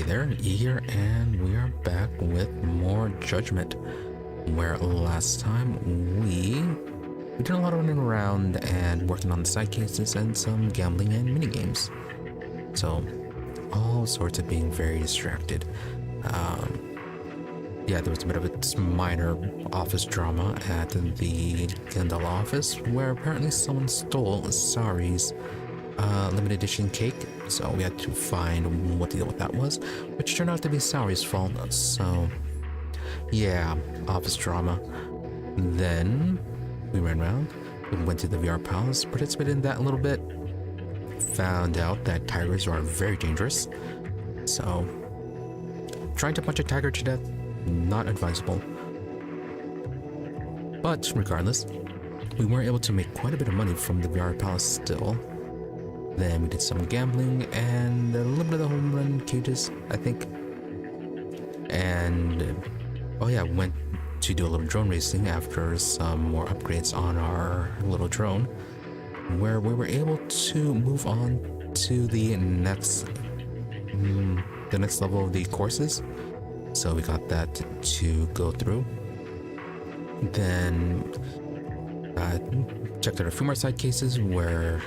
there, E here, and we are back with more Judgment, where last time we did a lot of running around and working on the side cases and some gambling and mini games. So all sorts of being very distracted. Yeah, there was a bit of a minor office drama at the Genda office where apparently someone stole Saori's limited edition cake, so we had to find what the deal with that was, which turned out to be Saori's fault. So yeah, office drama. Then we ran around, we went to the VR Palace, participated in that a little bit, found out that tigers are very dangerous, so trying to punch a tiger to death, not advisable. But regardless, we were able to make quite a bit of money from the VR Palace still. Then we did some gambling and a little bit of the home run cages, I think. And oh yeah, went to do a little drone racing after some more upgrades on our little drone, where we were able to move on to the next level of the courses. So we got that to go through. Then checked out a few more side cases where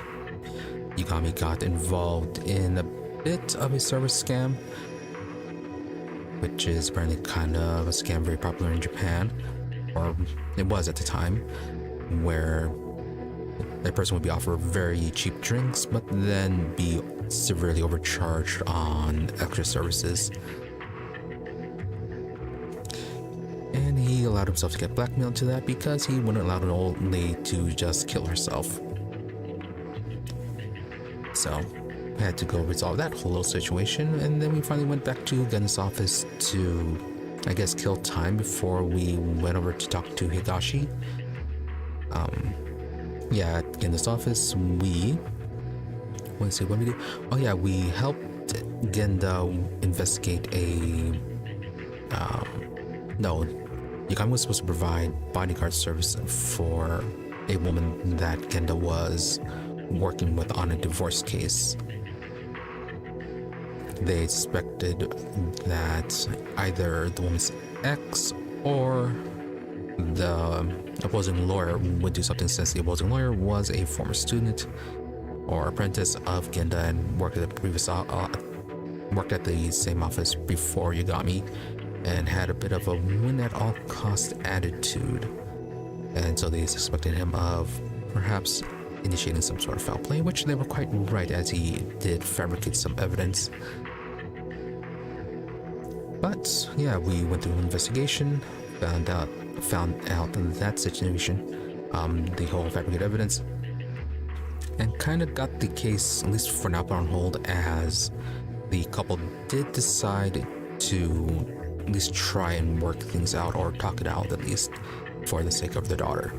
Yagami got involved in a bit of a server scam, which is apparently kind of a scam very popular in Japan, or it was at the time, where a person would be offered very cheap drinks but then be severely overcharged on extra services. And he allowed himself to get blackmailed to that because he wouldn't allow an old lady to just kill herself. So I had to go resolve that whole little situation, and then we finally went back to Genda's office to, I guess, kill time before we went over to talk to Higashi. Yeah, at Genda's office, what did we do? Oh yeah, we helped Genda investigate Yagami was supposed to provide bodyguard service for a woman that Genda was working with on a divorce case. They suspected that either the woman's ex or the opposing lawyer would do something, since the opposing lawyer was a former student or apprentice of Genda and worked at the same office before Yagami, and had a bit of a win at all cost attitude. And so they suspected him of perhaps initiating some sort of foul play, which they were quite right, as he did fabricate some evidence. But yeah, we went through an investigation, found out that situation, the whole fabricated evidence, and kind of got the case, at least for now, put on hold, as the couple did decide to at least try and work things out, or talk it out at least, for the sake of their daughter.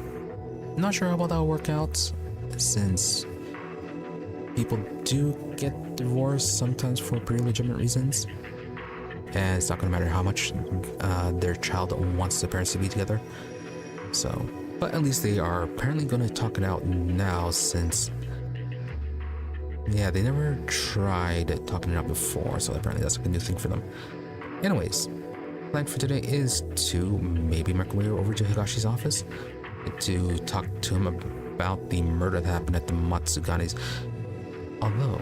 Not sure how well that'll work out, since people do get divorced sometimes for pretty legitimate reasons, and it's not going to matter how much their child wants the parents to be together. So, but at least they are apparently going to talk it out now, since yeah, they never tried talking it out before, so apparently that's like a new thing for them. Anyways, plan for today is to maybe make our way over to Higashi's office to talk to him about the murder that happened at the Matsugane's. Although,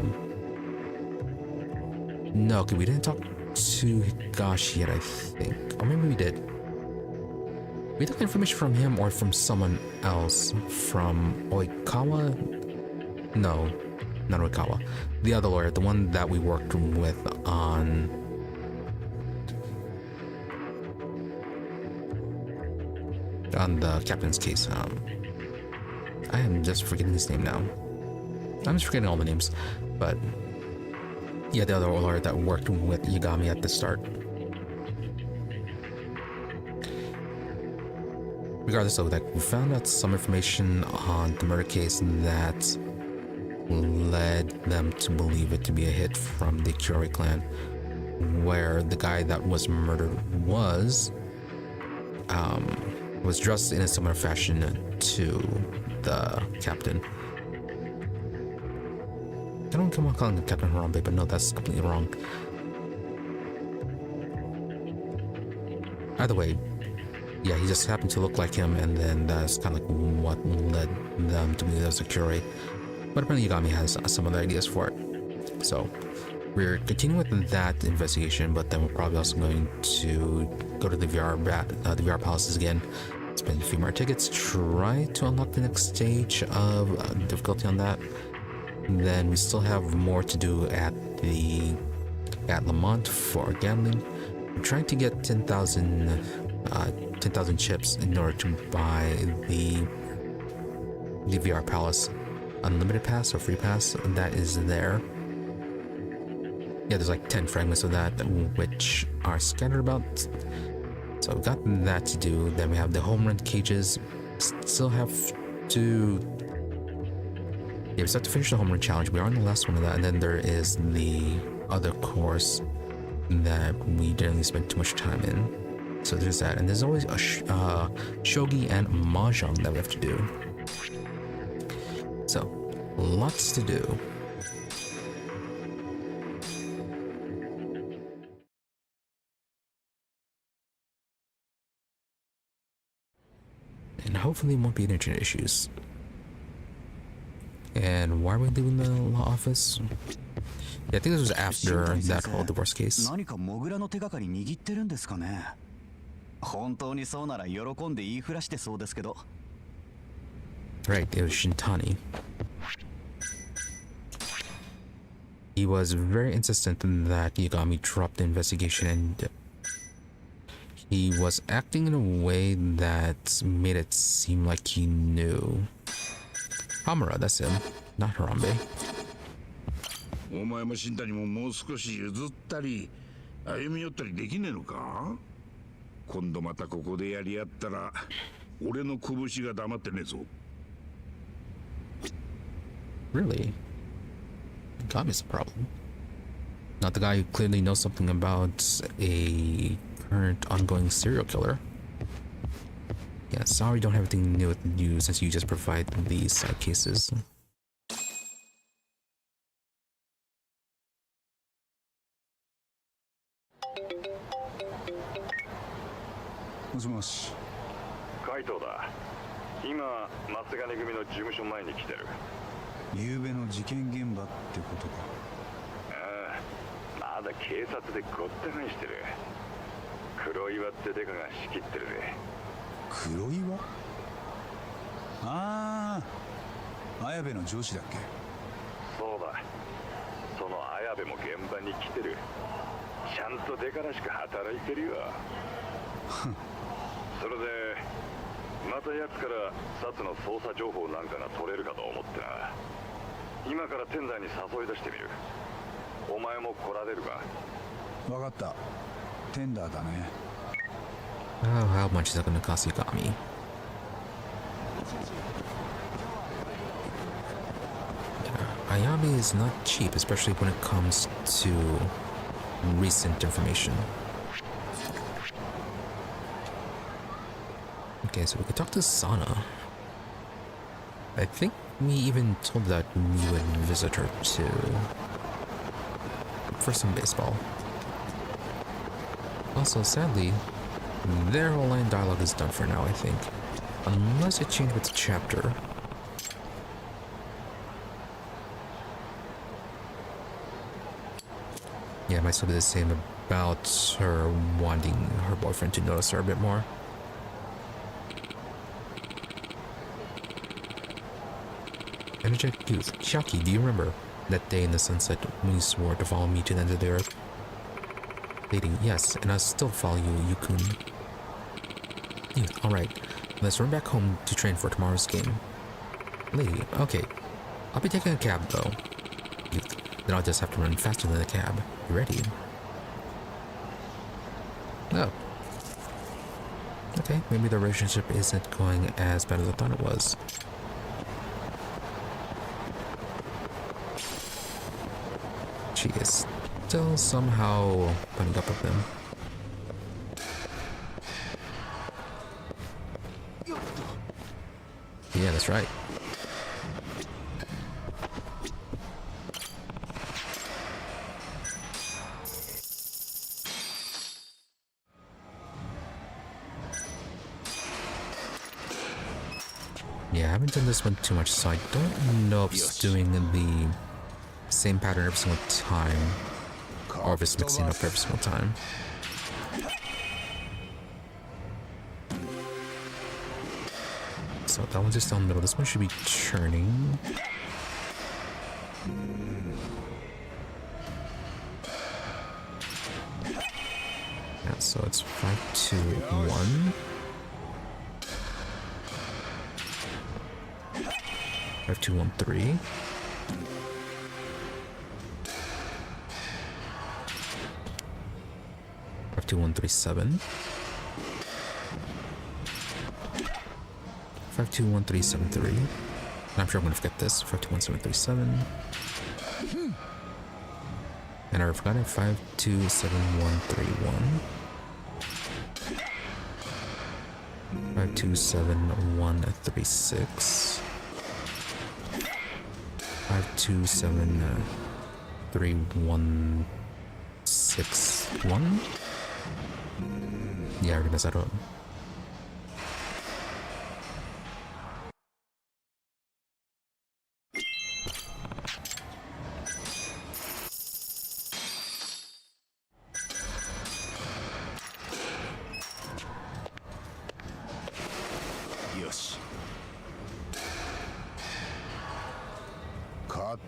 no, okay, we didn't talk to Higashi yet, I think. Or maybe we did. We took information from him or from someone else. From Oikawa? No, not Oikawa. The other lawyer, the one that we worked with on the captain's case. I am just forgetting his name now. I'm just forgetting all the names. But yeah, the other lawyer that worked with Yagami at the start. Regardless of that, we found out some information on the murder case that led them to believe it to be a hit from the Kyori clan, where the guy that was murdered was dressed in a similar fashion to the captain. I don't come on calling the Captain Harambe, but no, that's completely wrong. Either way, yeah, he just happened to look like him, and then that's kind of like what led them to believe that was a Curie. But apparently Yagami has some other ideas for it. So we're continuing with that investigation, but then we're probably also going to go to the VR palaces again, spend a few more tickets, try to unlock the next stage of difficulty on that. And then we still have more to do at Lamont for gambling. I'm trying to get 10,000 chips in order to buy the VR Palace Unlimited Pass or Free Pass that is there. Yeah, there's like 10 fragments of that which are scattered about. So we've got that to do. Then we have the home run cages. Still have to... Yeah, we still have to finish the home run challenge. We are on the last one of that. And then there is the other course that we didn't really spend too much time in. So there's that. And there's always a shogi and mahjong that we have to do. So, lots to do. And hopefully it won't be internet issues. And why are we leaving the law office? Yeah, I think this was after that whole divorce case. Right, it was Shintani. He was very insistent that Yagami dropped the investigation, and he was acting in a way that made it seem like he knew. Hamura, that's him, not Harambe. お前も新谷ももう少し譲ったり歩み寄ったりできねえのか？今度またここでやり合ったら俺の拳が黙ってねえぞ。Really? Yagami's the problem. Not the guy who clearly knows something about a current ongoing serial killer. Yeah, sorry, don't have anything new with you since you just provide these side cases. もしもし。海藤だ。今松金組の事務所前に来てる。昨べの事件現場ってことか。ああ、まだ警察でごった返してる。黒岩ってデカが仕切ってるぜ。黒岩？ああ、綾部の上司だっけ？そうだ。その綾部も現場に来てる。ちゃんとデカらしく働いてるよ。それでまた奴から札の捜査情報なんかが取れるかと思ってな。今から店内に誘い出してみる。お前も来られるか？わかった。テンダーだね。Oh, how much is that going to cost Yagami? Ayami is not cheap, especially when it comes to recent information. Okay, so we could talk to Sana. I think we even told that we would visit her too. For some baseball. Also, sadly, their whole line dialogue is done for now, I think. Unless it changed with the chapter. Yeah, it might still be the same about her wanting her boyfriend to notice her a bit more. Energetic youth. Shaki, do you remember that day in the sunset when you swore to follow me to the end of the earth? Lady, yes, and I'll still follow you, Yukun. Youth, alright. Let's run back home to train for tomorrow's game. Lady, okay. I'll be taking a cab, though. Youth, then I'll just have to run faster than the cab. You ready? Oh. Okay, maybe the relationship isn't going as bad as I thought it was. She is still somehow putting up with him. Yeah, that's right. Yeah, I haven't done this one too much, so I don't know if it's doing the same pattern every single time, or if it's mixing up every single time. So that one's just down the middle. This one should be churning. Yeah, so it's 5, 2, 1. 5, 2, 1, 3. 5, 2, 1, 3, 7. 5, 2, 1, 3, 7, 3. I'm sure I'm gonna forget this. 5, 2, 1, 7, 3, 7. And I forgot it. 5, 2, 7, 1, 3, 1. 5, 2, 7, 1, 3, 6. 5, 2, 7, 3, 1, 6, 1. Yeah, I already messed that up.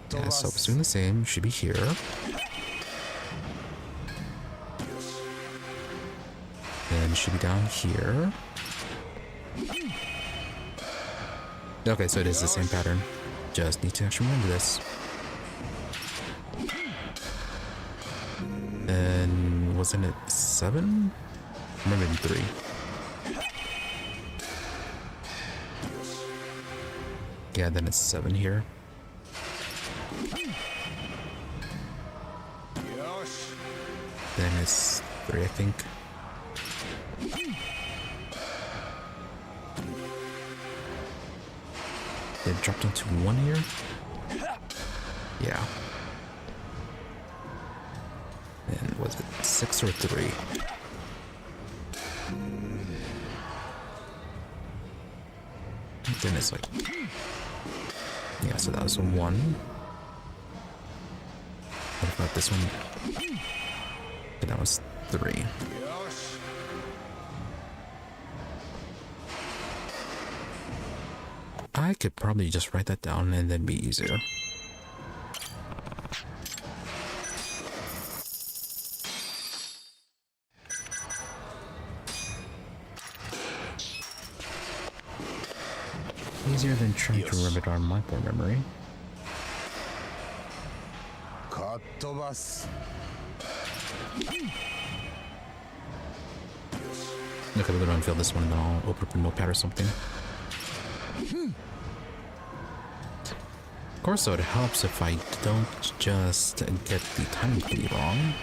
Yeah, so it's doing the same. Should be here. And should be down here. Okay, so it is the same pattern. Just need to actually remember this. And wasn't it 7? Or maybe 3. Yeah, then it's 7 here. Then it's 3, I think. It dropped into 1 here? Yeah. And was it 6 or 3? Then it's like... Yeah, so that was a 1. What about this one? Okay, that was 3. I could probably just write that down and then be easier. Easier than trying to remember it on my poor memory. Look, I'm gonna unfill this one and then I'll open up a notepad or something. Of course, though, it helps if I don't just get the timing completely wrong.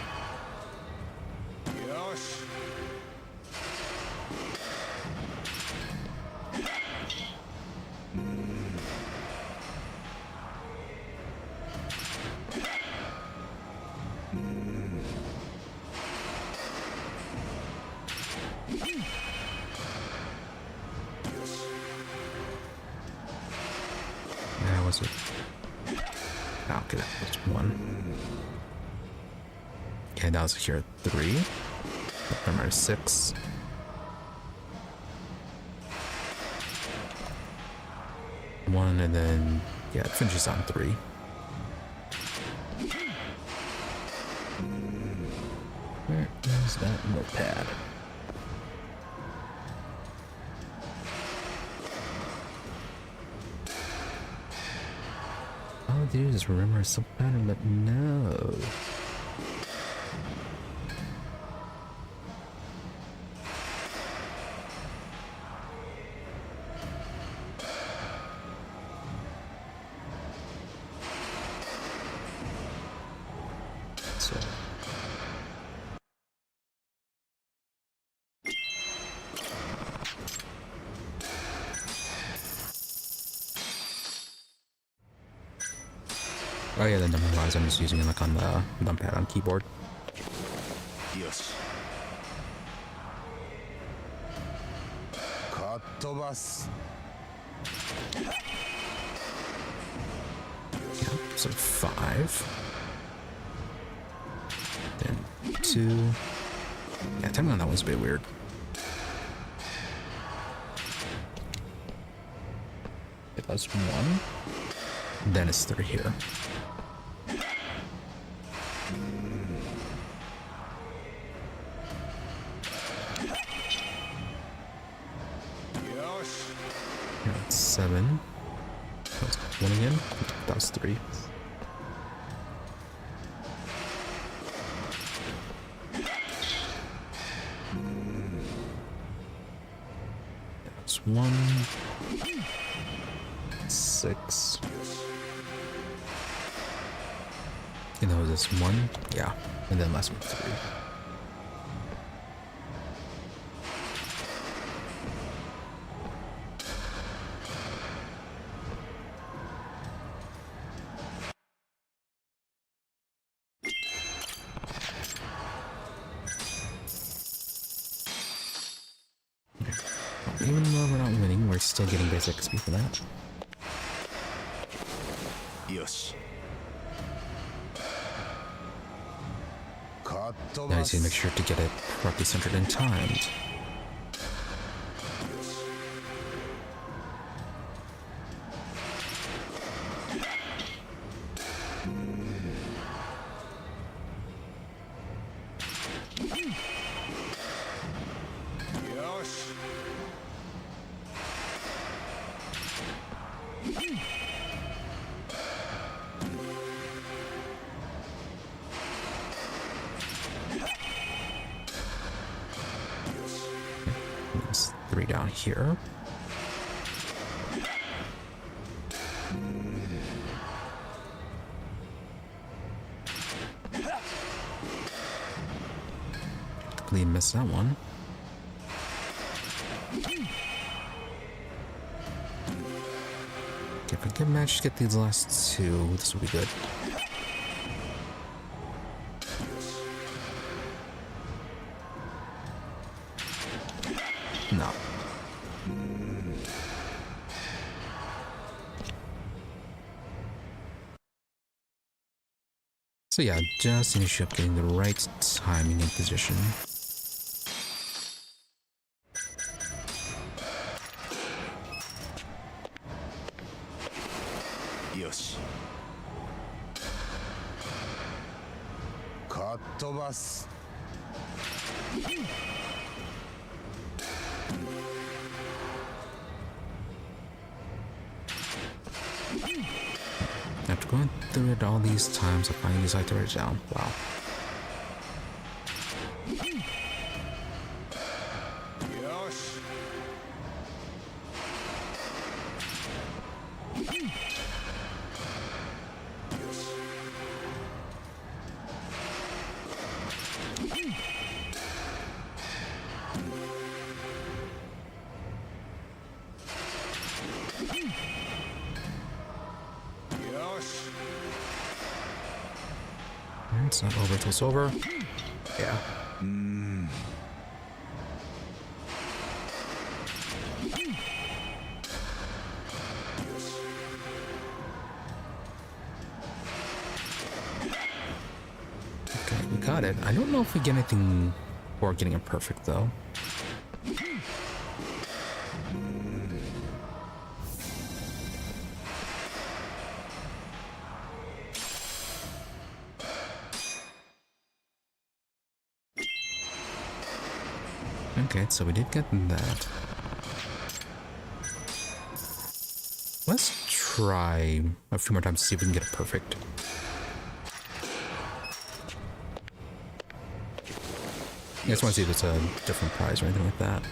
Was it? Oh, okay, that was 1. Okay, that was here at 3. Number 6. One, and then yeah, it finishes on 3. Where is that notepad? All I do is remember some pattern, but no. So. Oh yeah, the number bars I'm just using it like on the numpad on keyboard. Yoshi. Kattobas. Yeah, so 5. Then 2. Yeah, timing on that one's a bit weird. It was 1. Then it's 3 here. That's 7. That's 1 again. That was 3. That's 1. 6. And that was this 1. Yeah. And then last one 3. Even though we're not winning, we're still getting basic XP for that. Yoshi. Now you need to make sure to get it correctly centered and timed. There's 3 down here. Completely missed that one. Okay, if I can manage to get these last 2, this will be good. No. So yeah, just an issue of getting the right timing and position. Yoshi. かっ飛ばす。After going through it all these times, I finally decided to write it down. Wow. It's not over till it's over. Yeah. Okay, we got it. I don't know if we get anything for getting it perfect though. Okay, so we did get that. Let's try a few more times to see if we can get it perfect. I just want to see if it's a different prize or anything like that.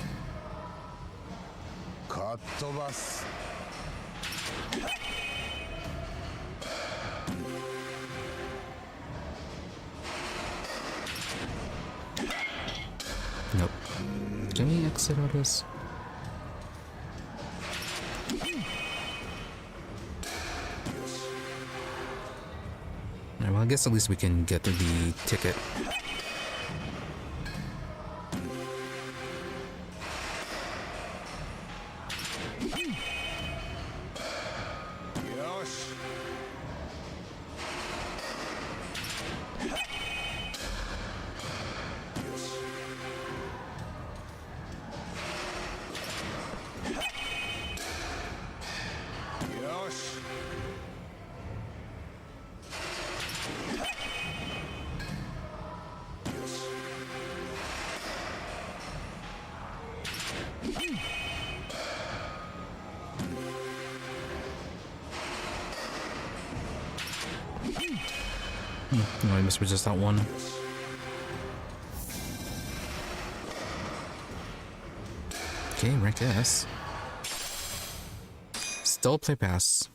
Nope. Can we exit out of this? Alright, well, I guess at least we can get through the ticket. No, I must be just that one. Okay, ranked S. Still play pass.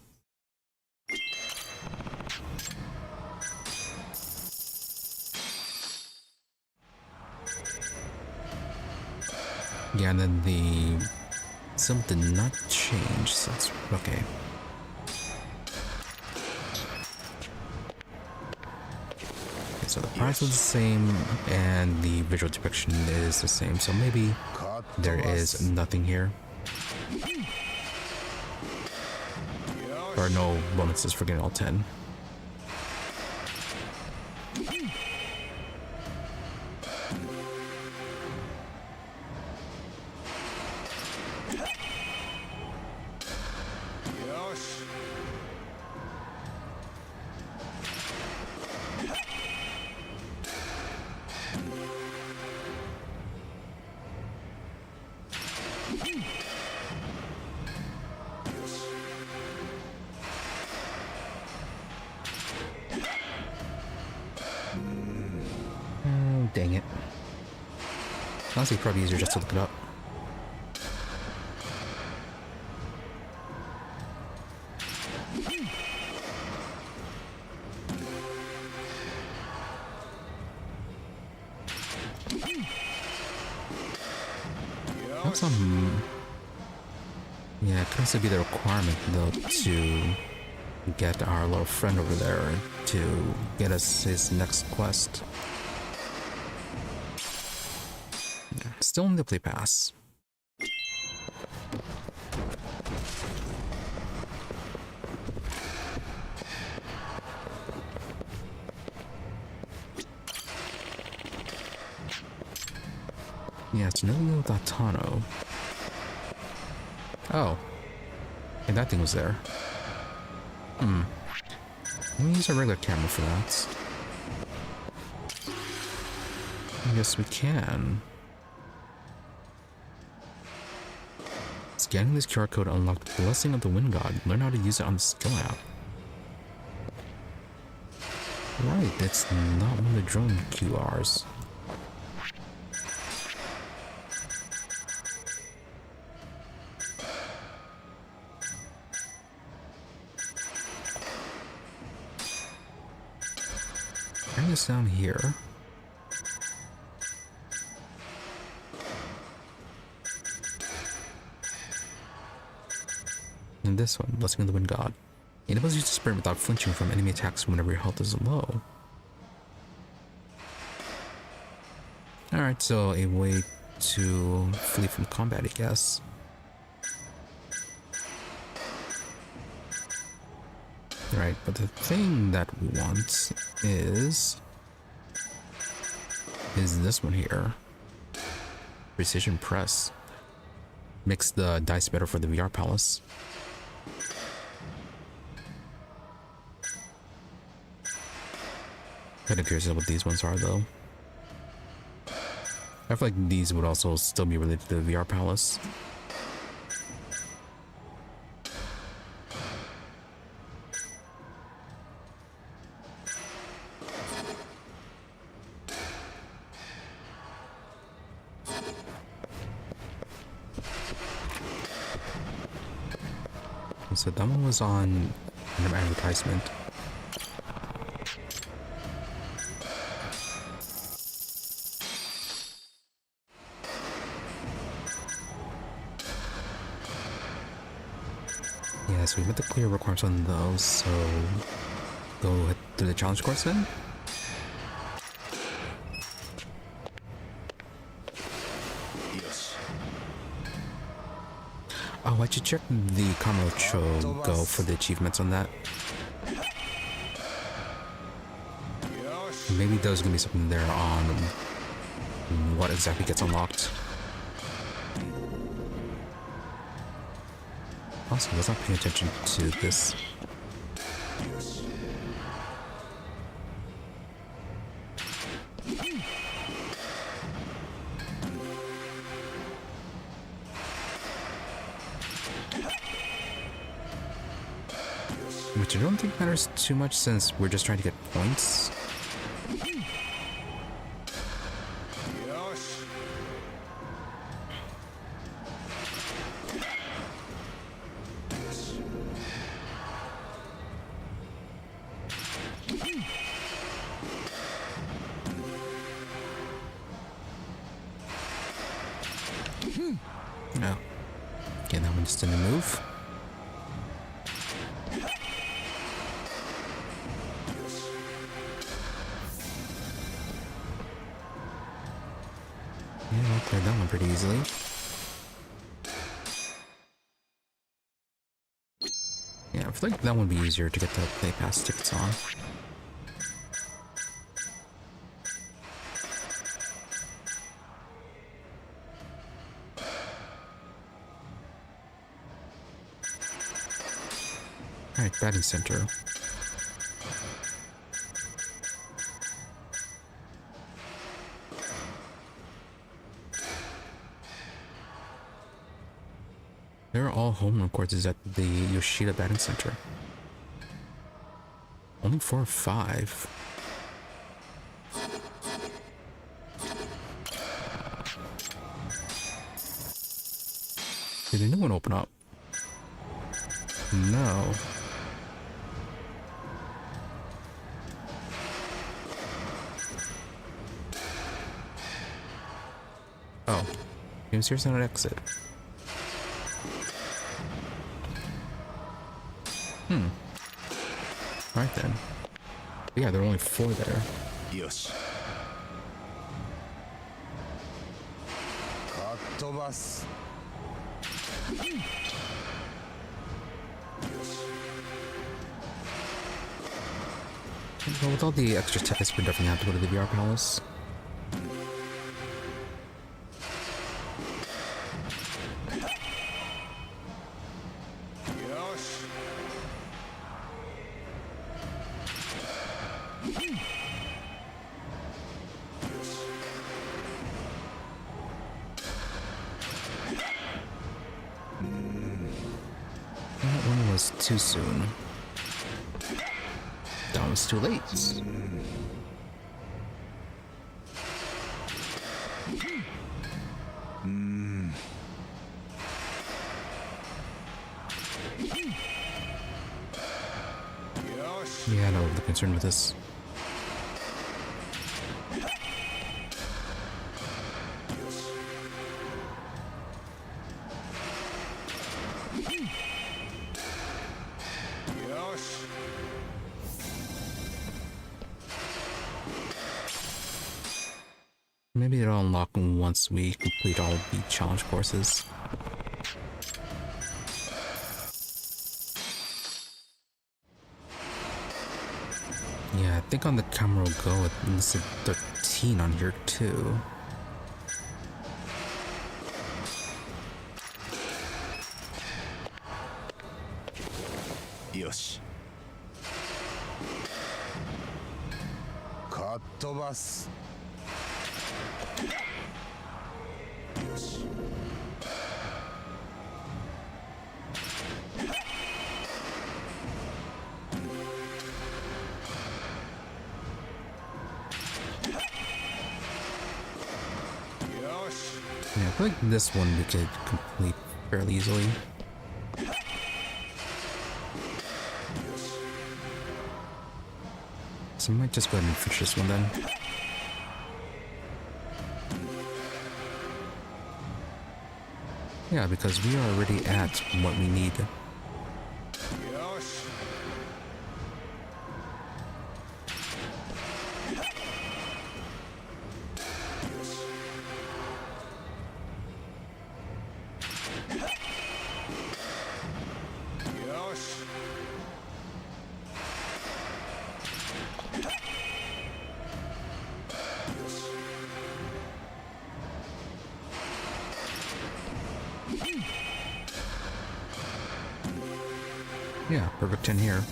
Yeah, and then the symbol did not change, so that's okay. Okay, so the price was the same, and the visual depiction is the same, so maybe there is nothing here. There are no bonuses for getting all 10. Dang it. Honestly, probably easier just to look it up. Have some... Yeah, it could also be the requirement, though, to get our little friend over there to get us his next quest. Still in the play pass. Yeah, it's another little Datano. Oh. And that thing was there. Let me use a regular camera for that. Yes, we can. Scanning this QR code unlocked the Blessing of the Wind God. Learn how to use it on the skill app. Right, it's not one of the drone QRs. Bring this down here. And this one, Blessing of the Wind God. Enables you to sprint without flinching from enemy attacks whenever your health is low. Alright, so a way to flee from combat, I guess. Right, but the thing that we want is this one here. Precision Press. Makes the dice better for the VR Palace. Kinda curious what these ones are, though. I feel like these would also still be related to the VR Palace. So that one was on an advertisement. Yeah, so we met the clear requirements on those, so go ahead through the challenge course then. Oh, I should check the Kamurocho Go for the achievements on that. Maybe there's gonna be something there on what exactly gets unlocked. Also, let's not pay attention to this. Which I don't think matters too much since we're just trying to get points. No. Okay, that one just didn't move. Yeah, I'll clear that one pretty easily. Yeah, I feel like that one would be easier to get the play pass tickets on. Alright, batting center. There are all home run courses at the Yoshida batting center. Only 4 or 5. Did anyone open up? No. Oh. Game seriously not exit. Alright then. But yeah, there are only 4 there. Yoshi. Katobas. Well, with all the extra tickets, we definitely have to go to the VR Palace. That one was too soon. That was too late. Yeah, no, the concern with this. Maybe it'll unlock once we complete all the challenge courses. Yeah, I think on the Kamurocho it listed 13 on here too. Yoshi. Katobas. Yeah, I feel like this one we could complete fairly easily. So I might just go ahead and finish this one then. Yeah, because we are already at what we need. Yeah, perfect 10 here.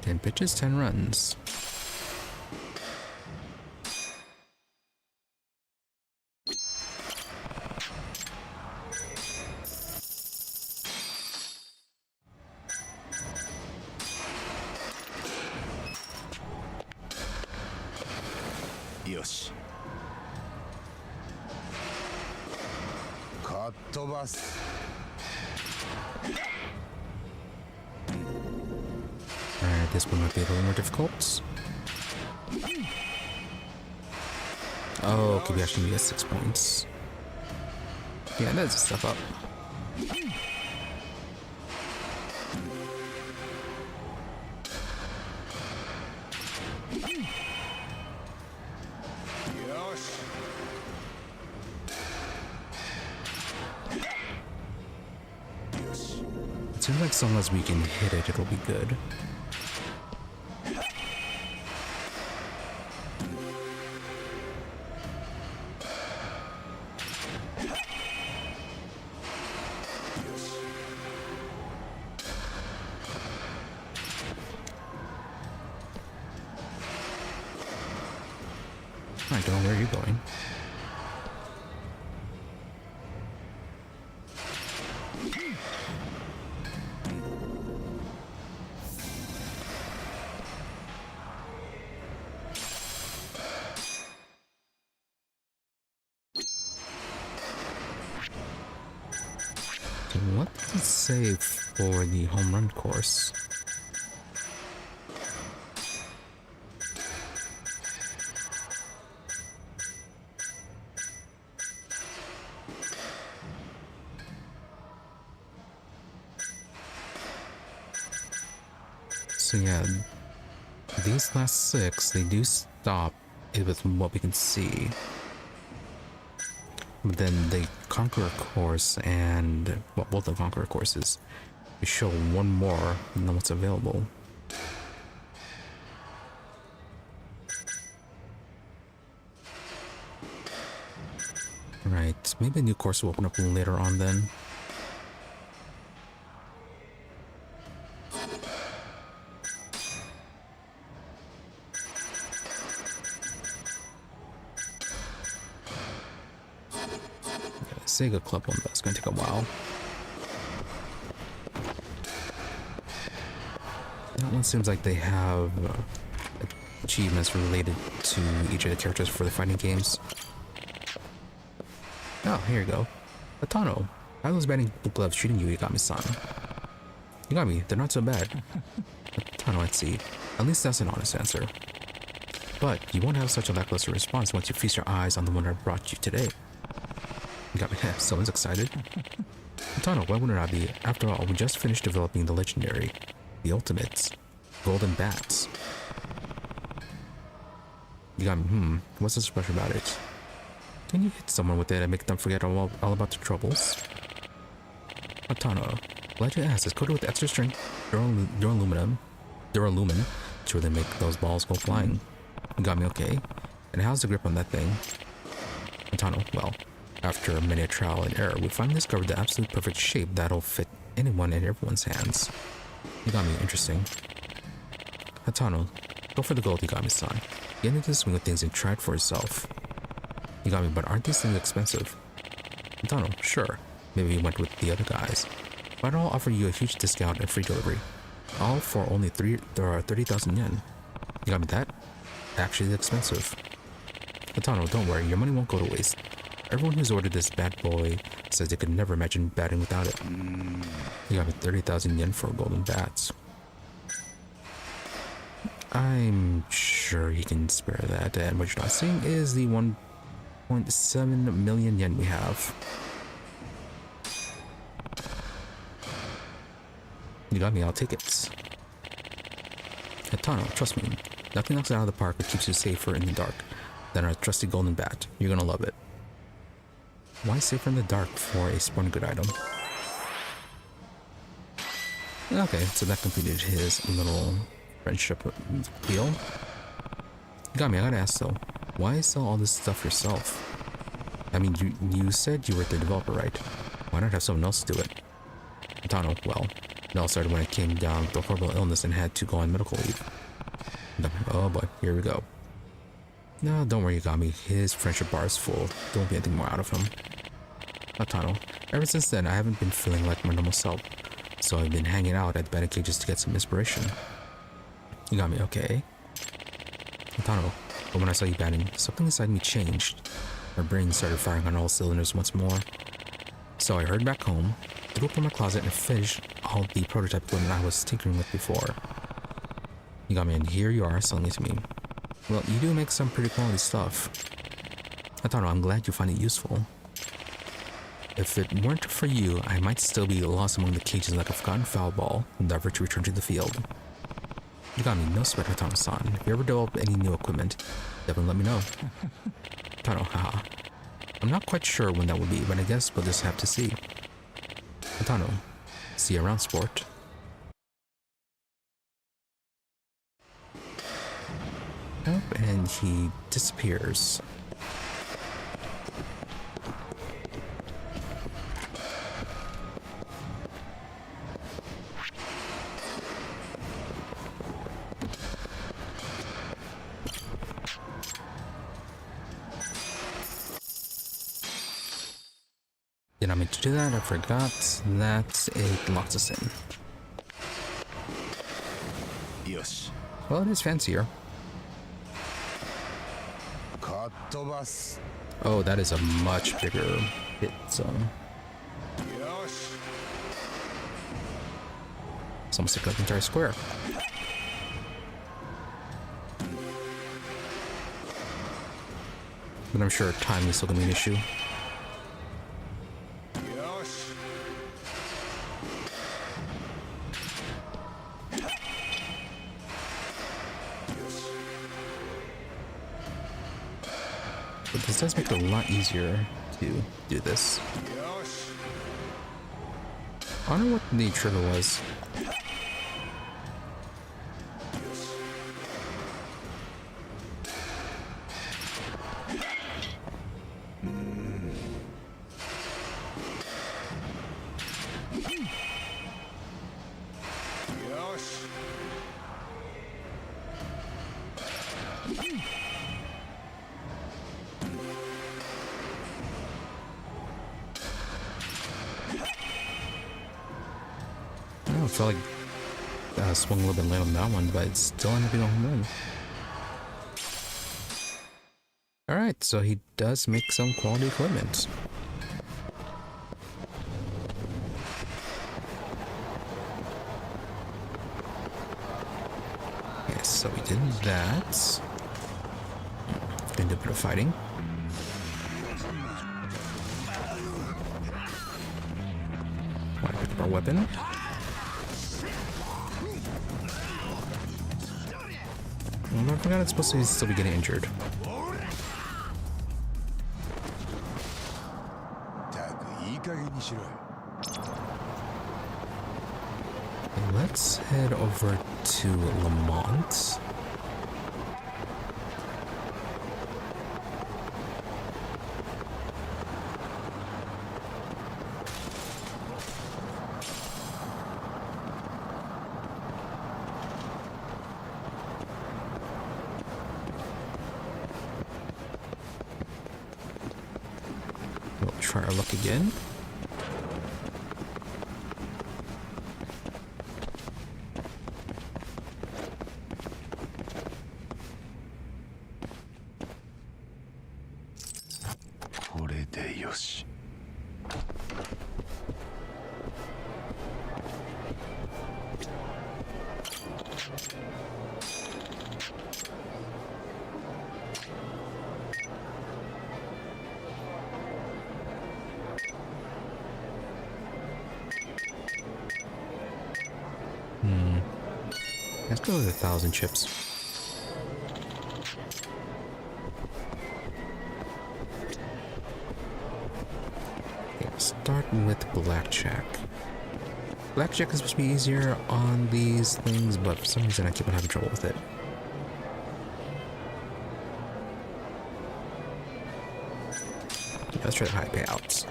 Ten pitches, 10 runs. よしかっ飛ばす Alright, this one might be a little more difficult. Oh, okay, we actually get 6 points. Yeah, that's a step up. よし It seems like so long as we can hit it, it'll be good. I don't know where you're going. What does it say for the home run course? So yeah, these last 6, they do stop it with what we can see. But then the Conqueror course and, well, both the Conqueror courses, we show one more than what's available. Right, maybe a new course will open up later on then. Sega Club one, but it's going to take a while. That one seems like they have achievements related to each of the characters for the fighting games. Oh, here you go. Atano, how those batting gloves shooting you, Yagami-san? Yagami, they're not so bad. Atano, let's see. At least that's an honest answer. But you won't have such a lackluster response once you feast your eyes on the one I brought you today. Got me. Someone's excited. Tano, why wouldn't I be? After all, we just finished developing the legendary, the ultimates, golden bats. You got me. What's so special about it? Can you hit someone with it and make them forget all about their troubles? Tano, glad you asked. It's coated with extra strength duralumin to really make those balls go flying. You got me, okay. And how's the grip on that thing? Tano, well, after many a trial and error, we finally discovered the absolute perfect shape that'll fit anyone and everyone's hands. Yagami, interesting. Hatano, go for the gold, Yagami-san. Get into the swing of things and try it for yourself. Yagami, but aren't these things expensive? Hatano, sure. Maybe you went with the other guys. But I'll offer you a huge discount and free delivery. All for only 30,000 yen. Yagami, that? Actually expensive. Hatano, don't worry, your money won't go to waste. Everyone who's ordered this bad boy says they could never imagine batting without it. You got me 30,000 yen for golden bats. I'm sure he can spare that, and what you're not seeing is the 1.7 million yen we have. You got me, I'll take it. Hatano, trust me, nothing knocks it out of the park or keeps you safer in the dark than our trusty golden bat. You're gonna love it. Why safer in the dark for a sporting good item? Okay, so that completed his little friendship deal. Got me, I gotta ask though, why sell all this stuff yourself? I mean, you said you were the developer, right? Why not have someone else do it? Tano, well, it all started when I came down with a horrible illness and had to go on medical leave. Oh boy, here we go. No, don't worry, Yagami. His friendship bar is full. There won't be anything more out of him. Tano, ever since then, I haven't been feeling like my normal self, so I've been hanging out at batting cages to get some inspiration. Yagami, okay. Tano, But when I saw you batting, something inside me changed. My brain started firing on all cylinders once more. So I hurried back home, threw open my closet, and finished all the prototype equipment I was tinkering with before. You got me, and here you are selling it to me. Well, you do make some pretty quality stuff. I thought, I'm glad you find it useful. If it weren't for you, I might still be lost among the cages like a forgotten foul ball, never to return to the field. You got me, no sweat, Hatano-san. If you ever develop any new equipment, definitely let me know. Tano, haha. I'm not quite sure when that will be, but I guess we'll just have to see. Hatano, see you around, sport. Yep, and he disappears. Did I mean to do that? I forgot that it locks us in. Yosh. Well, it is fancier. Oh, that is a much bigger hit zone. Yosh. It's almost like an entire square. But I'm sure timing is still gonna be an issue. But this does make it a lot easier to do this. I don't know what the trigger was. I felt like I swung a little bit late on that one, but it's still ended up being a home run. Alright, so he does make some quality equipment. Yes, so we did that. Did a bit of fighting. Want to pick up our weapon. I forgot it's supposed to still be getting injured. Let's head over to Lamont. We'll try our luck again. Let's go with 1,000 chips. Okay, start with blackjack. Blackjack is supposed to be easier on these things, but for some reason I keep on having trouble with it. Let's try the high payouts.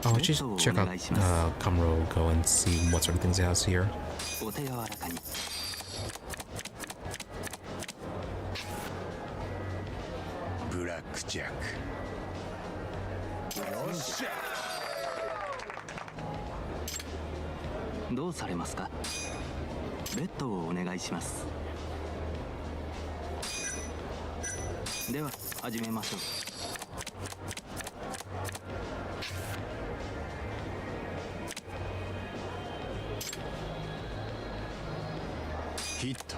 Oh, I should check out Kamurocho and see what sort of things it has here. Blackjack. ベッドをお願いします。では始めましょう。ヒット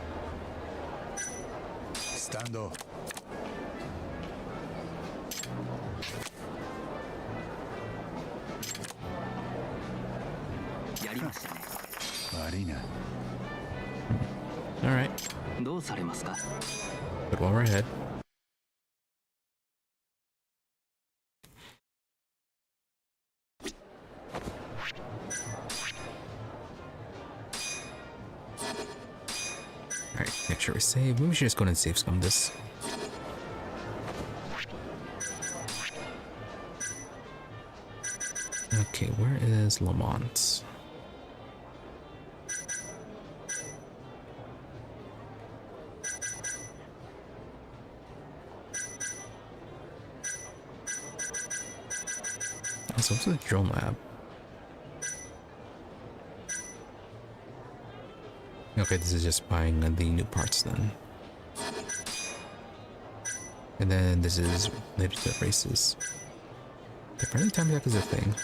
スタンド。やりましたね。悪いな。 Alright, どうされますか？ but while we're ahead. Alright, make sure we save. Maybe we should just go ahead and save scum this. Okay, where is Lamont? Oh, so it's the drone lab. Okay, this is just buying the new parts then. And then this is related to the races. Apparently time attack is a thing.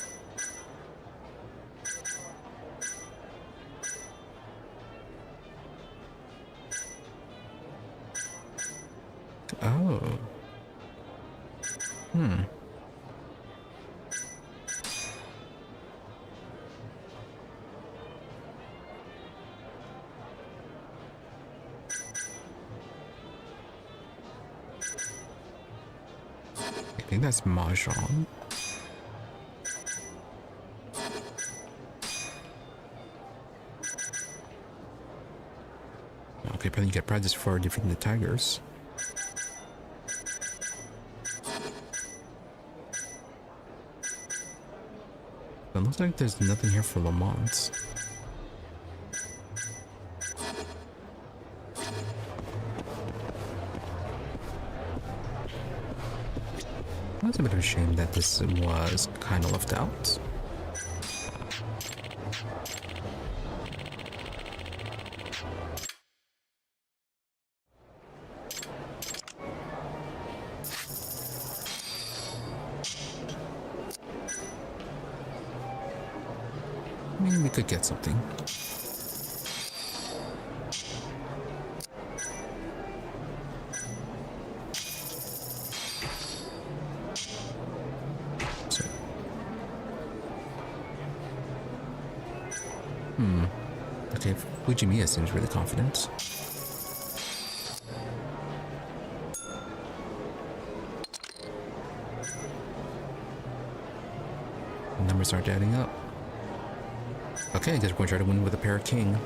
Oh. I think that's Mahjong. Okay, probably you get prizes for defeating the tigers. It looks like there's nothing here for Lamont. That's a bit of a shame that this was kind of left out. I mean, we could get something. So. Okay, Fujimiya seems really confident. The numbers aren't adding up. Okay, I guess we're going to try to win with a pair of king.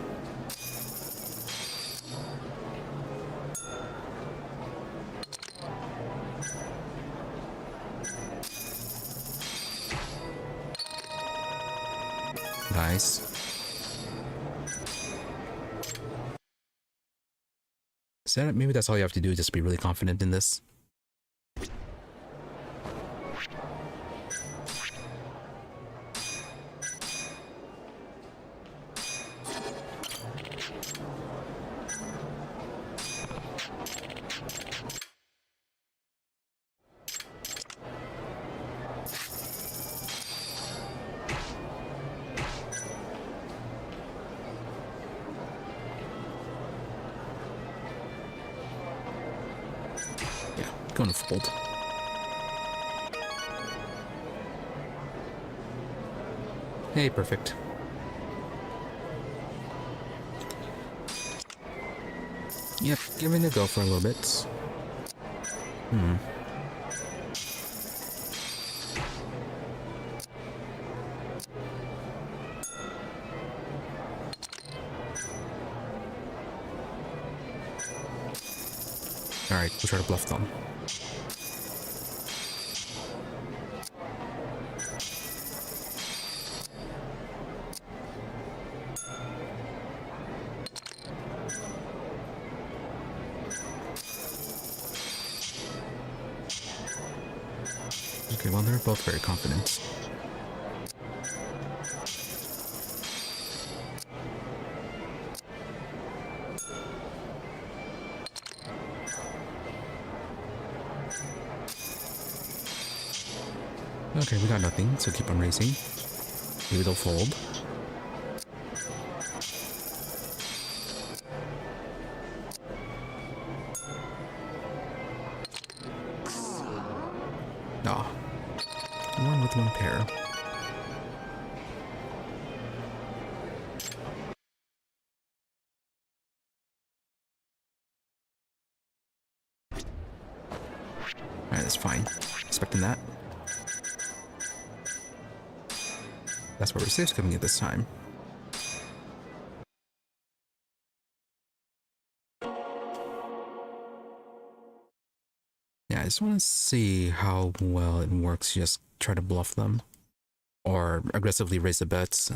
Nice. So maybe that's all you have to do, just be really confident in this. Going to fold. Hey, perfect. Yep, giving it a go for a little bit. Alright, we'll try to bluff them. Okay, well, they're both very confident. Okay, we got nothing, so keep on racing. Maybe they'll fold. Ah. One with one pair. Alright, that's fine. Expecting that. That's where we're safe coming at this time. Yeah, I just want to see how well it works. Just try to bluff them. Or aggressively raise the bets.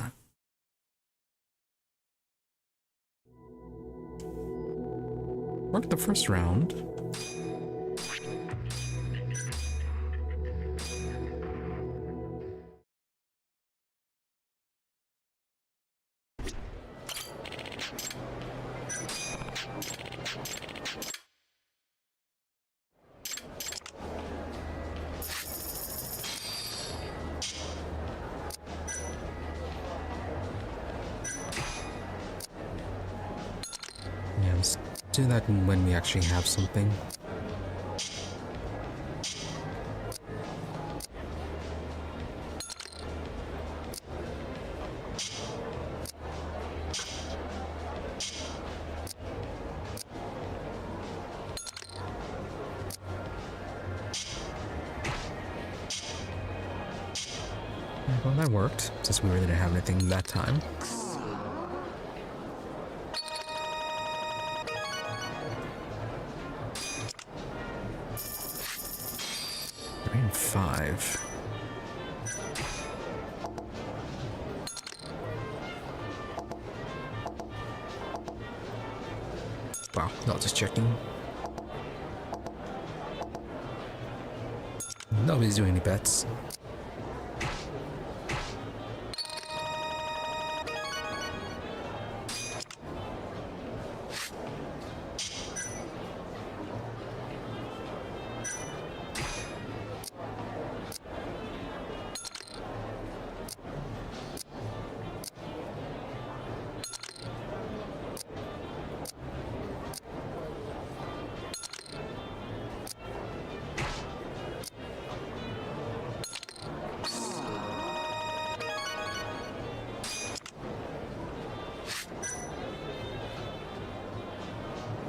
Worked the first round. Yeah, let's do that when we actually have something. Well, that worked, since we really didn't have anything that time. Three and five. Wow, not just checking. Nobody's doing any bets.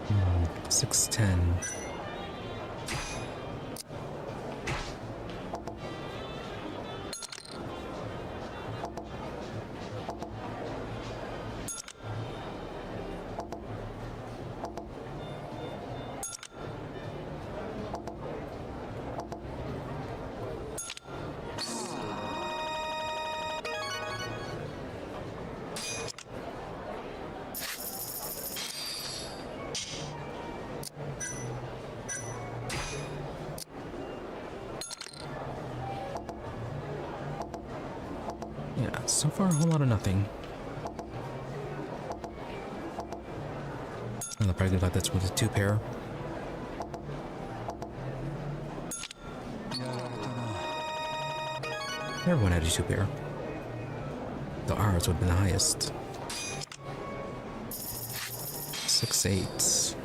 Hmm, 6-10. Yeah, so far a whole lot of nothing. And I'll probably like that's with a two pair. Everyone had a two pair. The ours would have been the highest. 6-8.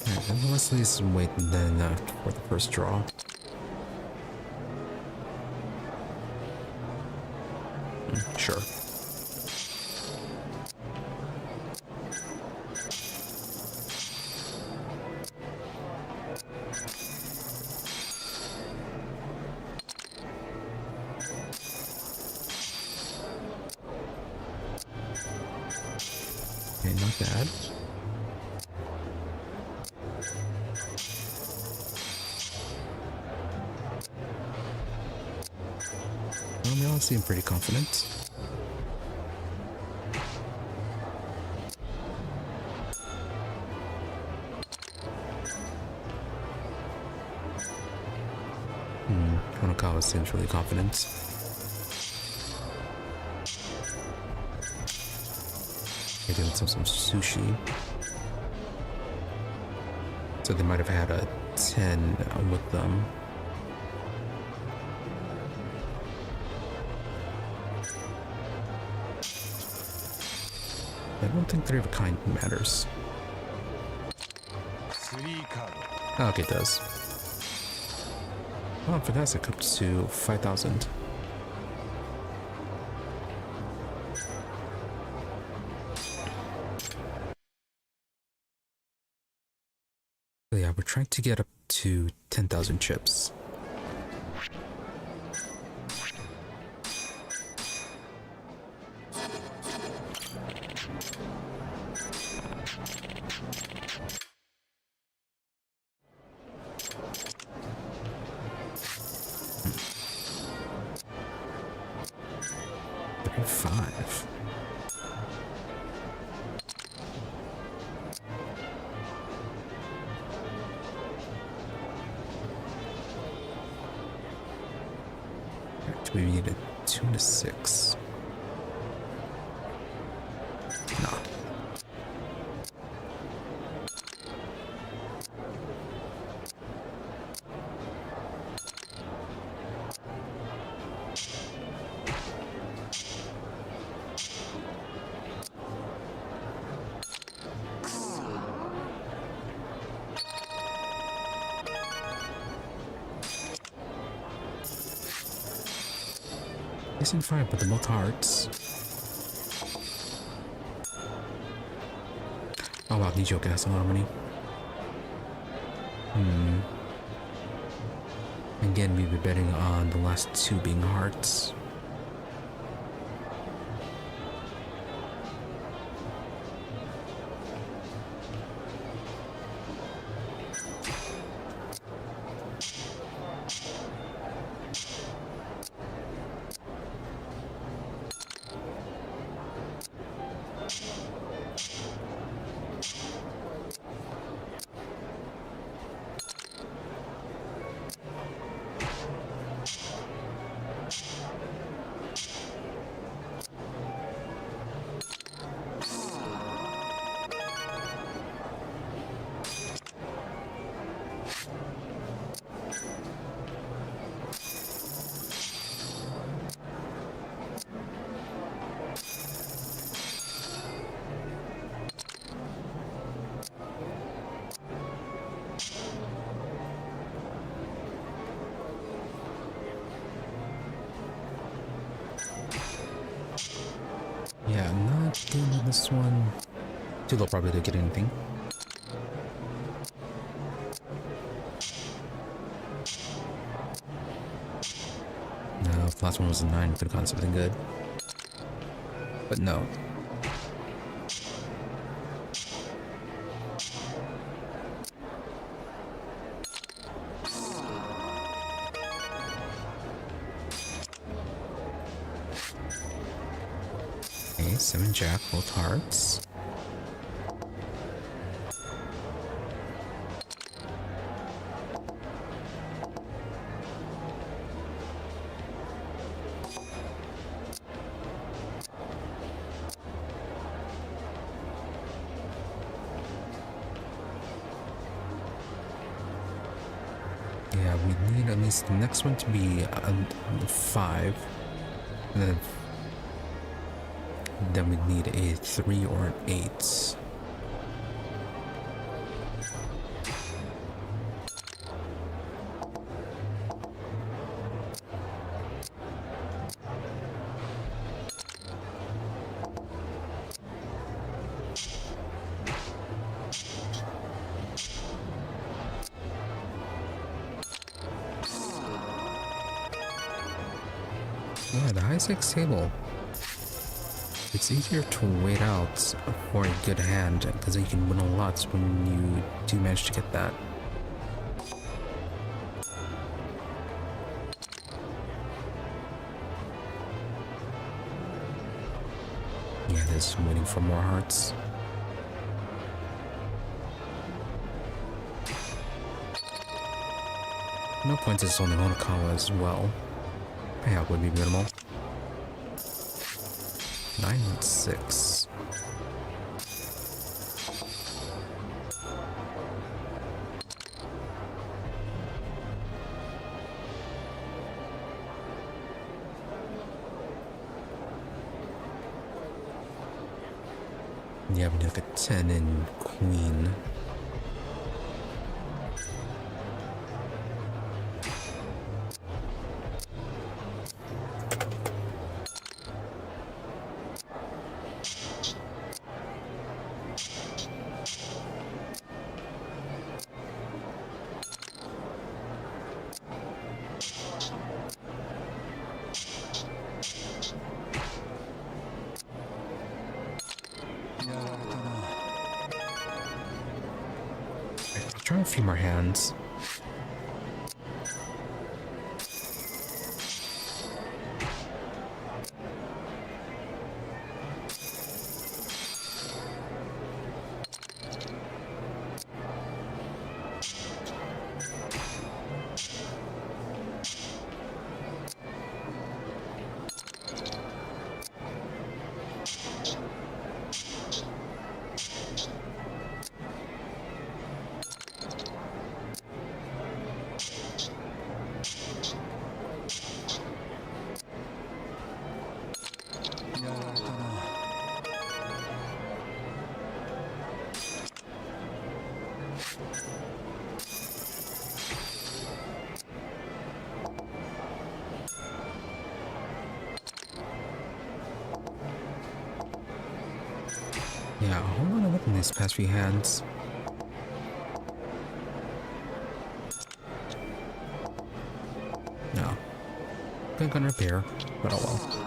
Alright, then let's at least wait then for the first draw. Sure. Okay, not bad. Well, they all seem pretty confident. Honokawa seems really confident. Maybe with some sushi. So they might have had a 10 with them. I don't think 3 of a kind matters. 3カー Oh, okay, it does. Oh, fantastic, up to 5,000. So yeah, we're trying to get up to 10,000 chips. Five. We need a 2 and a 6. No. Isn't fine, but the most hearts. Oh wow, Nijoka has a lot of money. Again, we were betting on the last 2 being hearts. Yeah, I'm not getting this one. Too low probably to get anything. No, if the last one was a 9, could have gotten something good. But no. Okay, 7 jack, both hearts. Yeah, we need at least the next one to be 5. And then we need a 3 or an 8. Yeah, the high 6 table. It's easier to wait out for a good hand because you can win a lot when you do manage to get that. Yeah, this is waiting for more hearts. No points is only Honakawa as well. Payout would be minimal. 9 and 6. Yeah, we need like a 10 and queen. I'll try a few more hands. Yeah, a whole lot of luck in these past few hands. No. Good gun repair, but oh well.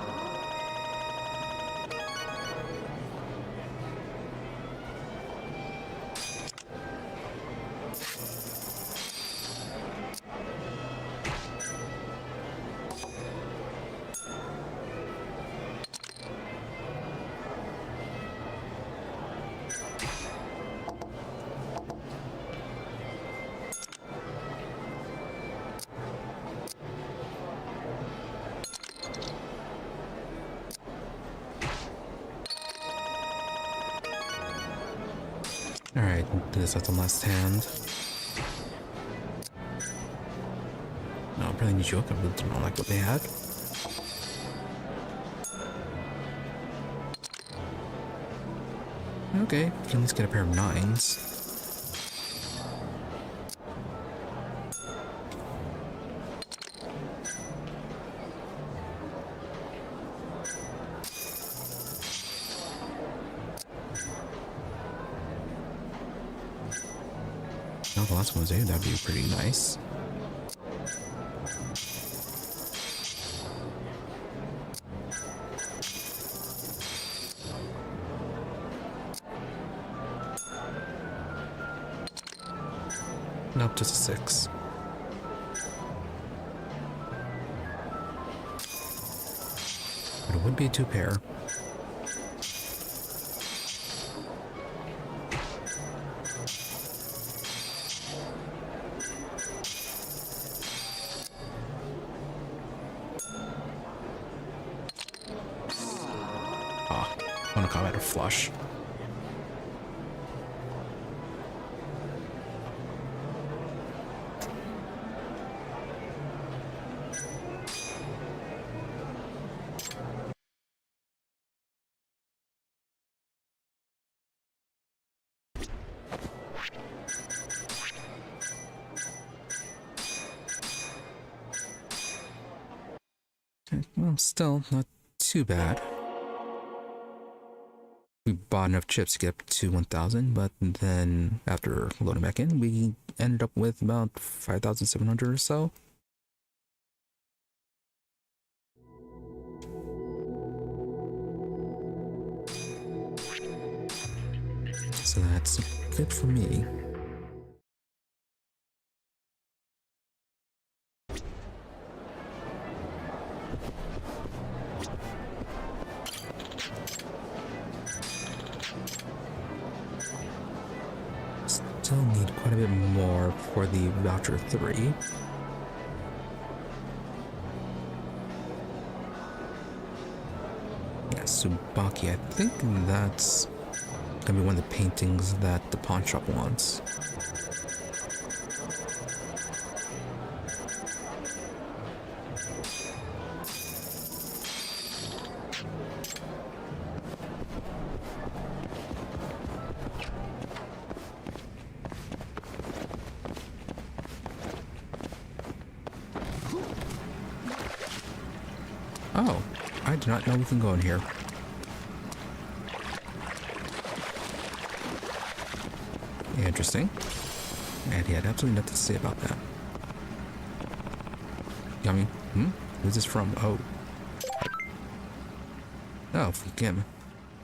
Alright, do this as the last hand. No, I probably need you. I really don't like what they had. Okay, we can at least get a pair of nines. Now the last one's there, that'd be pretty nice. Nope, just a 6. But it would be a 2 pair. I want to combat a flush. Well, still not too bad. We bought enough chips to get up to 1,000, but then after loading back in, we ended up with about 5,700 or so. So that's good for me. Still need quite a bit more for the voucher 3. Yeah, Tsubaki, I think that's gonna be one of the paintings that the pawn shop wants. do not know we can go in here. Interesting. And he had absolutely nothing to say about that. Yummy. Who's this from? Oh. Oh, Fukim.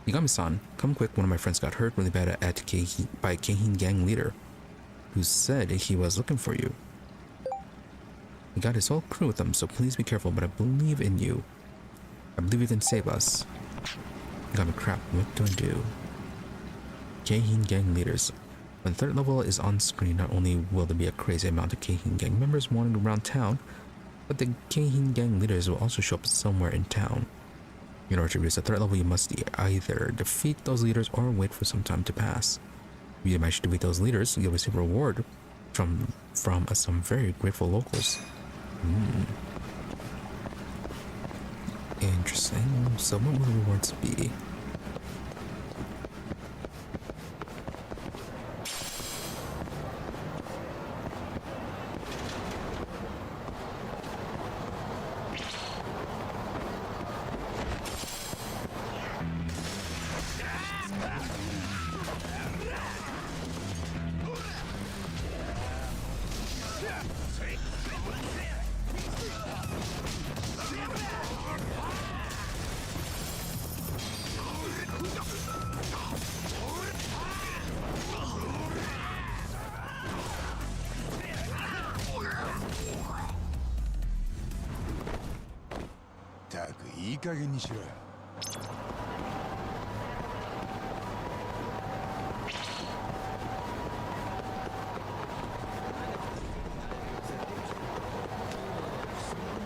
Yagami-san, come quick. One of my friends got hurt really bad by a Keihin gang leader who said he was looking for you. He got his whole crew with him, so please be careful, but I believe in you. I believe you can save us. Yagami, crap, what do I do? Keihin gang leaders. When third level is on screen, not only will there be a crazy amount of Keihin gang members wandering around town, but the Keihin gang leaders will also show up somewhere in town. In order to reach the third level, you must either defeat those leaders or wait for some time to pass. If you manage to defeat those leaders, you'll receive a reward from some very grateful locals. Interesting. So what will the rewards be?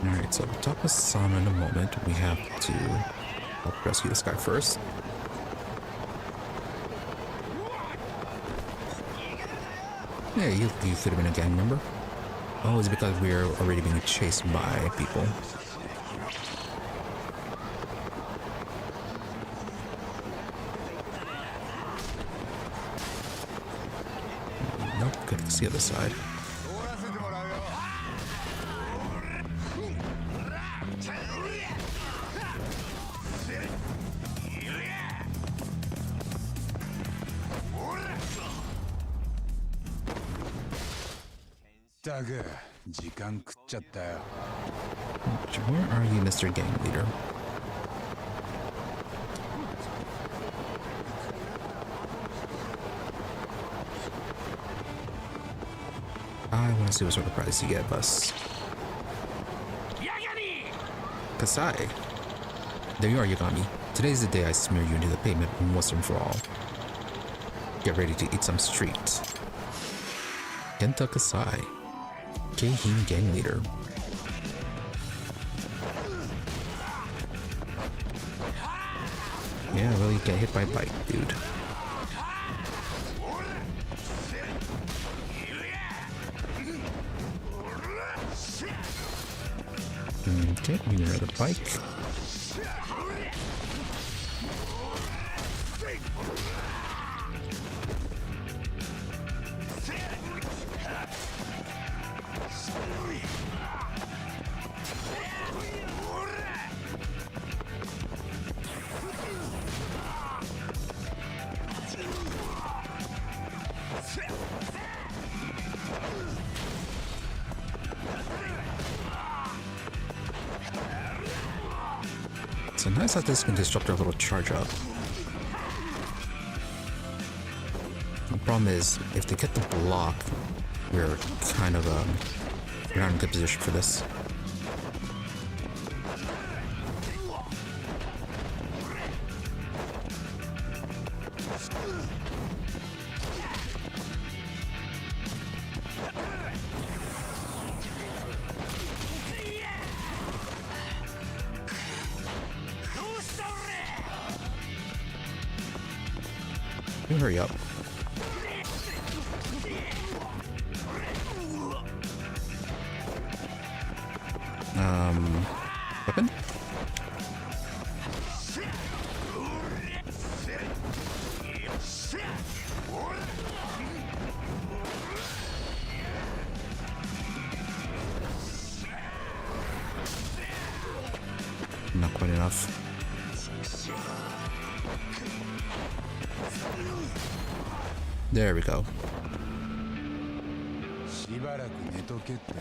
Alright, so we'll talk with Sana in a moment. We have to help rescue this guy first. Yeah, you could have been a gang member. Oh, it's because we're already being chased by people. Nope, good, it's the other side. Where are you, Mr. Gang Leader? I want to see what sort of prize you get us. Kasai! There you are, Yagami. Today's the day I smear you into the pavement once and for all. Get ready to eat some street. Genda Kasai. Keihin gang leader. Yeah, well, you get hit by a bike, dude. Okay, we need another bike. So nice that this can disrupt our little charge up. The problem is, if they get the block, we're kind of we're not in a good position for this. You hurry up. Weapon? Not quite enough. There we go. しばらく寝とけって。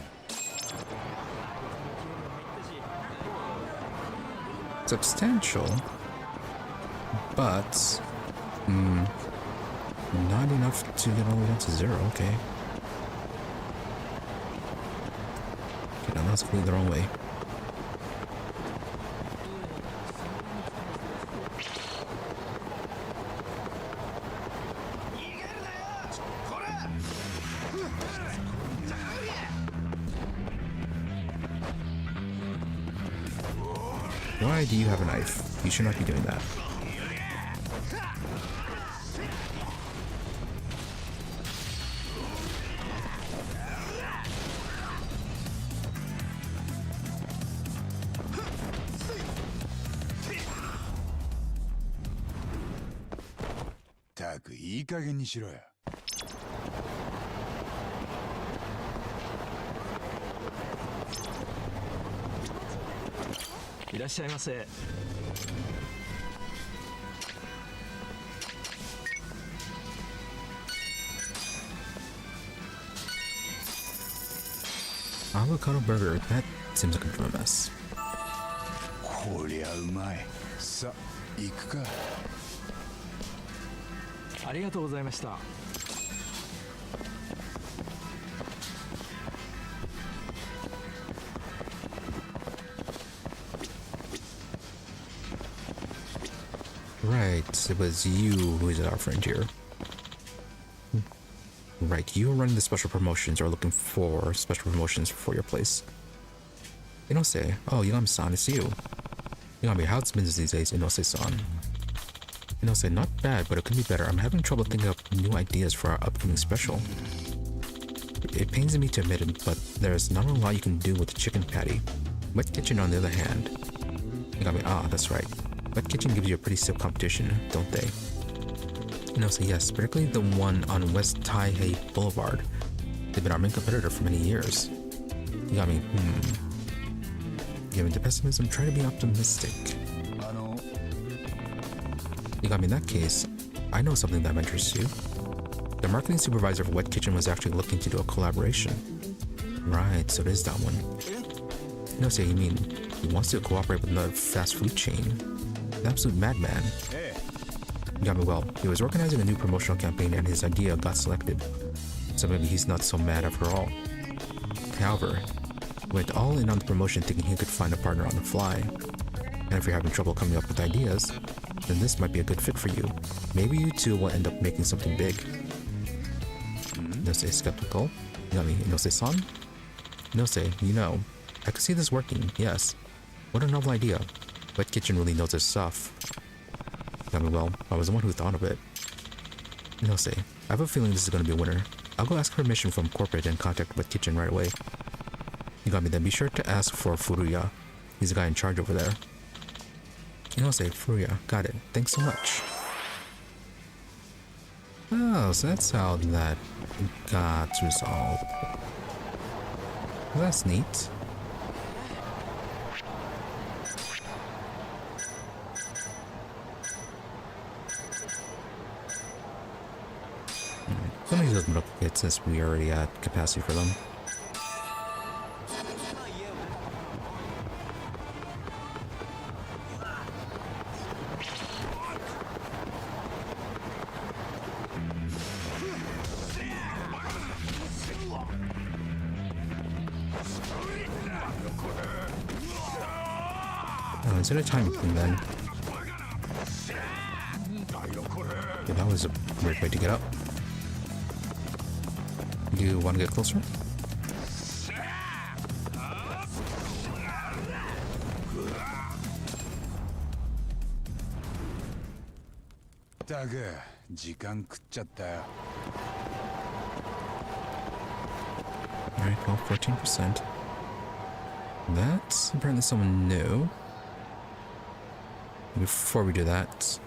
Substantial, but not enough to get all the way down to 0. Okay. Okay, now that's completely the wrong way. Why do you have a knife? You should not be doing that. Tak, いい加減にしろよ。いらっしゃいませ。 Avocado burger. That seems like a bit of a mess. こりゃうまい。さ、行くか。ありがとうございました。 Right, it was you who is our friend here. Right, you were running the special promotions or looking for special promotions for your place. Inose, oh, Yagami-san, it's you. Yagami, how's business these days, Inose-san? Inose, not bad, but it could be better. I'm having trouble thinking up new ideas for our upcoming special. It pains me to admit it, but there's not a lot you can do with the chicken patty. Wet Kitchen, on the other hand. Yagami, ah, that's right. Wet Kitchen gives you a pretty stiff competition, don't they? Inose, yes, particularly the one on West Taihei Boulevard. They've been our main competitor for many years. Yagami, Given to pessimism, try to be optimistic. Yagami, in that case, I know something that interests you. The marketing supervisor for Wet Kitchen was actually looking to do a collaboration. Right, so it is that one. Inose, you mean he wants to cooperate with another fast food chain? An absolute madman. Yagami, well, he was organizing a new promotional campaign and his idea got selected. So maybe he's not so mad after all. However, he went all in on the promotion thinking he could find a partner on the fly. And if you're having trouble coming up with ideas, then this might be a good fit for you. Maybe you two will end up making something big. Inose is skeptical. Yagami, Inose-san? Inose, you know, I could see this working, yes. What a novel idea. Wet Kitchen really knows his stuff. Yagami, well, I was the one who thought of it. Inose, I have a feeling this is going to be a winner. I'll go ask permission from corporate and contact Wet Kitchen right away. Yagami, then be sure to ask for Furuya. He's the guy in charge over there. Inose, Furuya, got it. Thanks so much. Oh, so that's how that got resolved. Well, that's neat. Let me just open up a bit since we already had capacity for them. Oh, is it a timing thing then? Yeah, that was a weird way to get up. Do you want to get closer? Alright, well, 14%. That's apparently someone new. Before we do that,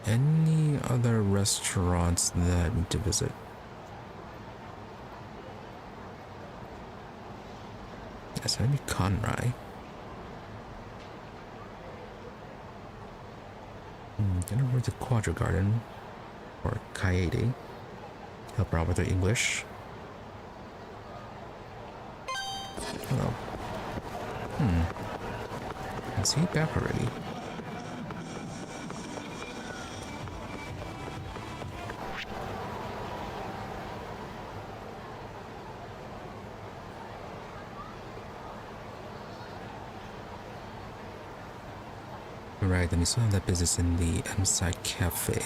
any other restaurants that we need to visit? Yes, that'd be Conrai. Gonna over to Quadra Garden or Kaede. Help her out with her English. Hello. Is he back already? Right, then you still have that business in the M-Side Cafe.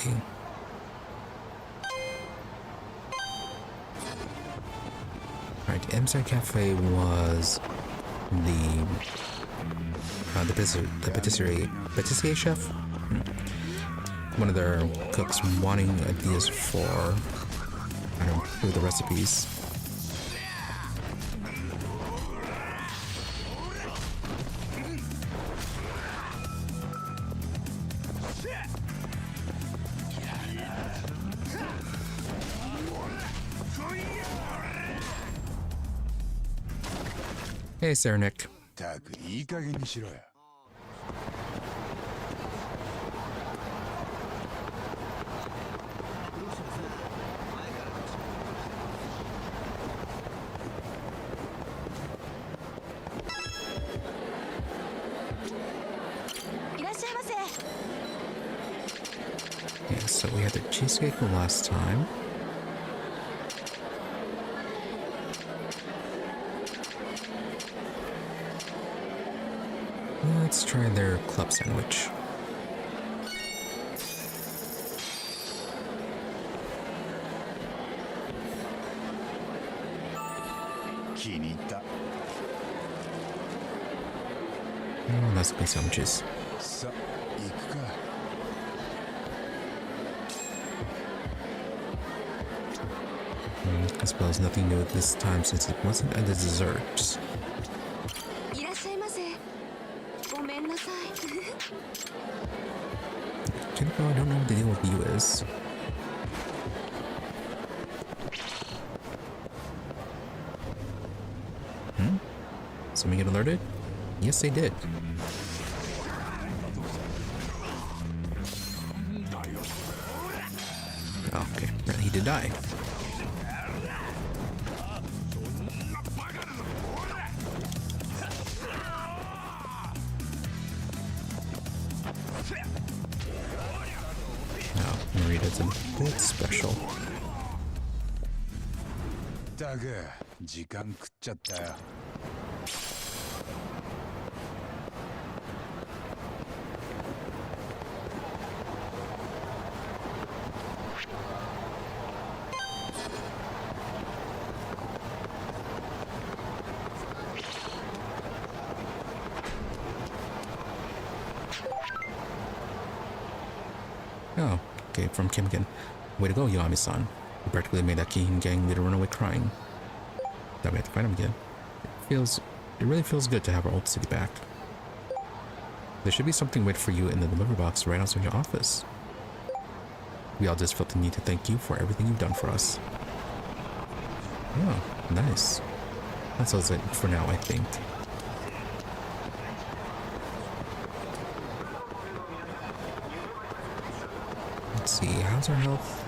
Right, the M-Side Cafe was the patisserie chef. One of their cooks wanting ideas for, I don't know, the recipes. Hey, Sarah Nick. たくいい加減にしろよ。Yeah, so we had the cheesecake the last time. Let's try their club sandwich. Oh, that's good sandwiches. I suppose nothing new this time since it wasn't a dessert. I don't know what the deal with you is. Someone get alerted? Yes, they did. Oh, okay. Apparently he did die. It's a bit special. だが時間食っちゃったよ。Oh, okay, from Kim again. Way to go, Yami-san. You practically made that Kihin gang leader run away crying. Now we have to fight him again. It really feels good to have our old city back. There should be something waiting for you in the delivery box right outside your office. We all just felt the need to thank you for everything you've done for us. Oh, nice. That sounds it for now, I think. Let's see, how's our health?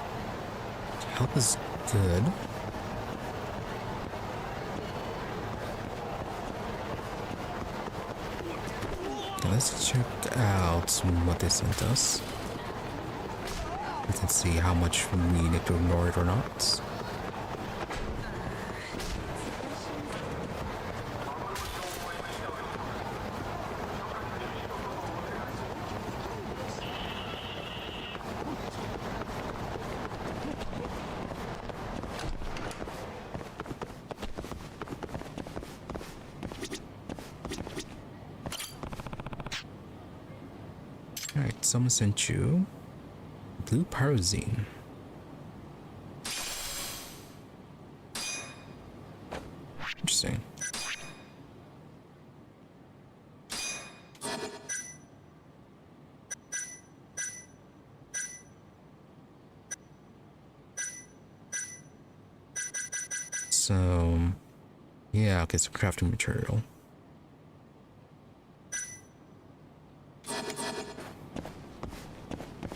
Health is good. Okay, let's check out what they sent us. Let's see how much we need to ignore it or not. Alright, someone sent you blue pyrozine. Interesting. So, yeah, okay, it's a crafting material.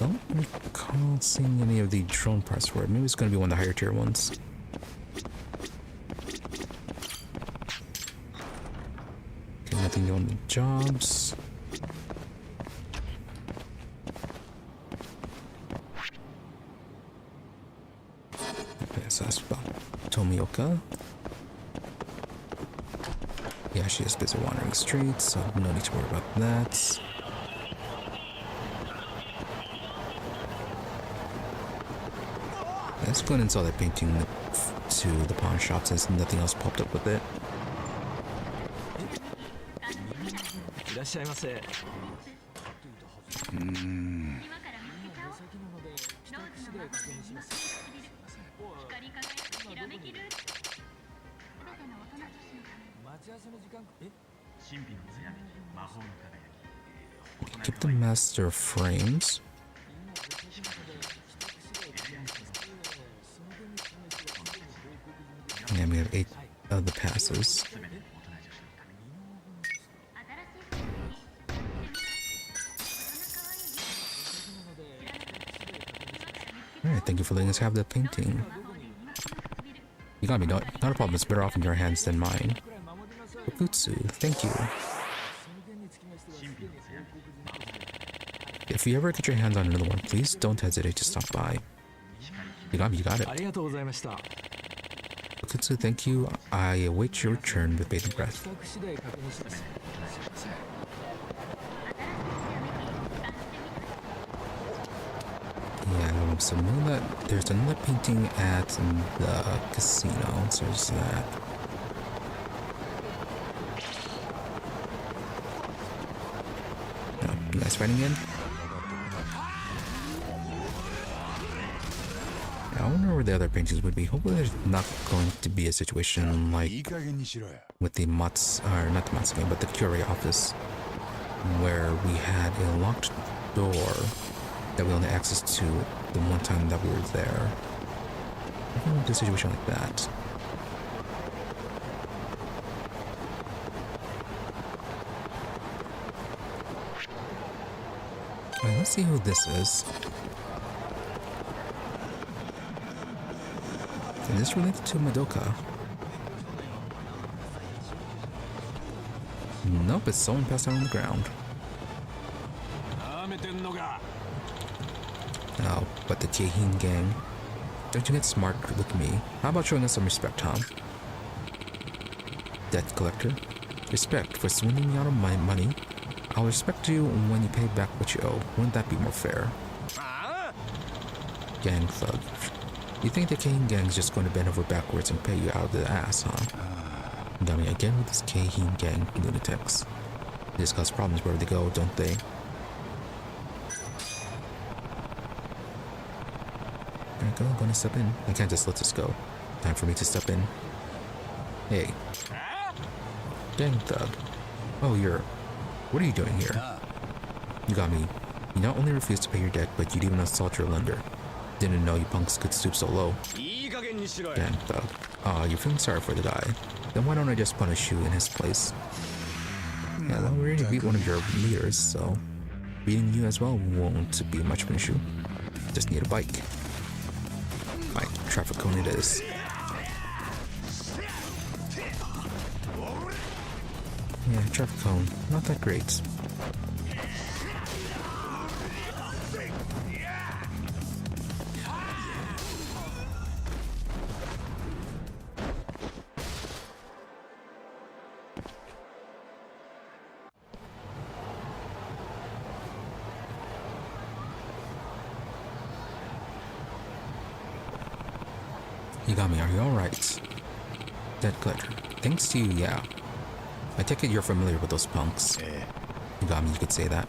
don't recall seeing any of the drone parts for it. Maybe it's going to be one of the higher tier ones. Okay, nothing new on the jobs. Okay, so that's about Tomioka. Yeah, she is busy wandering the streets, so no need to worry about that. Let's go ahead and sell that painting to the pawn shop since nothing else popped up with it. いらっしゃいませ。 Keep the master frames. And we have 8 of the passes. Alright, thank you for letting us have that painting. You got me, not a problem, it's better off in your hands than mine. Okutsu, thank you. If you ever get your hands on another one, please don't hesitate to stop by. You got me, you got it. ありがとうございました。 Okutsu, thank you. I await your return with bated breath. Yeah, so know that there's another painting at the casino, so there's that. You guys fighting again? I wonder where the other paintings would be. Hopefully there's not going to be a situation like with the not the Matsugane, but the Curie office, where we had a locked door that we only had access to the one time that we were there. I don't want a situation like that. Alright, let's see who this is. Is this related to Madoka? Nope, it's someone passed out on the ground. Oh, but the Keihin gang. Don't you get smart with me? How about showing us some respect, huh? Debt collector. Respect for swindling me out of my money. I'll respect you when you pay back what you owe. Wouldn't that be more fair? Gang thug. You think the Keihin gang's just going to bend over backwards and pay you out of the ass, huh? Got me again with this Keihin gang lunatics. They just cause problems wherever they go, don't they? Alright, go, I'm gonna step in. I can't just let this go. Time for me to step in. Hey. Gang thug. Oh, what are you doing here? You got me. You not only refused to pay your debt, but you'd even assault your lender. Didn't know you punks could stoop so low. Gang thug. Aw, you're feeling sorry for the guy. Then why don't I just punish you in his place? Yeah, well, we already beat one of your leaders, so beating you as well won't be much of an issue. Just need a bike. Alright, traffic cone it is. Yeah, traffic cone, not that great. Yagami, are you alright? Dead collector. Thanks to you, yeah. I take it you're familiar with those punks. Yagami, you could say that.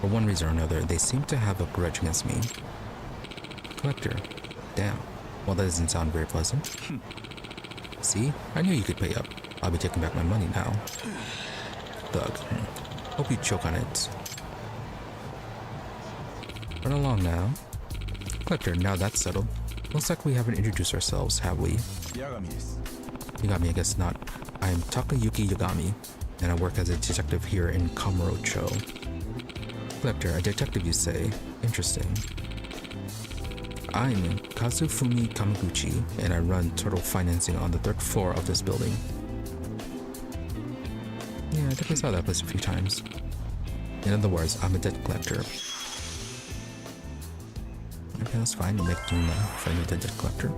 For one reason or another, they seem to have a grudge against me. Collector. Damn. Well, that doesn't sound very pleasant. See? I knew you could pay up. I'll be taking back my money now. Thug. Hope you choke on it. Run along now. Collector, now that's settled. Looks like we haven't introduced ourselves, have we? Yagami, I guess not. I am Takayuki Yagami, and I work as a detective here in Kamurocho. Collector, a detective you say? Interesting. I'm Kazufumi Kamuguchi, and I run Turtle Financing on the 3rd floor of this building. Yeah, I think I saw that place a few times. In other words, I'm a debt collector. Okay, that's fine. You make me friend with the debt collector.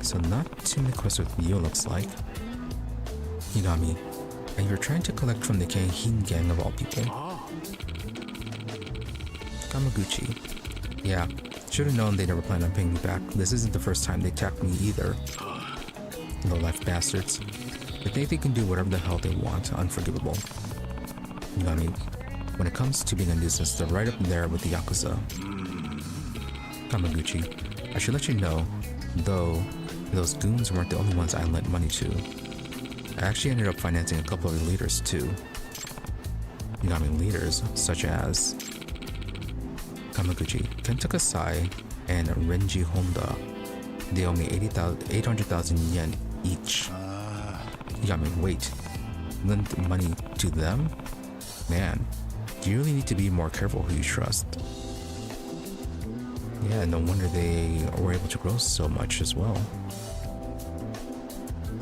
So not too many quests with you, looks like. Yagami, and you're trying to collect from the Keihin gang of all people. Kamaguchi. Yeah, should have known they never planned on paying me back. This isn't the first time they attacked me either. Low-life bastards. They think they can do whatever the hell they want. Unforgivable. Yagami, when it comes to being a nuisance, they're right up there with the Yakuza. Kamaguchi, I should let you know, though, those goons weren't the only ones I lent money to. I actually ended up financing a couple of leaders too. Yagami, leaders such as Kamaguchi, Kentaka Sai, and Renji Honda. They owe me 800,000 yen each. Yagami, wait. Lend money to them? Man, you really need to be more careful who you trust. Yeah, no wonder they were able to grow so much as well.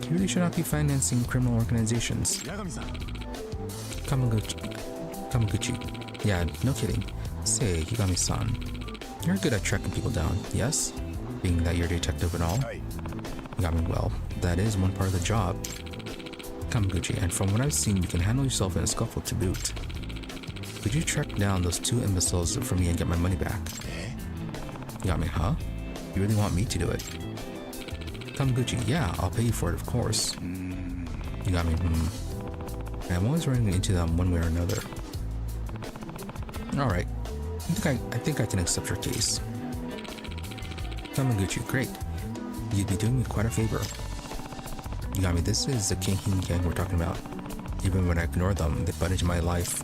You really should not be financing criminal organizations. Kamaguchi. Yeah, no kidding. Say, Yagami-san, you're good at tracking people down, yes? Being that you're a detective and all. Yagami, well, that is one part of the job. Kamaguchi, and from what I've seen, you can handle yourself in a scuffle to boot. Could you track down those 2 imbeciles for me and get my money back? Yagami, huh? You really want me to do it? Kamaguchi, yeah, I'll pay you for it, of course. Yagami, I'm always running into them one way or another. Alright, I think I can accept your case. Kamaguchi, great. You'd be doing me quite a favor. Yagami, this is the Keihin gang we're talking about. Even when I ignore them, they butt into my life.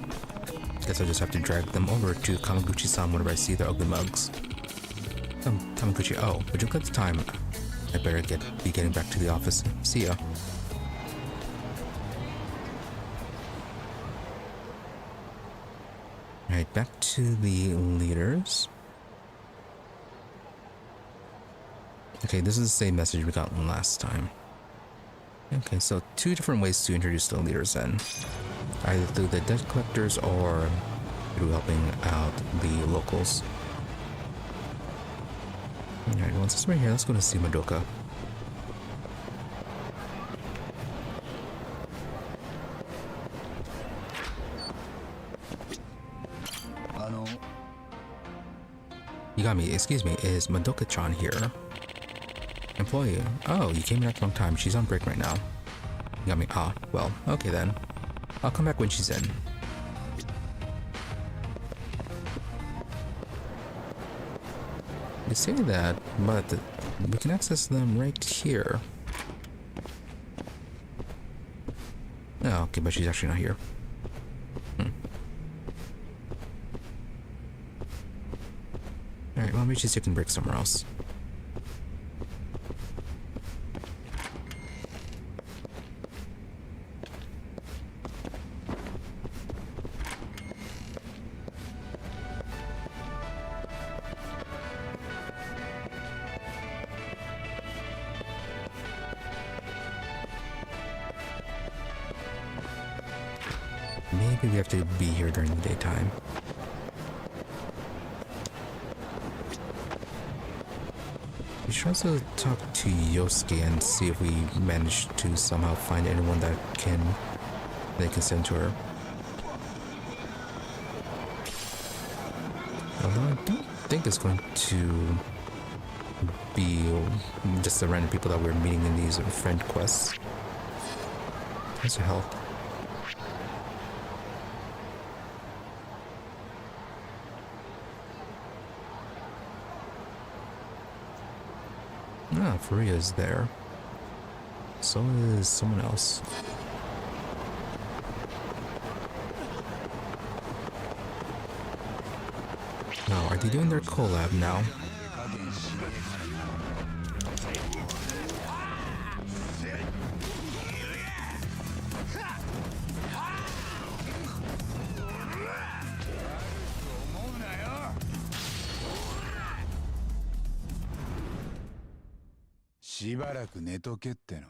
Guess I'll just have to drag them over to Kamaguchi-san whenever I see their ugly mugs. Kamaguchi, oh, would you look at the time? I better be getting back to the office. See ya. Alright, back to the leaders. Okay, this is the same message we got last time. Okay, so 2 different ways to introduce the leaders then. Either through the debt collectors or through helping out the locals. Alright, once it's right here, let's go to see Madoka. Yagami, excuse me, is Madoka-chan here? Employee. Oh, you came in at the wrong time. She's on break right now. Yagami, ah, well, okay then. I'll come back when she's in. They say that, but we can access them right here. Oh, okay, but she's actually not here. Alright, well, maybe she's taking a break somewhere else. Maybe we have to be here during the daytime. We should also talk to Yosuke and see if we manage to somehow find anyone that they can send to her. Although I don't think it's going to be just the random people that we're meeting in these friend quests. How's your health? Ah, Furia's there. So is someone else. Now, are they doing their collab now? しばらく寝とけっての。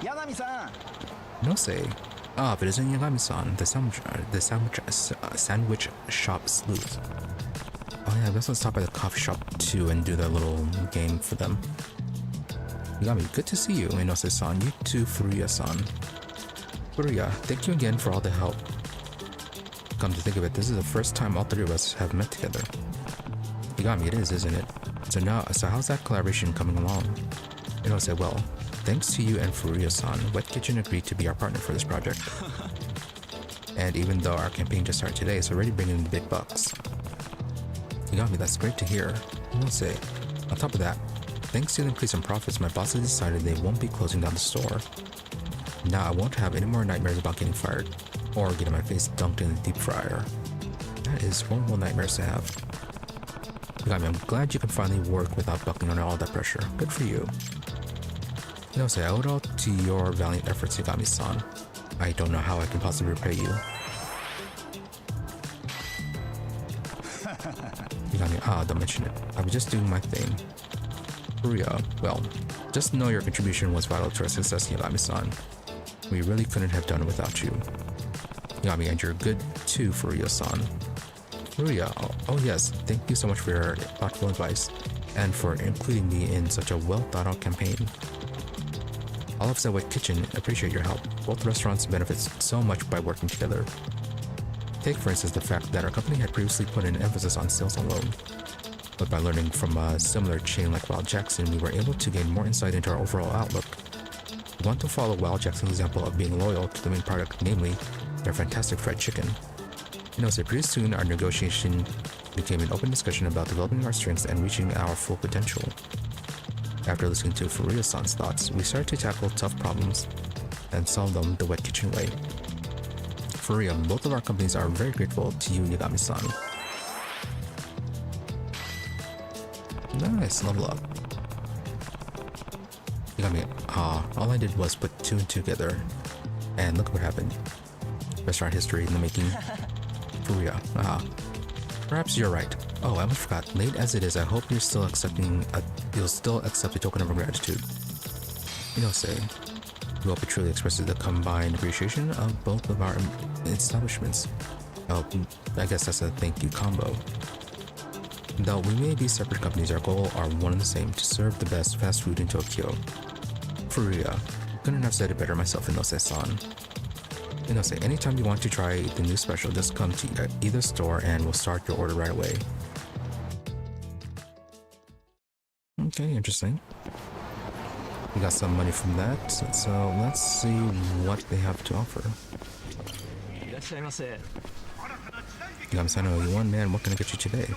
Yagami-san! No say. Ah, but isn't Yagami-san, sandwich shop sleuth? Oh yeah, let's stop by the coffee shop too and do that little game for them. Yagami, good to see you, Inose-san. You too, Furuya-san. Furuya, thank you again for all the help. Come to think of it, this is the first time all three of us have met together. Yagami, it is, isn't it? So how's that collaboration coming along? Inose, well, thanks to you and Furuya-san, Wet Kitchen agreed to be our partner for this project. And even though our campaign just started today, it's already bringing in the big bucks. Yagami, that's great to hear. Inose, on top of that, thanks to the increase in profits, my bosses decided they won't be closing down the store. Now I won't have any more nightmares about getting fired, or getting my face dunked in the deep fryer. That is horrible nightmares to have. Yagami, I'm glad you can finally work without buckling under all that pressure. Good for you. Inose, I owe it all to your valiant efforts, Yagami-san. I don't know how I can possibly repay you. Yagami, don't mention it. I was just doing my thing. Furuya, well, just know your contribution was vital to our success, Yagami-san. We really couldn't have done it without you. Yagami, and you're good too, Furuya-san. Furuya, oh yes, thank you so much for your thoughtful advice, and for including me in such a well-thought-out campaign. All of us at Wet Kitchen appreciate your help. Both restaurants benefit so much by working together. Take for instance the fact that our company had previously put an emphasis on sales alone. But by learning from a similar chain like Wild Jackson, we were able to gain more insight into our overall outlook. We want to follow Wild Jackson's example of being loyal to the main product, namely their fantastic fried chicken. Pretty soon our negotiation became an open discussion about developing our strengths and reaching our full potential. After listening to Furuya-san's thoughts, we started to tackle tough problems and solve them the Wet Kitchen way. Furuya, both of our companies are very grateful to you, Yagami-san. Nice, level up. Yagami, all I did was put two and two together, and look what happened. Restaurant history in the making. Furuya, perhaps you're right. Oh, I almost forgot. Late as it is, I hope you'll still accept a token of gratitude. Inose, we hope it truly expresses the combined appreciation of both of our establishments. Oh, I guess that's a thank you combo. Though we may be separate companies, our goal are one and the same: to serve the best fast food in Tokyo. Furuya, couldn't have said it better myself, Inose-san. Inose, anytime you want to try the new special, just come to either store and we'll start your order right away. Okay, interesting. We got some money from that, so let's see what they have to offer. Yagami-san, you one man, what can I get you today?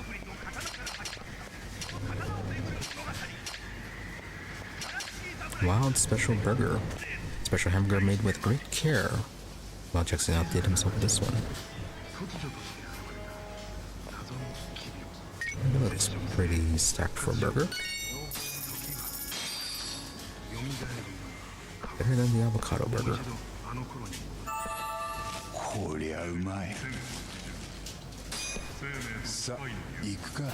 Wild Special Burger. Special hamburger made with great care. Wild Jackson outdid himself with this one. That looks pretty stacked for a burger. Better than the avocado burger. こりゃうまい。さあ行くか。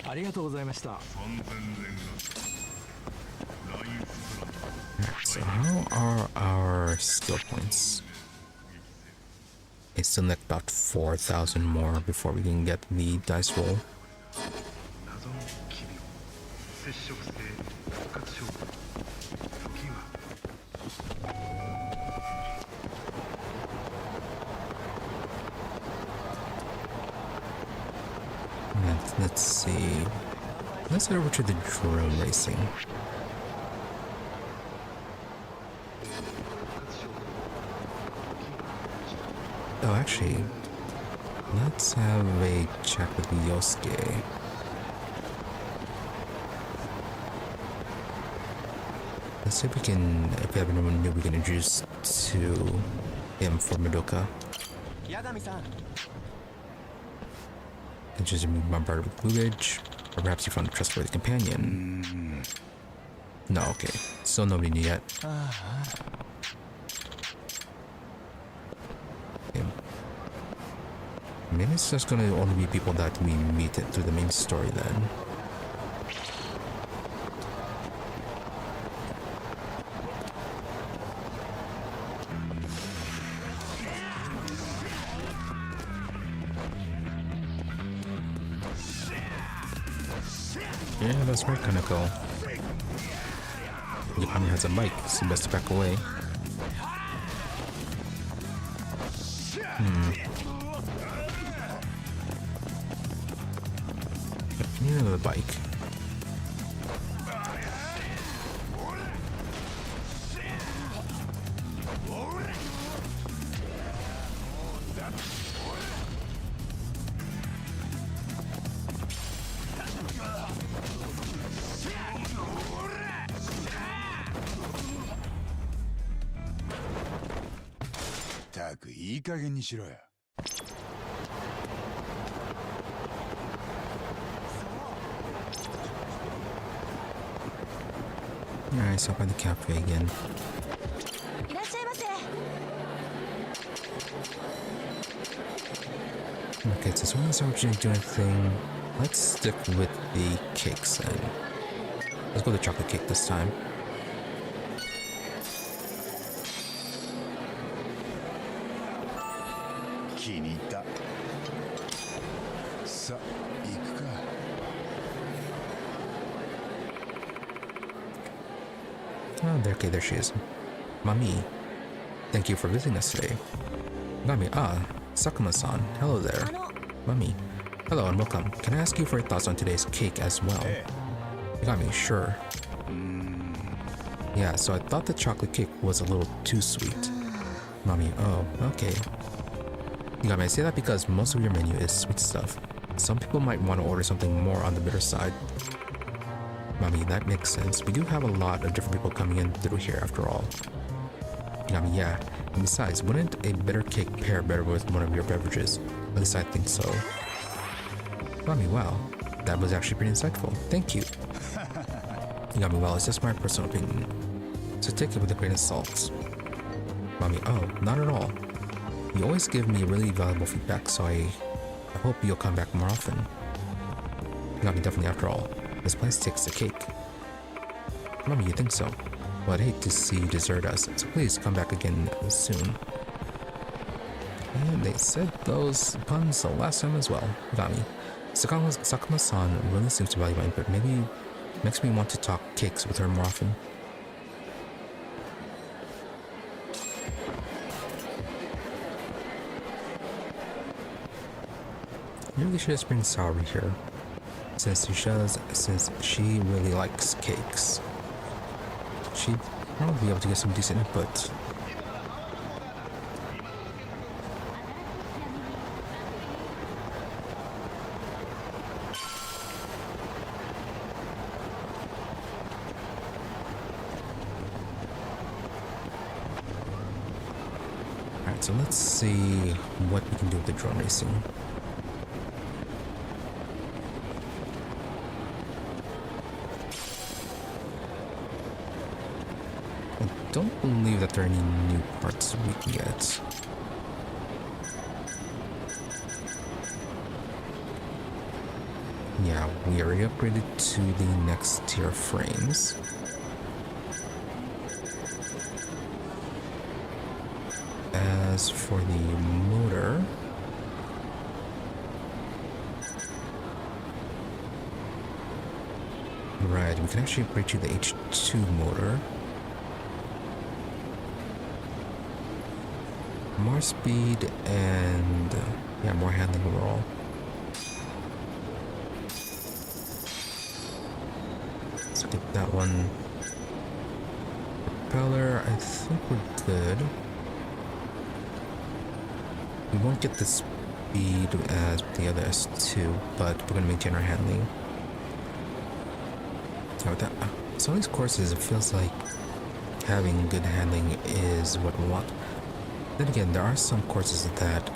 ありがとうございました。 So how are our skill points? I still need about 4,000 more before we can get the dice roll. Let's see. Let's head over to the drone racing. Oh, actually, let's have a chat with Yosuke. Let's see if we have anyone new we can introduce to him for Madoka. Yagami-san. Introduce him bombarded with Bluebridge, or perhaps you found a trustworthy companion. No, okay. Still nobody new yet. Okay. Maybe it's just gonna only be people that we meet through the main story then. Yeah, that's right, Kaneko. Yagami has a mic, so best to back away. Need another bike.たくいい加減にしろよ。Alright, so by the cafe again. いらっしゃいませ。 Okay, since we're not actually doing anything, let's stick with the cakes then. Let's go with the chocolate cake this time. 気に入った。さあ、行くか。Oh, okay, there she is. Mami, thank you for visiting us today. Mami, Sakuma-san, hello there. Mami, hello and welcome. Can I ask you for your thoughts on today's cake as well? Yagami, sure. Yeah, so I thought the chocolate cake was a little too sweet. Mami, oh, okay. Yagami, I say that because most of your menu is sweet stuff. Some people might want to order something more on the bitter side. Mami, that makes sense. We do have a lot of different people coming in through here after all. Yagami, yeah. And besides, wouldn't a bitter cake pair better with one of your beverages? At least I think so. Mami, wow. That was actually pretty insightful. Thank you. Yagami, well, it's just my personal opinion. So take it with a grain of salt. Mami, oh, not at all. You always give me really valuable feedback, so I hope you'll come back more often. Yagami, definitely after all. This place takes the cake. Mami, you think so? Well, I'd hate to see you desert us, so please come back again soon. And they said those puns the last time as well. Yagami, Sakuma-san really seems to value my input. Maybe makes me want to talk cakes with her more often. Maybe she just bring Saori here. Since she really likes cakes, she'd probably be able to get some decent input. Alright, so let's see what we can do with the drone racing. I don't believe that there are any new parts we can get. Yeah, we already upgraded to the next tier frames. As for the motor, right, we can actually upgrade to the H2 motor. More speed and yeah, more handling overall. Let's get that one. Propeller, I think we're good. We won't get the speed as the other S2, but we're gonna maintain our handling. Yeah, with that, some of these courses, it feels like having good handling is what we want. Then again, there are some courses that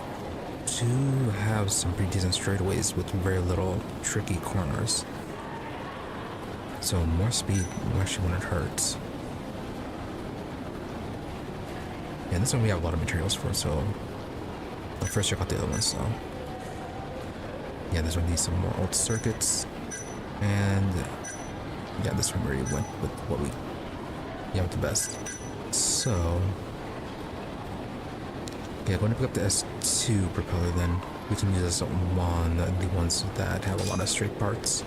do have some pretty decent straightaways with very little tricky corners. So more speed actually when it hurts. And this one we have a lot of materials for, so I'll first check out the other ones though. Yeah, this one needs some more old circuits. And yeah, this one already went with what we, with the best. So yeah, going to pick up the S2 propeller, then we can use this one, the ones that have a lot of straight parts.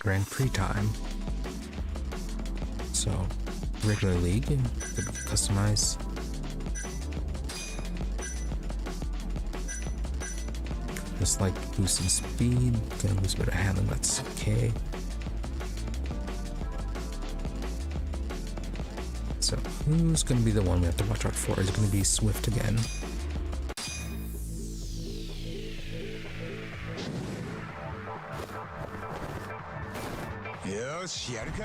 Grand Prix time. So, regular league, could customize. Just like boosting speed, gonna lose a bit of handling, that's okay. So, who's gonna be the one we have to watch out for? Is it gonna be Swift again? Yoshi, やるか。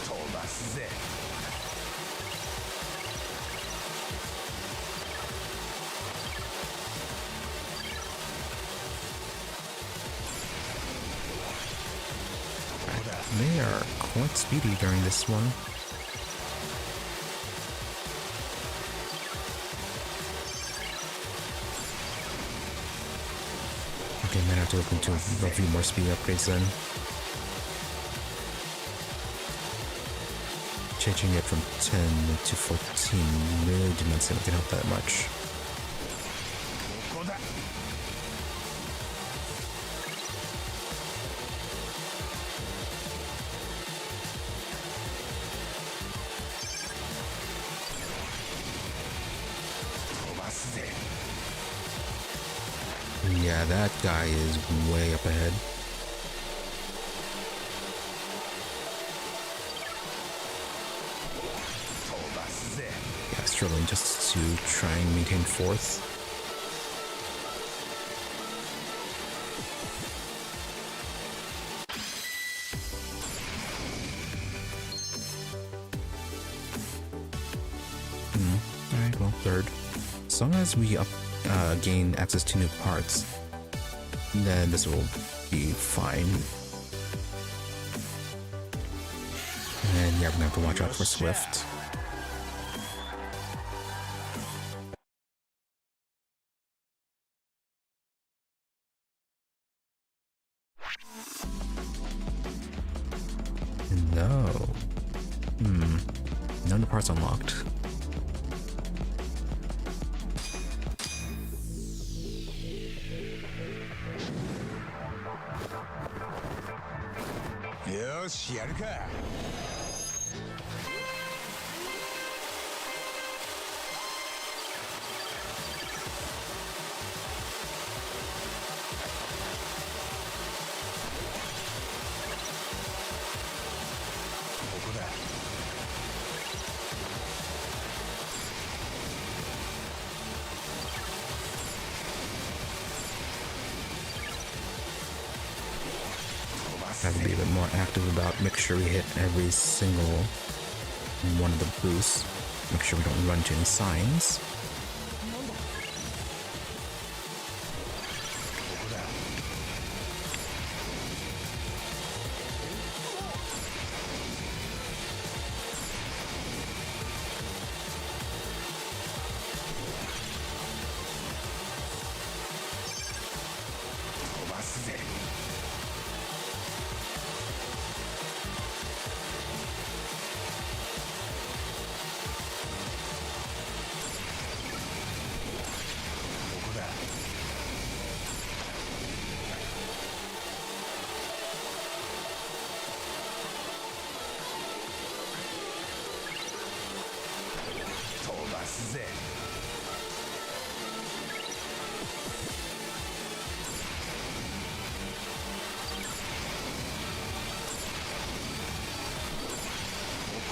飛ばすぜ。They are quite speedy during this one. Okay, might have to look into a few more speed upgrades then. Changing it from 10 to 14 really did not seem like it helped that much. Yeah, that guy is way up ahead. Yeah, struggling just to try and maintain fourth. Alright, well, third. As long as we gain access to new parts, then this will be fine. And yeah, we're gonna have to watch out for Swift. No. None of the parts unlocked. Yoshi, やるか。ここだ。Have to be a bit more active about make sure we hit every single one of the boosts. Make sure we don't run into any signs.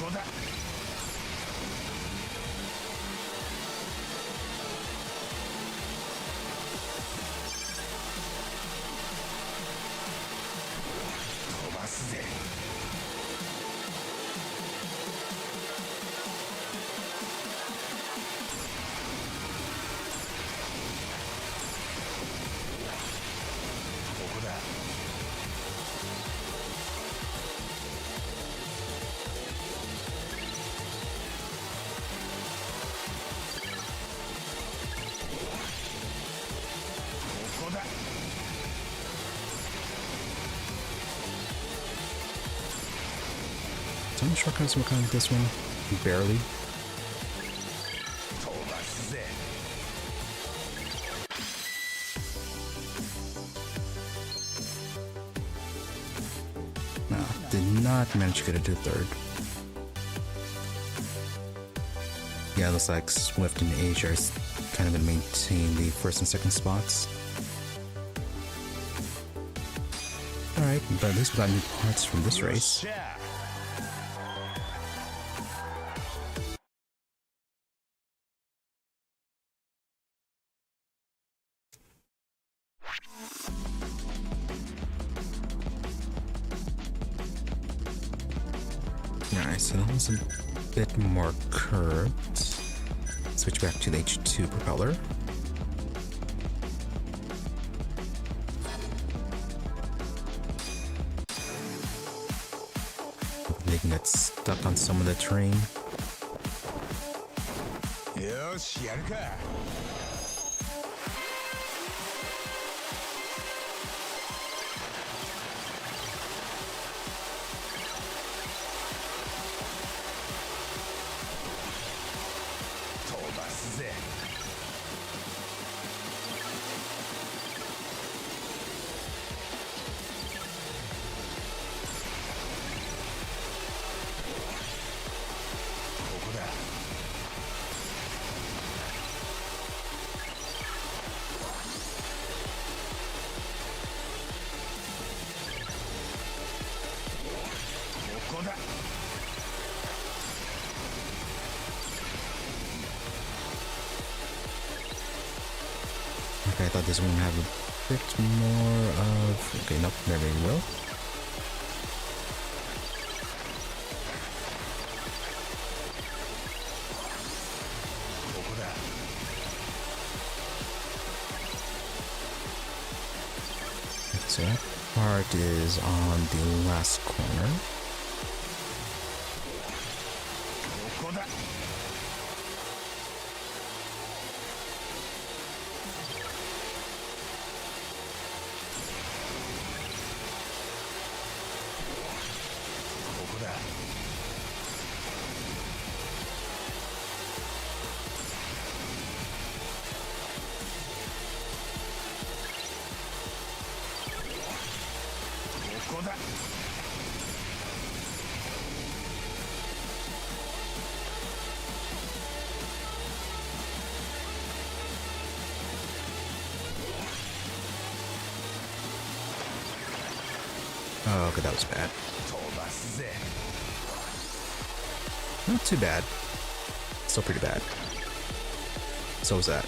こだ。飛ばすぜ。ここだ。ここだ。 So I'm shortcuts some kind of this one. Barely. 飛ばすぜ。 No, did not manage to get it to third. Yeah, it looks like Swift and Asia is kind of going to maintain the first and second spots. Alright, but at least we got new parts from this race. よっしゃ。 Alright, so that was a bit more curved. Switch back to the H2 propeller. They can get stuck on some of the terrain. よし、やるか。 飛ばすぜ。 ここだ。 ここだ。 Okay, I thought this one would have a bit more of... Okay, nope, there we will. So that part is on the last corner. ここだ。 ここだ。 ここだ。 Oh, okay, that was bad. 飛ばすぜ。 Not too bad. Still pretty bad. So was that.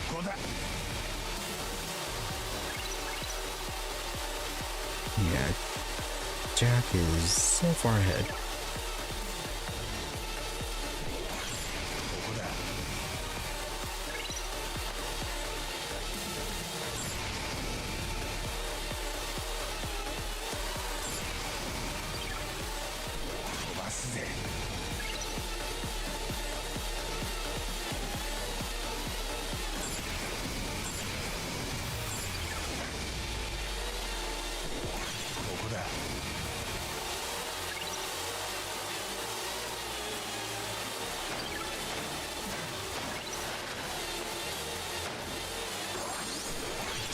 ここだ。 Yeah, Jack is so far ahead. ここだ。 飛ばすぜ。 ここだ。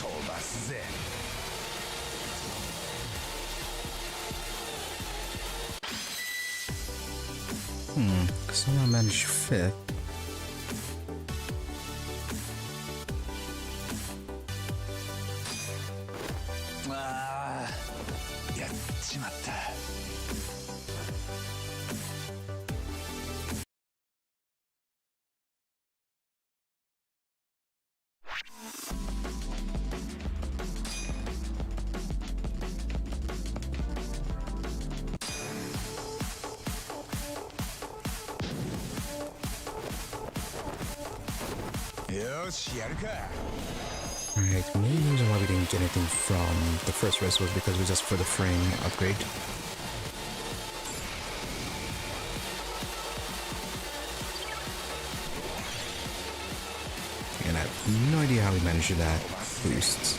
飛ばすぜ。 Somehow managed fifth. ちまった。よし、やるか。Alright, maybe the reason why we didn't get anything from the first race was because it was just for the frame upgrade. And I have no idea how we managed that boost.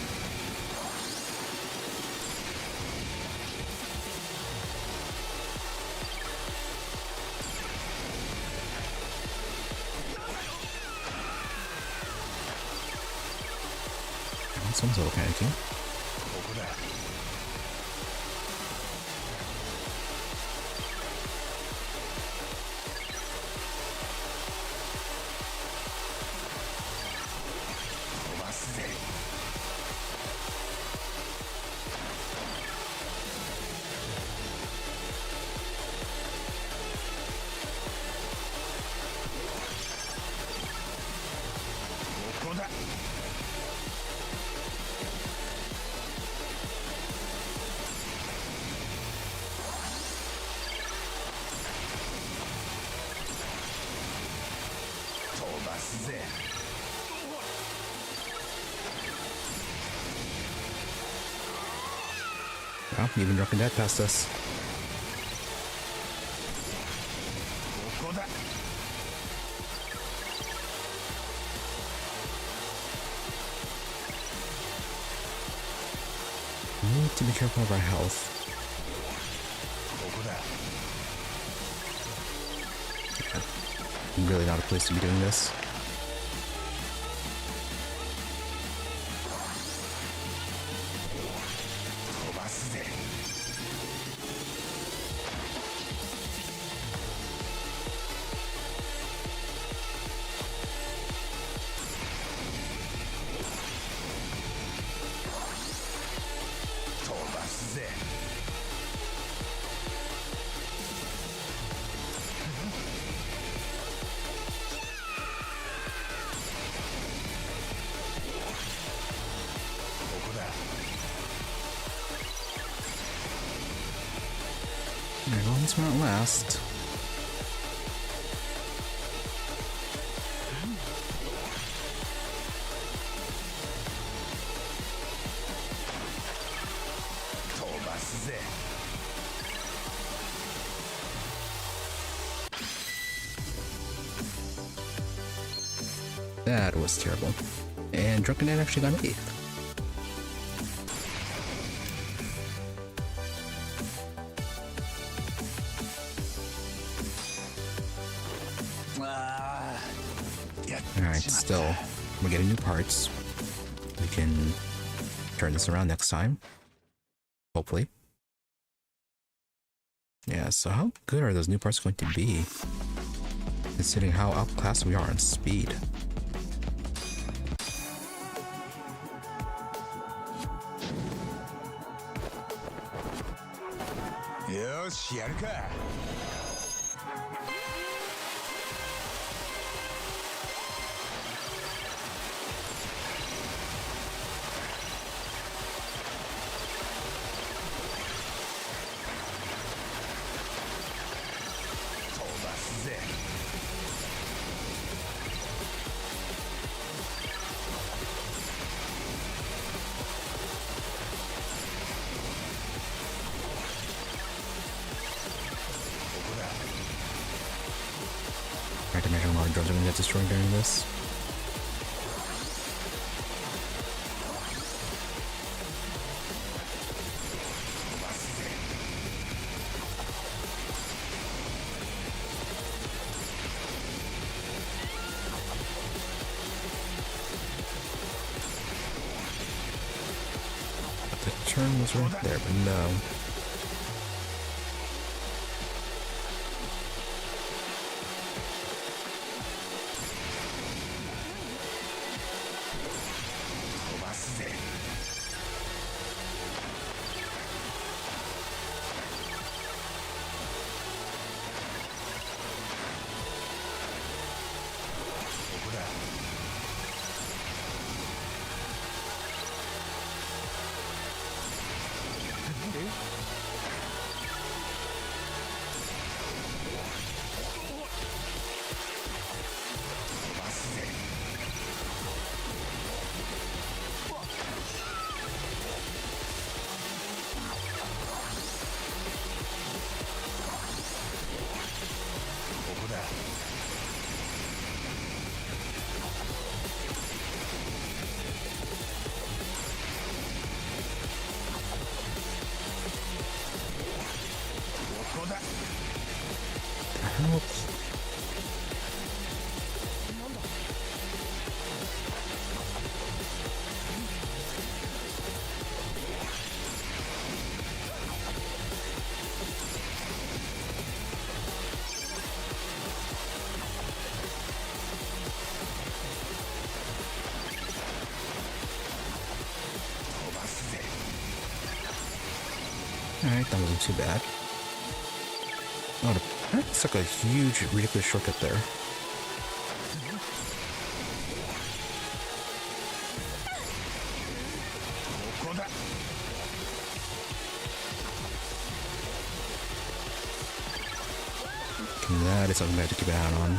Someone's a little panicking. ここだ。飛ばすぜ。ここだ。Well, even dropping that past us. ここだ。 We need to be careful of our health. ここだ。 Really not a place to be doing this. 飛ばすぜ。 飛ばすぜ。 ここだ。 Alright, well, this won't last. 飛ばすぜ。 That was terrible. And Drunken Ed actually got an 8th. Alright, still, we're getting new parts. We can turn this around next time. Hopefully. Yeah, so how good are those new parts going to be? Considering how outclassed we are on speed. よし、やるか。 飛ばすぜ。 Trying to imagine a lot of drones are gonna get destroyed during this. The turn was right there, but no. Alright, that wasn't too bad. Oh, that's like a huge, ridiculous shortcut there. That is something I have to keep an eye on.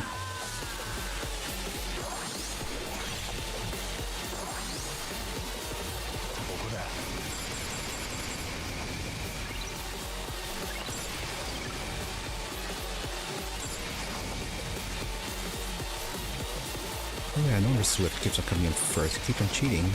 Oh yeah, no wonder Swift keeps on coming in first. Keep on cheating.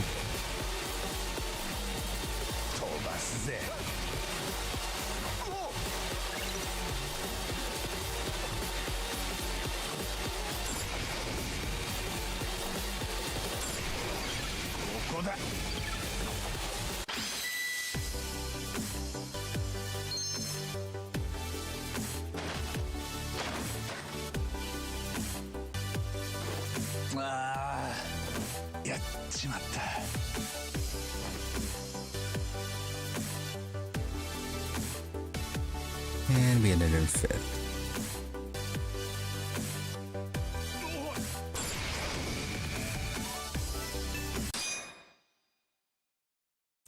And we ended in 5th.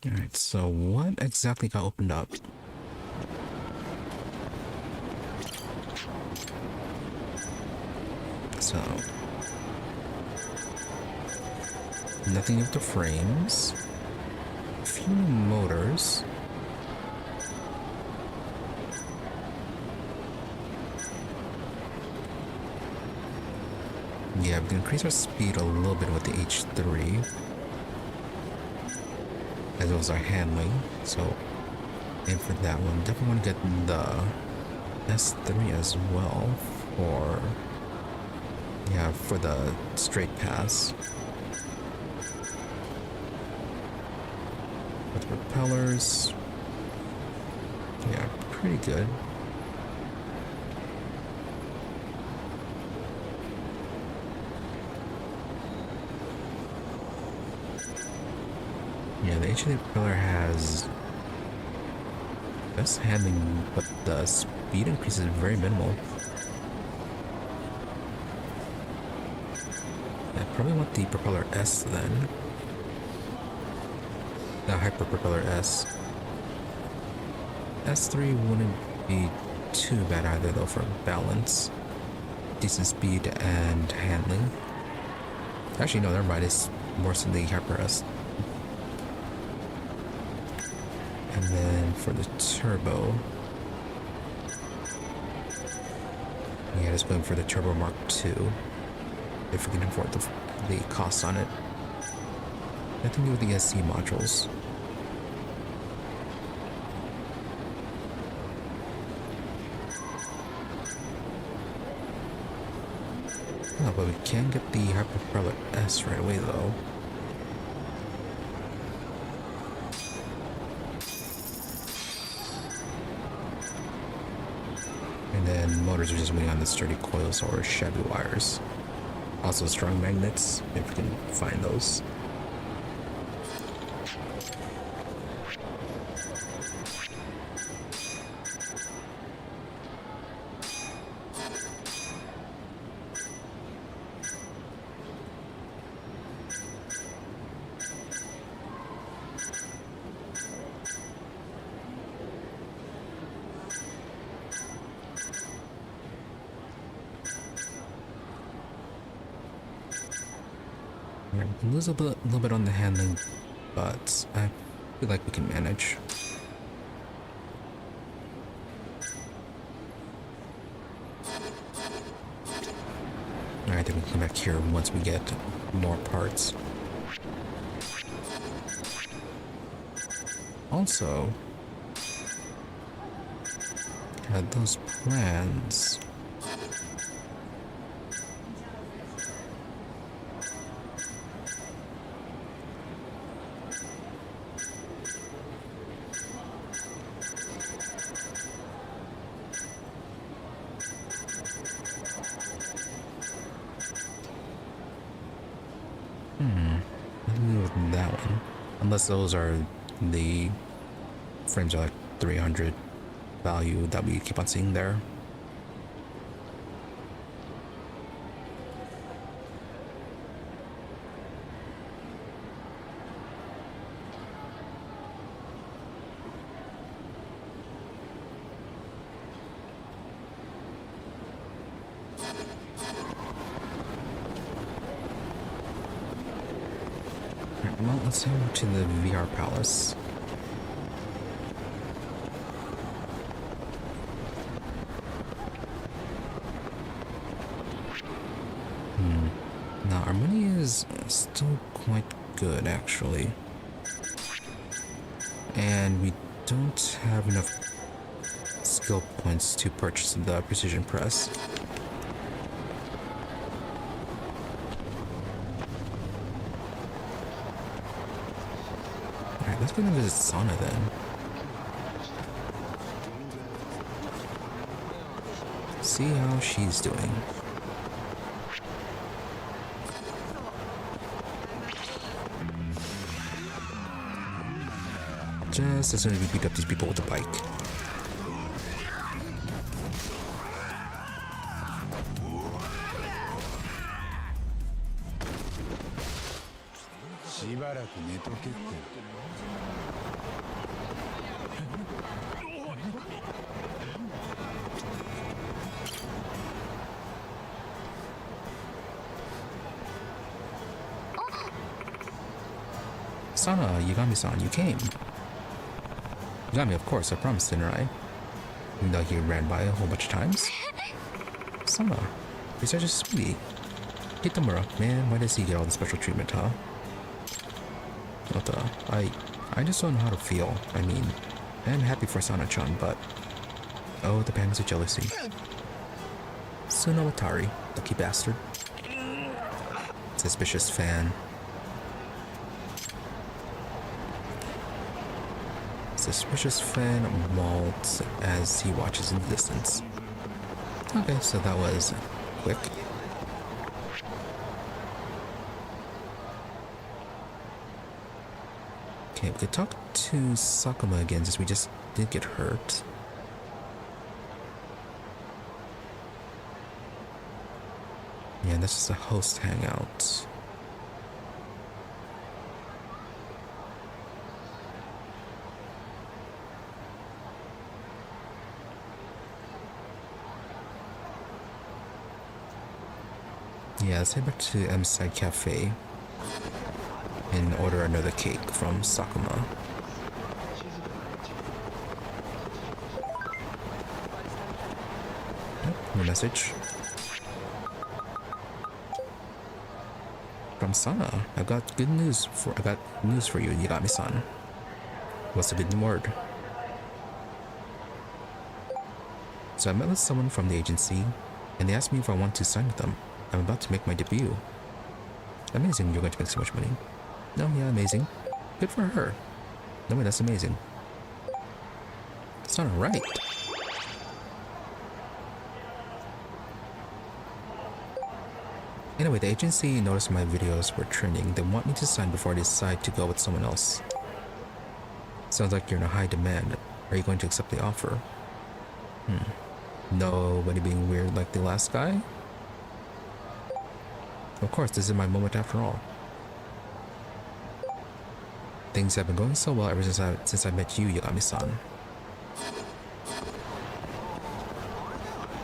Alright, so what exactly got opened up? So, nothing with the frames. A few motors. Yeah, we can increase our speed a little bit with the H3, as well as our handling. So, aim for that one. Definitely want to get the S3 as well for, yeah, for the straight pass. With propellers, yeah, pretty good. Yeah, the H3 propeller has best handling, but the speed increase is very minimal. I probably want the propeller S then. The hyper propeller S. S3 wouldn't be too bad either though for balance. Decent speed and handling. Actually no, never mind, it's more so the hyper S. And then for the turbo, yeah, just going for the Turbo Mark II, if we can afford the cost on it. Nothing to do with the SC modules. Oh, but we can get the Hyperpropeller S right away though. And then motors are just waiting on the sturdy coils or shabby wires. Also strong magnets, if we can find those. Yeah, we can lose a little bit on the handling, but I feel like we can manage. Alright, then we can come back here once we get more parts. Also, had those plans. Nothing to do with that one. Unless those are the frames are like 300 value that we keep on seeing there. Well, let's head over to the VR Palace. Now, our money is still quite good, actually. And we don't have enough skill points to purchase the precision press. Alright, let's go to visit Sana then. See how she's doing. Just as soon as we beat up these people with a bike. Sana, Yagami-san, you came. Yagami, of course, I promised, didn't I? Even though he ran by a whole bunch of times. Sana, you're such a sweetie. Kitamura, man, why does he get all the special treatment, huh? Ota, I just don't know how to feel. I mean, I'm happy for Sana-chan, but... oh, the pangs of jealousy. Tsunawatari, lucky bastard. Suspicious fan. Suspicious fan malts as he watches in the distance. Okay, so that was quick. Okay, we could talk to Sakuma again since we just did get hurt. Yeah, that's just a host hangout. Yeah, let's head back to M-Side Cafe and order another cake from Sakuma. Oh, new message. From Sana, I got news for you, Yagami-san. What's the good word? So I met with someone from the agency, and they asked me if I want to sign with them. I'm about to make my debut. Amazing, you're going to make so much money. No, yeah, amazing. Good for her. No, wait, that's amazing. It's not right. Anyway, the agency noticed my videos were trending. They want me to sign before I decide to go with someone else. Sounds like you're in a high demand. Are you going to accept the offer? Nobody being weird like the last guy? Of course, this is my moment after all. Things have been going so well ever since I met you, Yagami-san.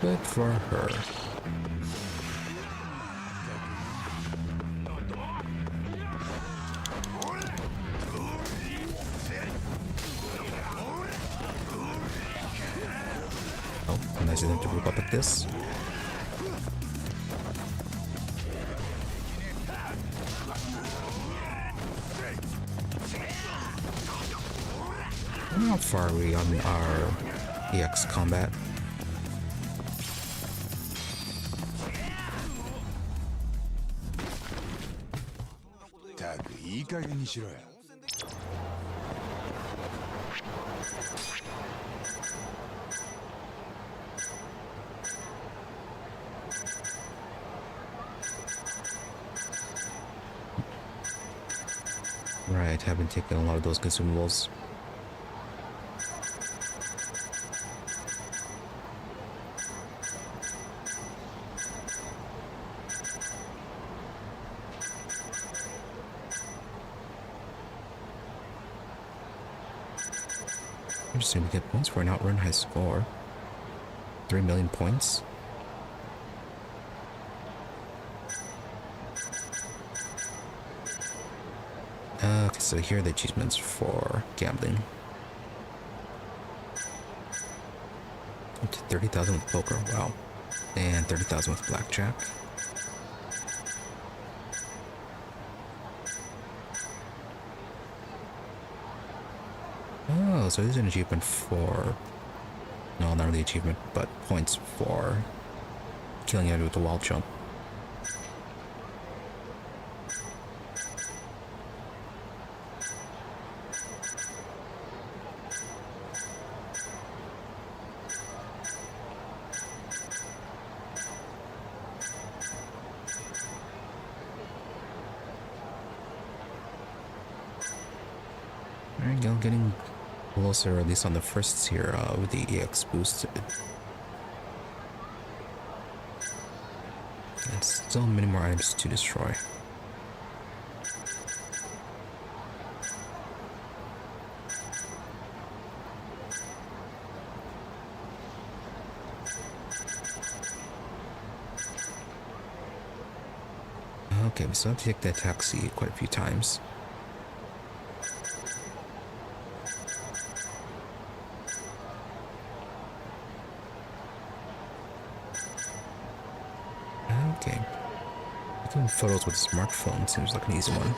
Good for her. Oh, nice of them to group up like this. How far are we on our EX combat? Right, haven't taken a lot of those consumables. Interesting, we get points for an outrun high score. 3 million points. Okay, so here are the achievements for gambling. Up to 30,000 with poker, wow. And 30,000 with blackjack. Oh, so there's an achievement for... No, not really achievement, but points for killing it with the wild jump. Alright, y'all getting closer, at least on the first tier with the EX boost. And still many more items to destroy. Okay, we still have to take that taxi quite a few times. Okay. Taking photos with a smartphone seems like an easy one.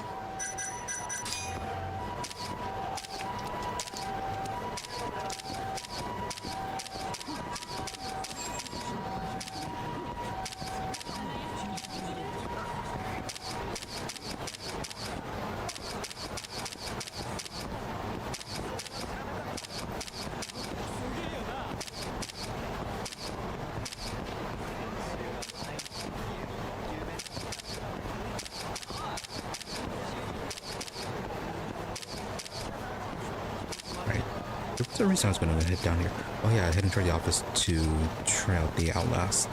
What's the reason I was going to head down here? Oh yeah, heading toward the office to try out the Outlast.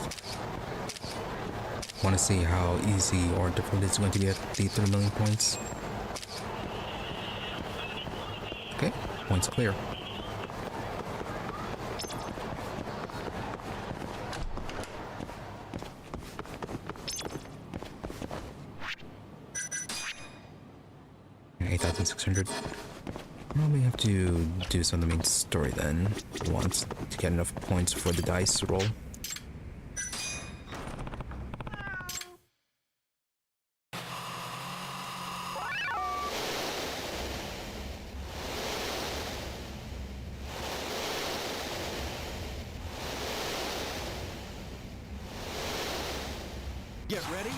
Want to see how easy or difficult it's going to be at the 3 million points. Okay, points clear. $8,600. Probably have to do some of the main story then, once to get enough points for the dice roll. Get ready.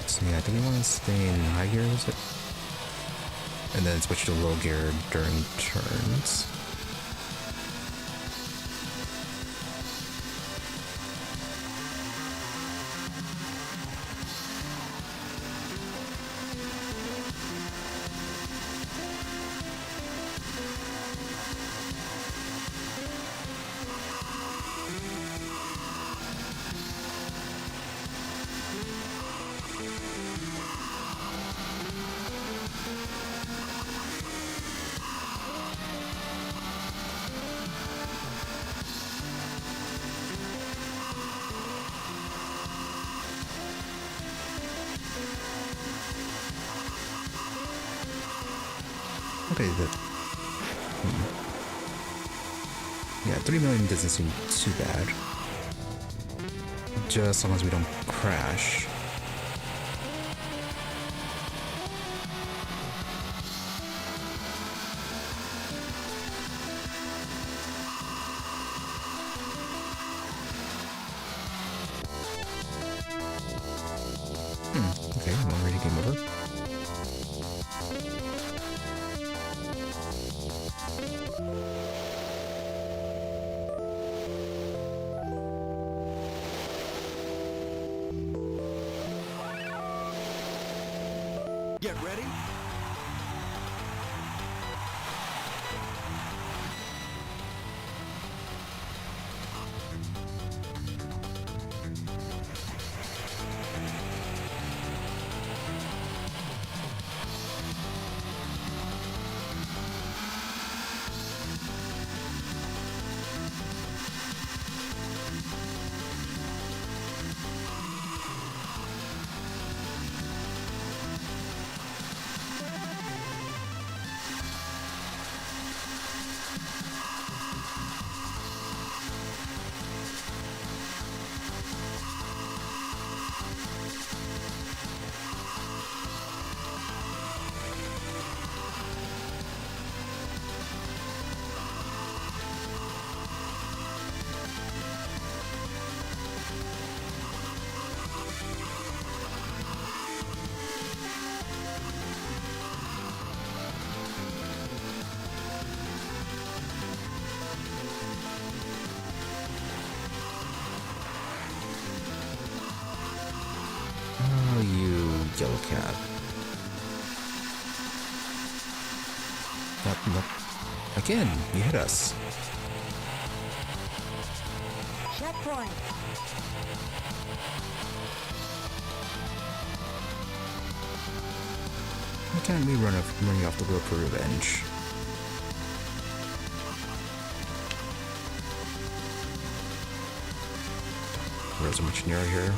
So yeah, I think we want to stay in high gear, is it? And then switch to low gear during turns. Okay, yeah, 3 million doesn't seem too bad. Just as long as we don't crash. Okay, I'm already game over. Get ready. yellow cab. Nope. Again, you hit us. Checkpoint. Why can't we run you off the road for revenge? There's much nearer here.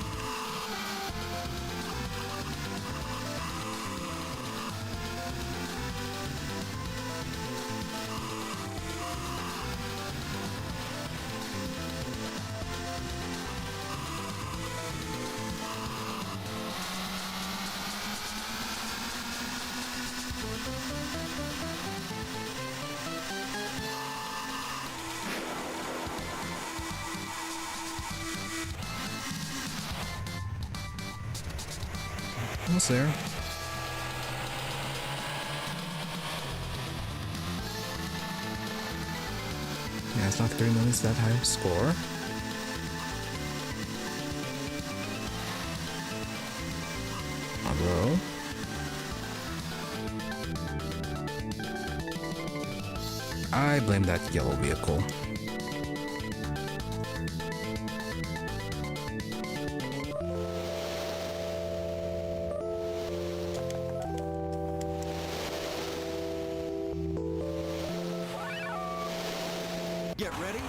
Almost there. Yeah, it's not 3 million, it's that high of score. Although, I blame that yellow vehicle. Get ready.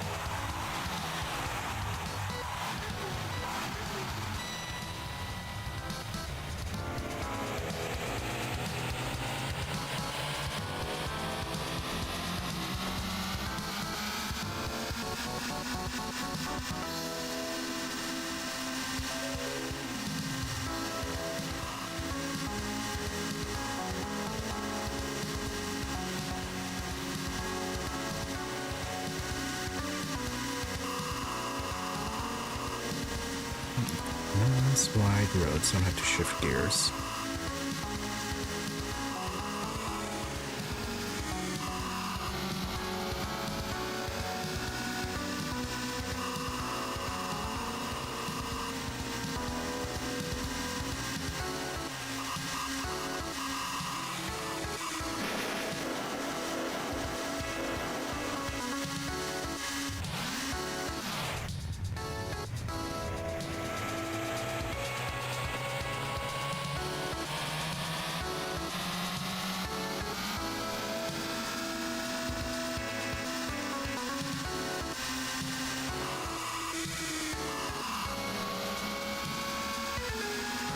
Nice wide road, so I don't have to shift gears.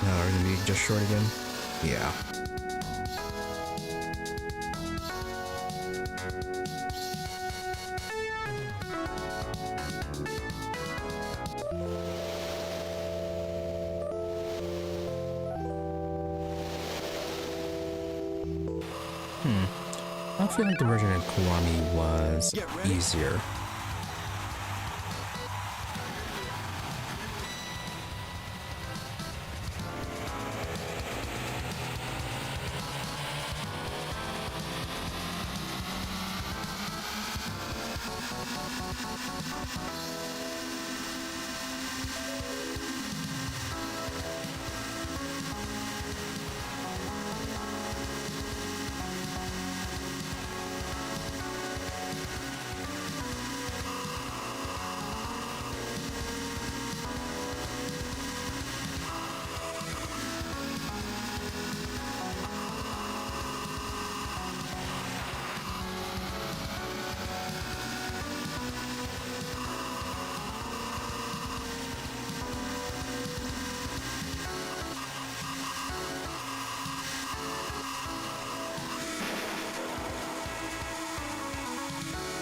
Now are we gonna be just short again? Yeah. I feel like the version in Kiwami was easier.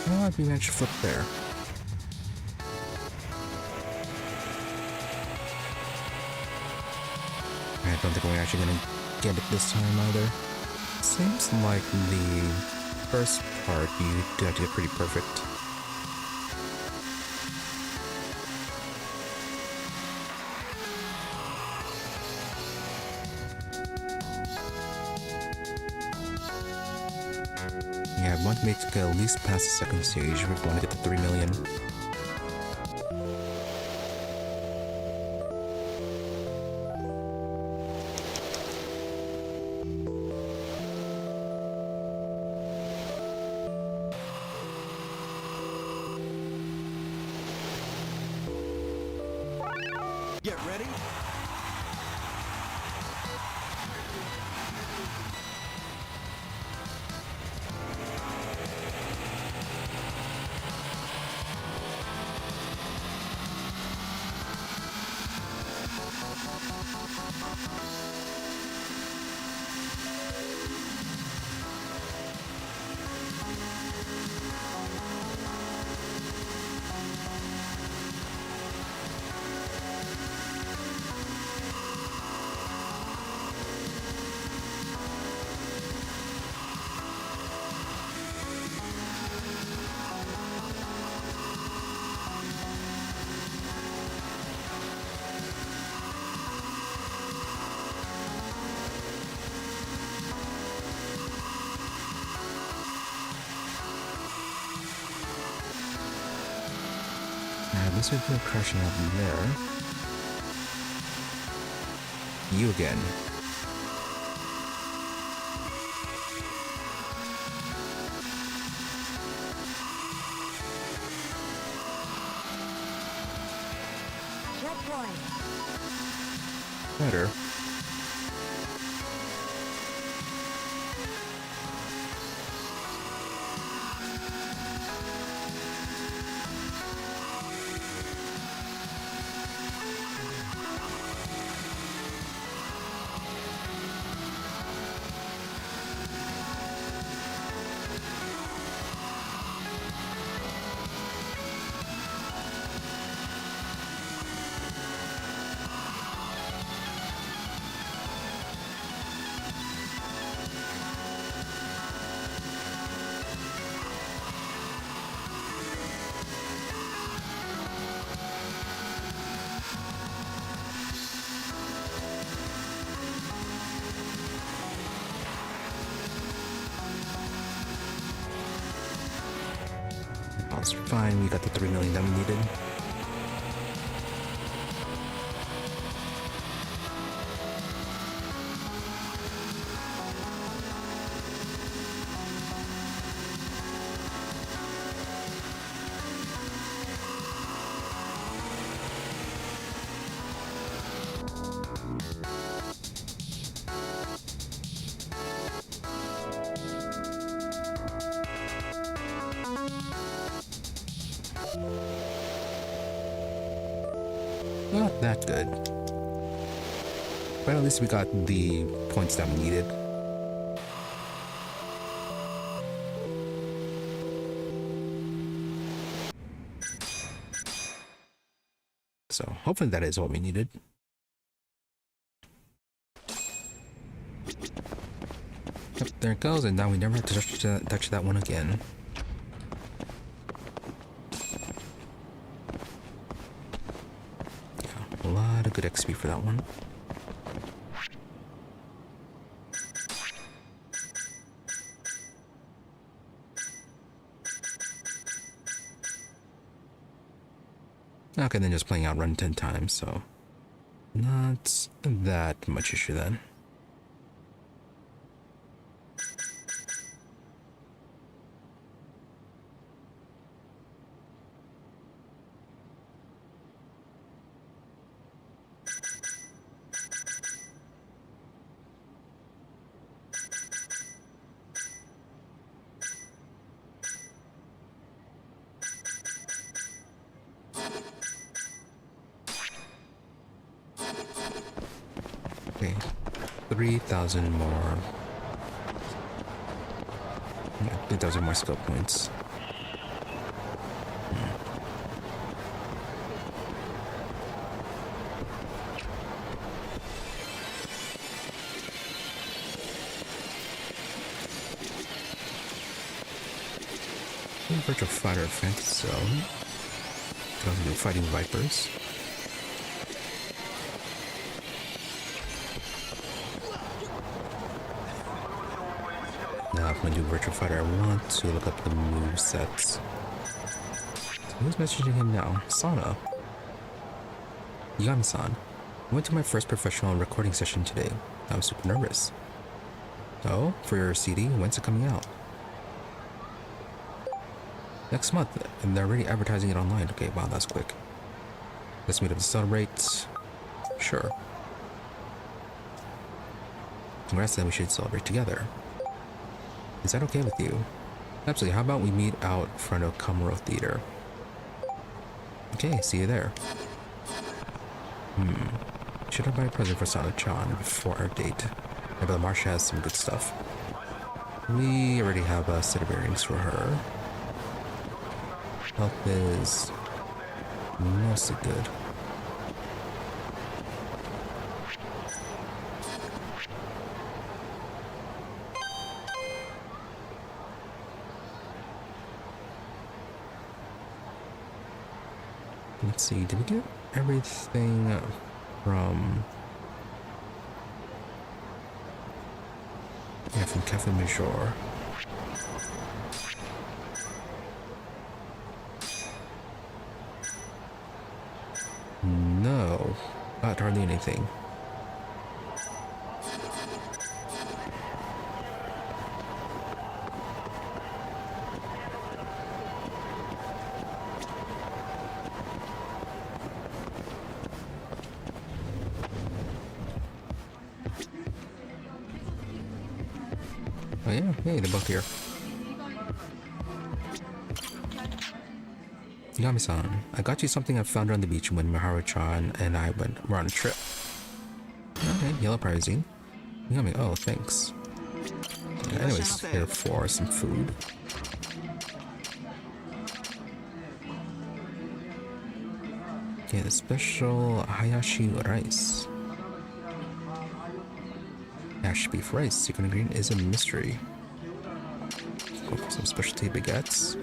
Well, if we managed to flip there. I don't think we're actually gonna get it this time either. Seems like the first part you do have to get pretty perfect. Yeah, I want to make it at least past the second stage if we want to get to 3 million. Get ready. At least we've been crashing out there. You again. Checkpoint. Better. That's fine, we got the 3 million that we needed. Not that good. But at least we got the points that we needed. So hopefully that is what we needed. Yep, there it goes, and now we never have to touch that one again. Yeah, a lot of good XP for that one. Okay, then just playing Outrun 10 times, so not that much issue then. Okay, 3,000 more. Yeah, 3,000 more skill points. Virtual Fighter Fantasy Zone. Going to do Fighting Vipers. Now, if I'm going to do Virtual Fighter, I want to look up the movesets. So who's messaging him now? Sana. Yagami-san. I went to my first professional recording session today. I was super nervous. Oh, for your CD, when's it coming out? Next month, and they're already advertising it online. Okay, wow, that's quick. Let's meet up to celebrate. Sure. Congrats, then we should celebrate together. Is that okay with you? Absolutely. How about we meet out front of Kamurocho Theater? Okay, see you there. Should I buy a present for Sana-chan before our date? Maybe the Marsh has some good stuff. We already have a set of earrings for her. Health is mostly good. Let's see, did we get everything from... Yeah, from Cafe Major. No, not hardly anything. Oh yeah, hey, they're both here. Yagami-san, I got you something I found on the beach when Miharu-chan and I were on a trip. Okay, yellow pricing. Yagami, oh, thanks. Yeah, anyways, here for some food. Okay, the special Hayashi rice. Hash beef rice. Secret ingredient is a mystery. Go for some specialty baguettes.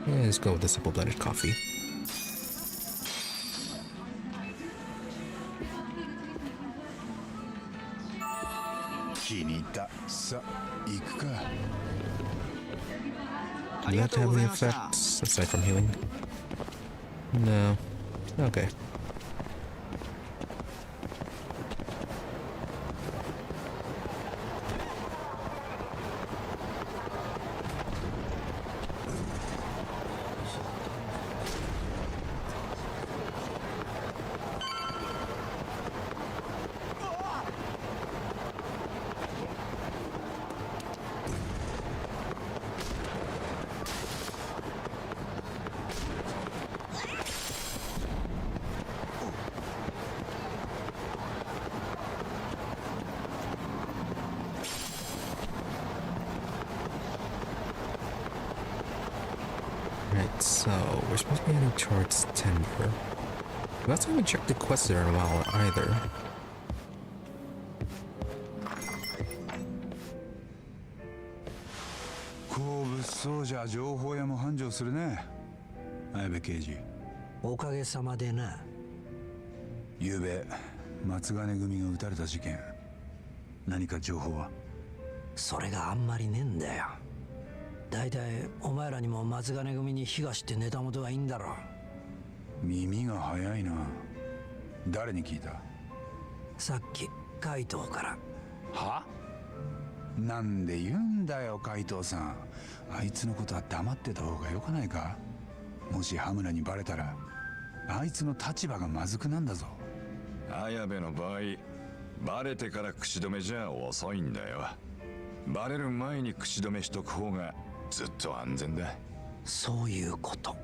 Yeah, let's go with the simple blended coffee. Do that have any effects aside from healing? No. Okay. Right, so we're supposed to be heading towards Timber. We also haven't checked the quest there in a while either. 好物騒じゃ情報屋も繁盛するね。綾部刑事。おかげさまでな。昨べ松金組が撃たれた事件。何か情報は？それがあんまりねえんだよ。だいたいお前らにも松金組に東ってネタ元がいいんだろ。耳が早いな。誰に聞いた？さっき海藤から。は？なんで言うんだよ海藤さん。あいつのことは黙ってた方がよくないか？もし羽村にバレたらあいつの立場がまずくなんだぞ。綾部の場合バレてから口止めじゃ遅いんだよ。バレる前に口止めしとく方がずっと安全だ。そういうこと。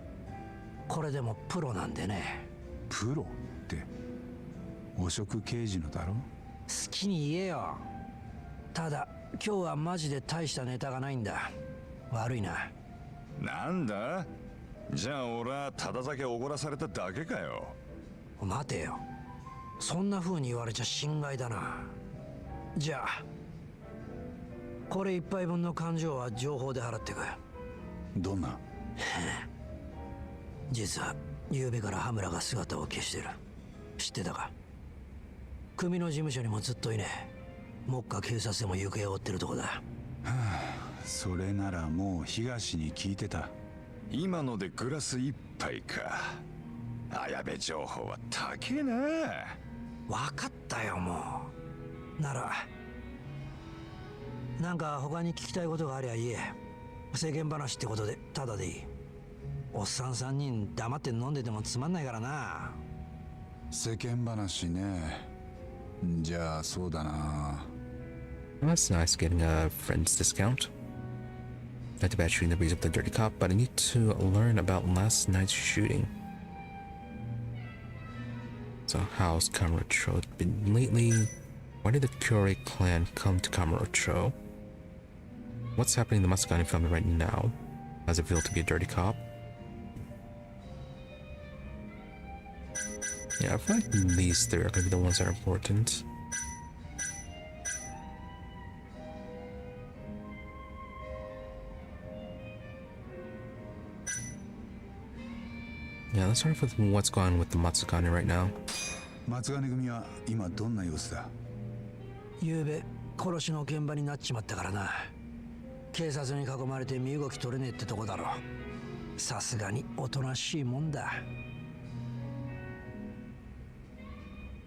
これでもプロなんでね。プロって汚職刑事のだろ？好きに言えよ。ただ今日はマジで大したネタがないんだ。悪いな。なんだ？じゃあ俺はただ酒おごらされただけかよ。待てよ。そんな風に言われちゃ心外だな。じゃあこれ一杯分の勘定は情報で払ってく。どんな？実は昨べから羽村が姿を消してる。知ってたか？組の事務所にもずっといねえ。目下警察でも行方を追ってるとこだ。はあ、それならもう東に聞いてた。今のでグラス一杯か。綾部情報は高えな。分かったよもう。ならなんか他に聞きたいことがありゃ言え。世間話ってことでただでいい。おっさん3人黙って飲んでてもつまんないからな。世間話ね。じゃあそうだな。That's nice getting a friend's discount. Not too bad shooting the breeze of the dirty cop, but I need to learn about last night's shooting. So how's Kamurocho been lately? Why did the Kyorei clan come to Kamurocho? What's happening in the Matsugane family right now? How's it feel to be a dirty cop? Yeah, I feel like these three are going to be the ones that are important. Yeah, let's start off with what's going on with the Matsugane right now. 松金組は今どんな様子だ？昨べ殺しの現場になっちまったからな。警察に囲まれて身動き取れねえってとこだろ。さすがにおとなしいもんだ。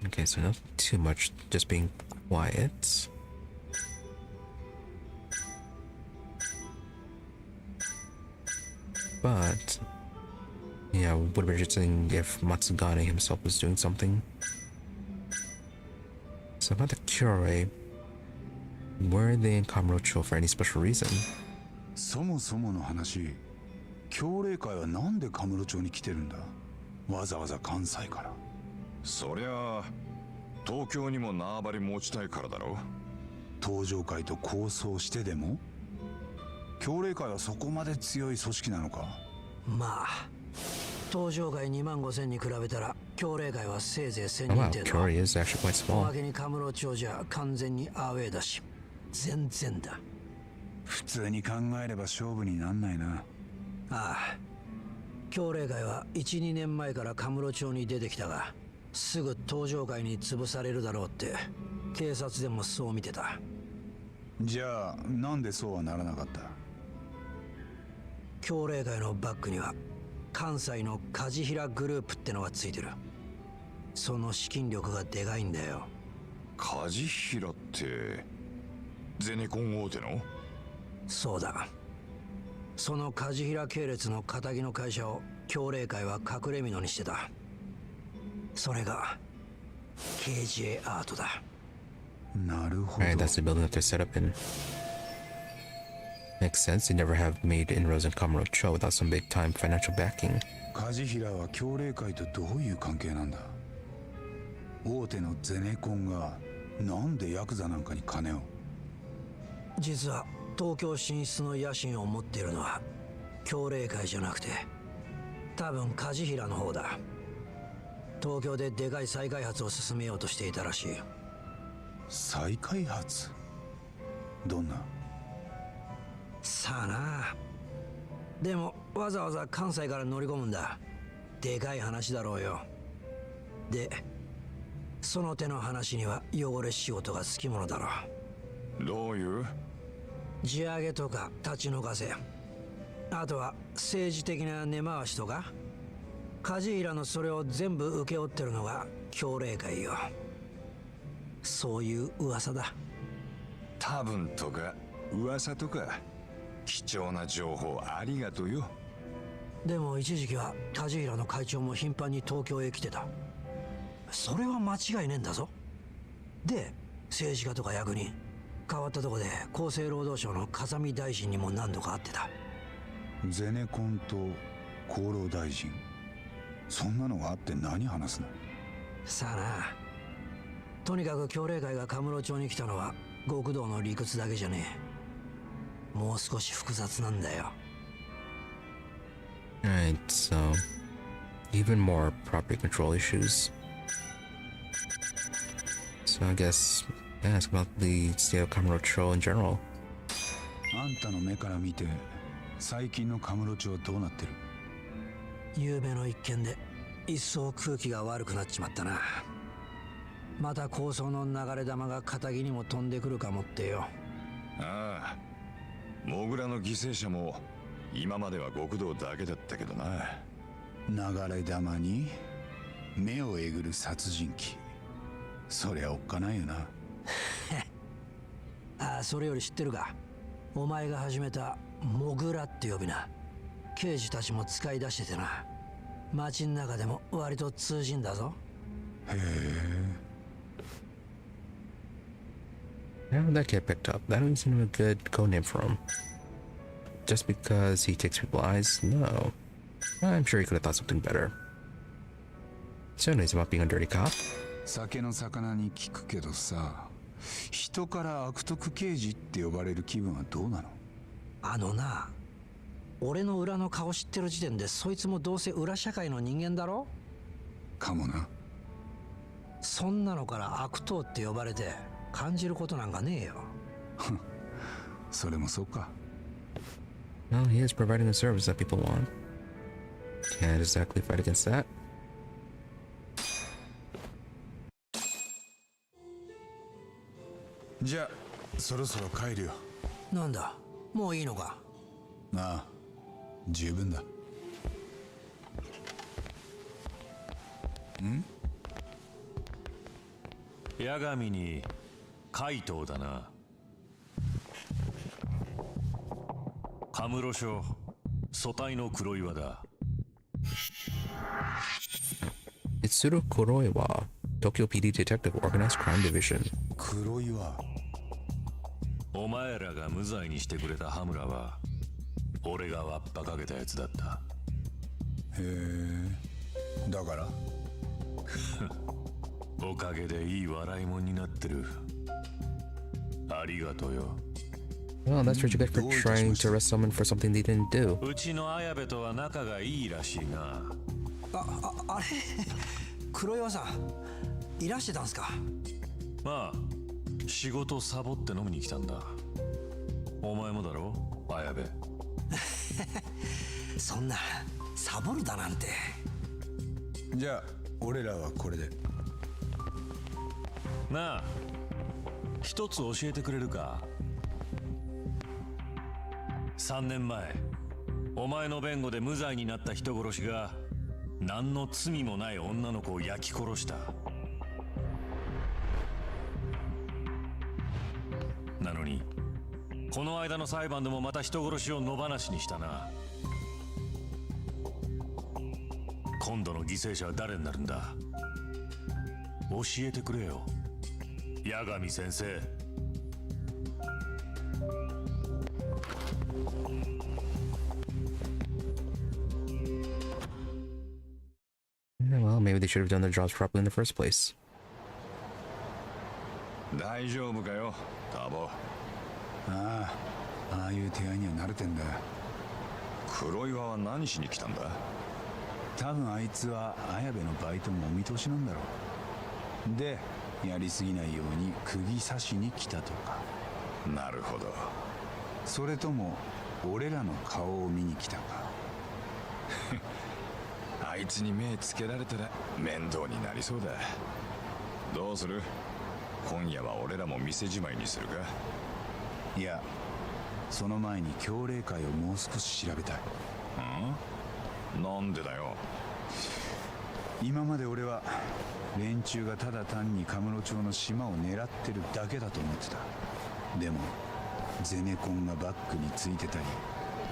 Okay, so not too much, just being quiet. But yeah, would have been interesting if Matsugane himself was doing something. So about the Kyorei, were they in Kamurocho for any special reason? そもそもの話、協励会はなんでカムロ町に来てるんだ？わざわざ関西から。そりゃあ東京にも縄張り持ちたいからだろ。東上会と抗争してでも？協励会はそこまで強い組織なのか？まあ東上会2万5千に比べたら協励会はせいぜい1000 Oh 人 wow, 程度。 Kyorei is actually quite お small. まけにカムロ町じゃ完全にアウェーだし全然だ。普通に考えれば勝負になんないな。ああ、協励会は 1,2 年前からカムロ町に出てきたがすぐ東上会に潰されるだろうって警察でもそう見てた。じゃあなんでそうはならなかった？協励会のバックには関西の梶平グループってのがついてる。その資金力がでかいんだよ。梶平ってゼネコン大手の？そうだ。その梶平系列の仇の会社を協励会は隠れ蓑にしてた。それが KJ アートだ。なるほど。 Alright, that's the building that they're set up in. Makes sense, they never have made inroads in Kamurocho without some big time financial backing. 梶平は協励会とどういう関係なんだ？大手のゼネコンがなんでヤクザなんかに金を？実は東京進出の野心を持っているのは協励会じゃなくて多分梶平の方だ。東京ででかい再開発を進めようとしていたらしい。再開発？どんな？さあな。でもわざわざ関西から乗り込むんだ。でかい話だろうよ。でその手の話には汚れ仕事がつきものだろう。どういう？地上げとか立ち退かせ、あとは政治的な根回しとか、梶平のそれを全部請け負ってるのが協励会よ。そういう噂だ。多分とか噂とか貴重な情報ありがとうよ。でも一時期は梶平の会長も頻繁に東京へ来てた。それは間違いねえんだぞ。で政治家とか役人変わったとこで厚生労働省の風見大臣にも何度か会ってた。ゼネコンと厚労大臣、そんなのがあって何話すの？さあな。とにかく協励会がカムロ町に来たのは極道の理屈だけじゃねえ。もう少し複雑なんだよ。Alright, so even more property control issues. So I guess ask about the state of Kamurocho in general. あんたの目から見て最近のカムロ町はどうなってる？夕べの一件で一層空気が悪くなっちまったな。また抗争の流れ弾が仇にも飛んでくるかもってよ。ああ、モグラの犠牲者も今までは極道だけだったけどな。流れ弾に目をえぐる殺人鬼、そりゃおっかないよな。ああ、それより知ってるか。お前が始めたモグラって呼び名。刑事たちも使い出しててな。街の中でも割と通じんだぞ。へえ。 How did that get picked up? That doesn't seem a good code name for him. Just because he takes people's eyes? No. I'm sure he could have thought something better. So anyways, about being a dirty cop. 酒の魚に聞くけどさ、人から悪徳刑事って呼ばれる気分はどうなの？あのな、俺の裏の顔知ってる時点でそいつもどうせ裏社会の人間だろ？かもな。そんなのから悪党って呼ばれて感じることなんかねえよ。それもそうか。 Well, he is providing the service that people want. Can't exactly fight against that. じゃあそろそろ帰るよ。なんだ、もういいのか？なあ、十分だ。ん？八神に怪盗だな。カムロ署組対の黒岩だ。Itsuro Kuroiwa, Tokyo PD Detective Organized Crime Division. 黒岩。お前らが無罪にしてくれた羽村は俺がわっぱかけたやつだった。へえ。だからおかげでいい笑いもんになってる。ありがとうよ。Well, that's what you get for trying to arrest someone for something they didn't do. うちの綾部とは仲がいいらしいな。あれ黒岩さんいらしてたんすか？まあ仕事サボって飲みに来たんだ。お前もだろ綾部。そんなサボるだなんて。じゃあ俺らはこれで。なあ一つ教えてくれるか。3年前お前の弁護で無罪になった人殺しが何の罪もない女の子を焼き殺した。なのにこの間の裁判でもまた人殺しを野放しにしたな。今度の犠牲者は誰になるんだ？教えてくれよ八神先生。Well, maybe they should have done their jobs properly in the first place. 大丈夫かよタボ。ああ、ああいう手合いには慣れてんだ。黒岩は何しに来たんだ？多分あいつは綾部のバイトもお見通しなんだろう。で、やりすぎないように釘刺しに来たとか。なるほど。それとも俺らの顔を見に来たか。あいつに目つけられたら面倒になりそうだ。どうする？今夜は俺らも店じまいにするか？いや、その前に強霊会をもう少し調べたい。なんでだよ。今まで俺は連中がただ単にカムロ町の島を狙ってるだけだと思ってた。でもゼネコンがバックについてたり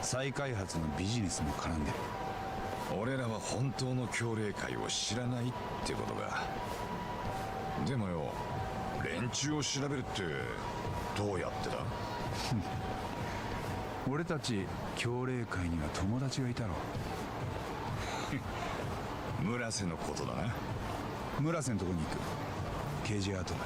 再開発のビジネスも絡んでる。俺らは本当の強霊会を知らないってことか。でもよ、連中を調べるってどうやってだ？俺たち強霊会には友達がいたろ。村瀬のことだな。村瀬のとこに行く。刑事アートだ。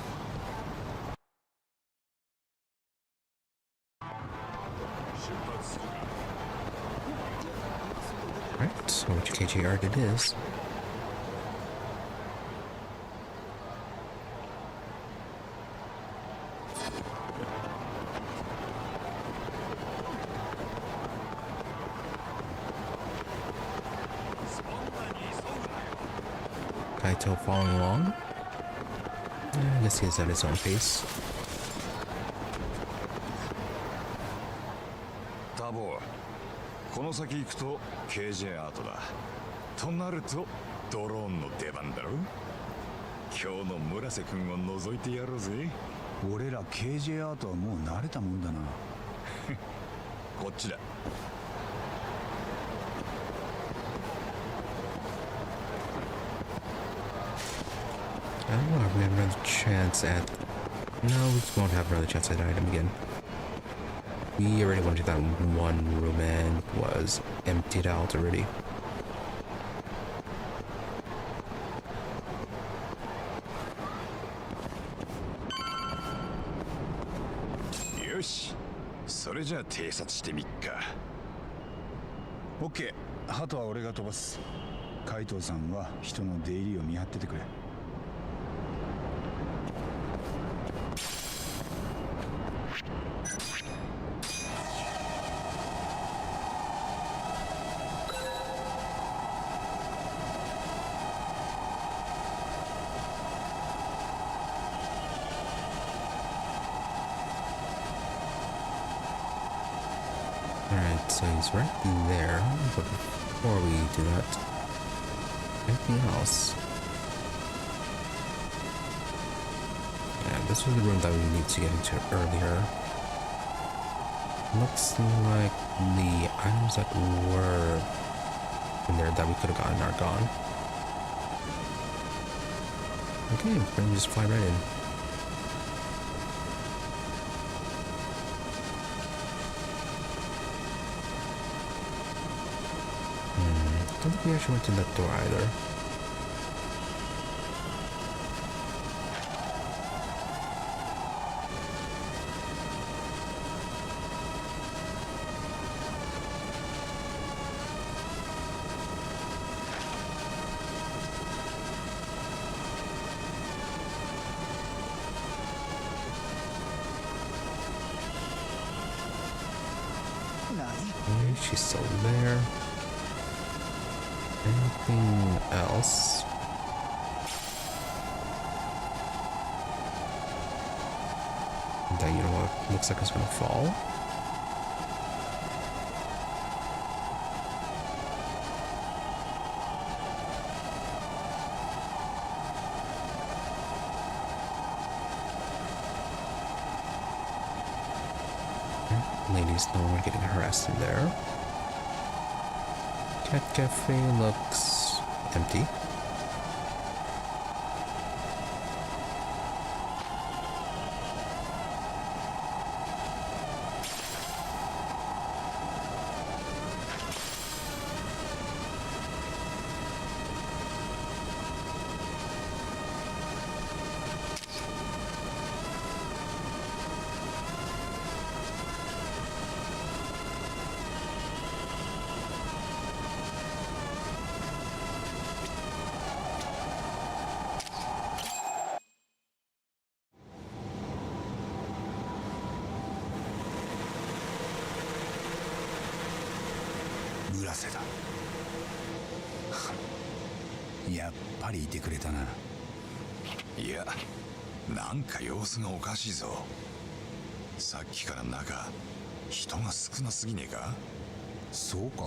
Right, so which KJR it is. Kaito following along. I guess he's at his own pace. タボ、この先行くと KJ アートだ。となるとドローンの出番だろ。今日の村瀬君を覗いてやろうぜ。俺ら KJ アートはもう慣れたもんだな。こっちだ。we have another chance at... No, we won't have another chance at that item again. We already went to that one room and was emptied out already. Yoshi, それじゃあ偵察してみっか。オッケー、鳩は俺が飛ばす。海藤さんは人の出入りを見張っててくれ。Alright, so he's right there, but before we do that, anything else? Yeah, this was the room that we need to get into earlier. Looks like the items that were in there that we could have gotten are gone. Okay, we're gonna just fly right in. I don't think we actually went in that door either. Okay, she's still there. Anything else? That, you know what, looks like it's gonna fall. Ladies, no one getting harassed in there. Cat Cafe looks empty.だやっぱりいてくれたな。いや、なんか様子がおかしいぞ。さっきから中、人が少なすぎねえか？そうか。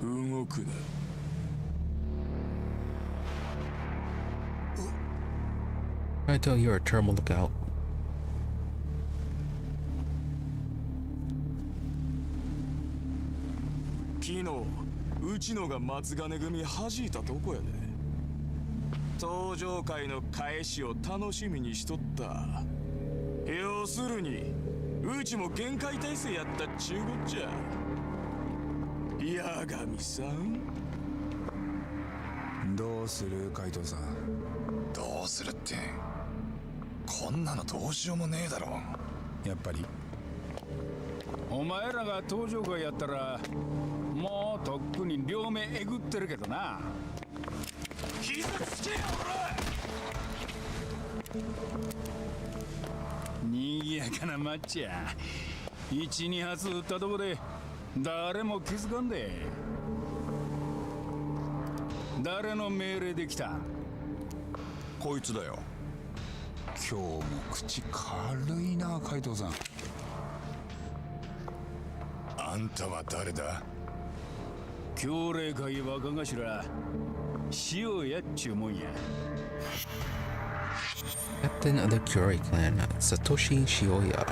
動くな。I tell you, you're a terrible lookout. 昨日うちのが松金組弾いたとこやで。登場会の返しを楽しみにしとった。要するにうちも限界体制やったっちゅうこっちゃ。八神さん、どうする海藤さん。どうするって、こんなのどうしようもねえだろ。やっぱりお前らが登場会やったらもうとっくに両目えぐってるけどな。傷つけよにぎやかなマッチや。1、2発撃ったとこで誰も気づかんで。誰の命令で来た？こいつだよ。今日も口軽いな海藤さん。あんたは誰だ？強霊会若頭塩やっちゅうもんや。Captain of the Curie clan, Satoshi Shioya.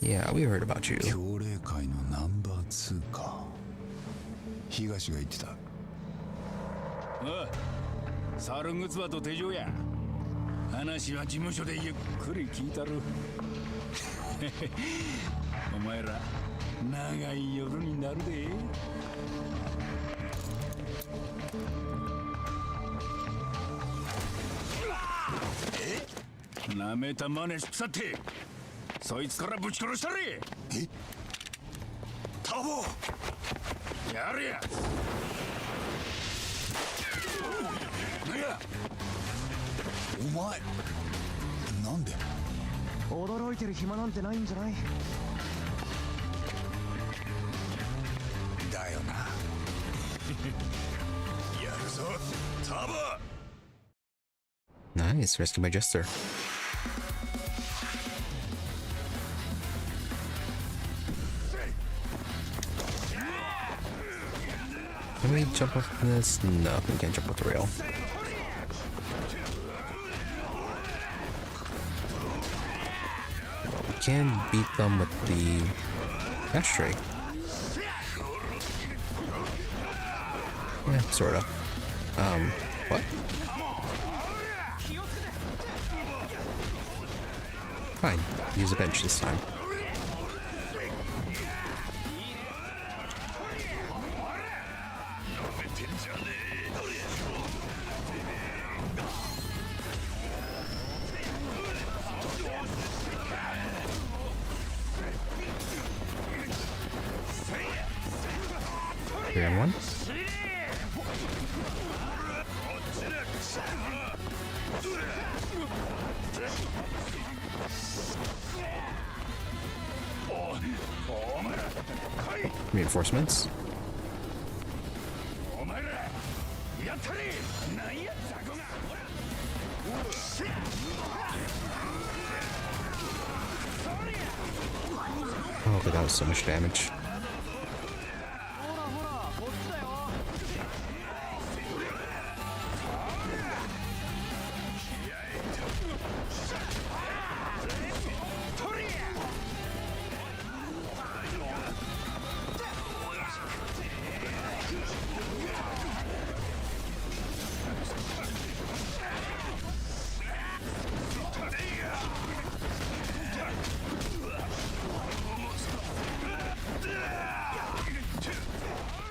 Yeah, we heard about you. 強霊界のナンバー2か。東が言ってた。ああ、猿ぐつわと手錠や。話は事務所でゆっくり聞いたる。お前ら長い夜になるで。なめた真似しくさってそいつからぶち殺したれ。え、タボ。やれや。いや、お前なんで？驚いてる暇なんてないんじゃない？だよな。やるぞ、タボ。 Nice, rescue by Jester. Can we jump off this? No, we can't jump off the rail. We can beat them with the ashtray. Yeah, sorta. What? Fine, use a bench this time. Three on one. Reinforcements. Oh, but that was so much damage.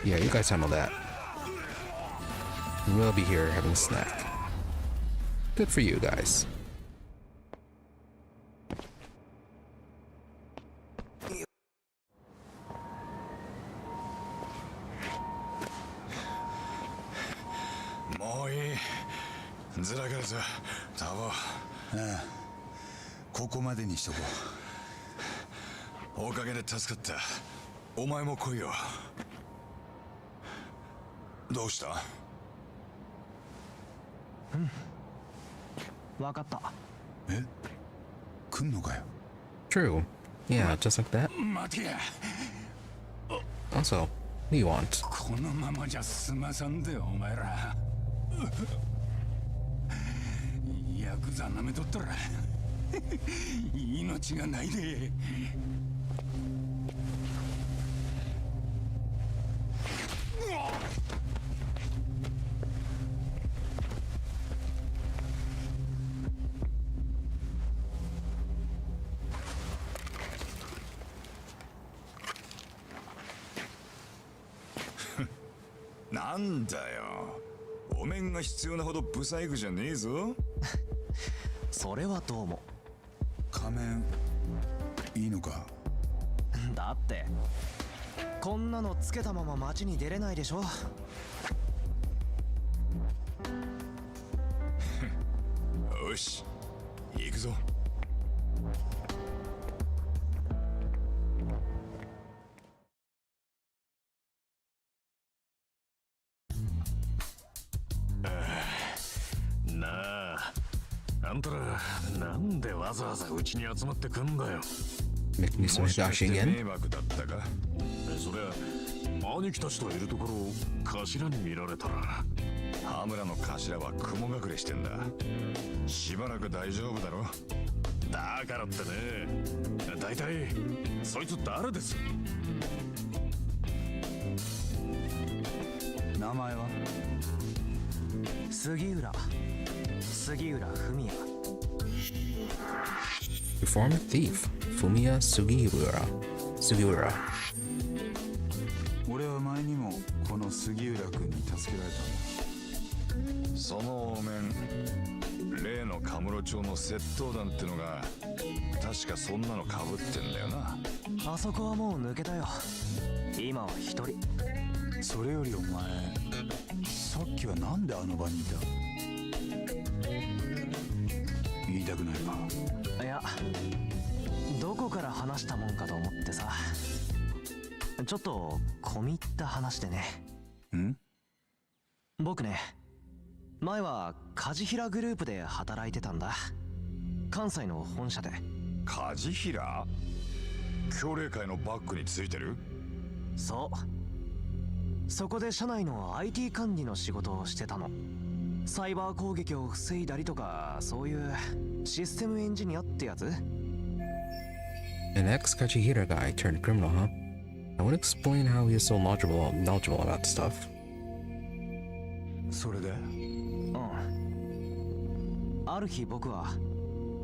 Yeah, you guys handle that. We'll be here having a snack. Good for you guys. Ah, ここまでにしとこう。おかげで助かった。お前も来いよ。どうした？わかった。え？来んのかよ。True. Yeah, just like that. 待てや。 Also, what do you want? このままじゃ済まさんでお前ら。ヤクザなめとったら命がないで。なんだよ。お面が必要なほどブサイクじゃねえぞ。それはどうも。仮面いいのか？だってこんなのつけたまま街に出れないでしょ。よし、行くぞ。あんたらなんでわざわざうちに集まってくんだよ。 Making me some higashi 迷 again? 惑だったか？そりゃ兄貴たちといるところを頭に見られたら。羽村の頭は雲隠れしてんだ。しばらく大丈夫だろ。だからってね。だいたいそいつ誰です？名前は？杉浦文也。 Reformed thief, Fumiya Sugiura. 俺は前にもこの杉浦君に助けられたんだ。そのお面、例のカムロ町の窃盗団ってのが確かそんなの被ってんだよな。あそこはもう抜けたよ。今は一人。それよりお前、さっきはなんであの場にいた？言いたくないか？いや、どこから話したもんかと思ってさ。ちょっと込み入った話でね。ん？僕ね、前は梶平グループで働いてたんだ。関西の本社で。梶平？協励会のバックについてる？そう。そこで社内の IT 管理の仕事をしてたの。サイバー攻撃を防いだりとか、そういうシステムエンジニアってやつ。 An ex-Kachihira guy turned criminal, huh? I would explain how he is so knowledgeable about the stuff. それで？うん。ある日僕は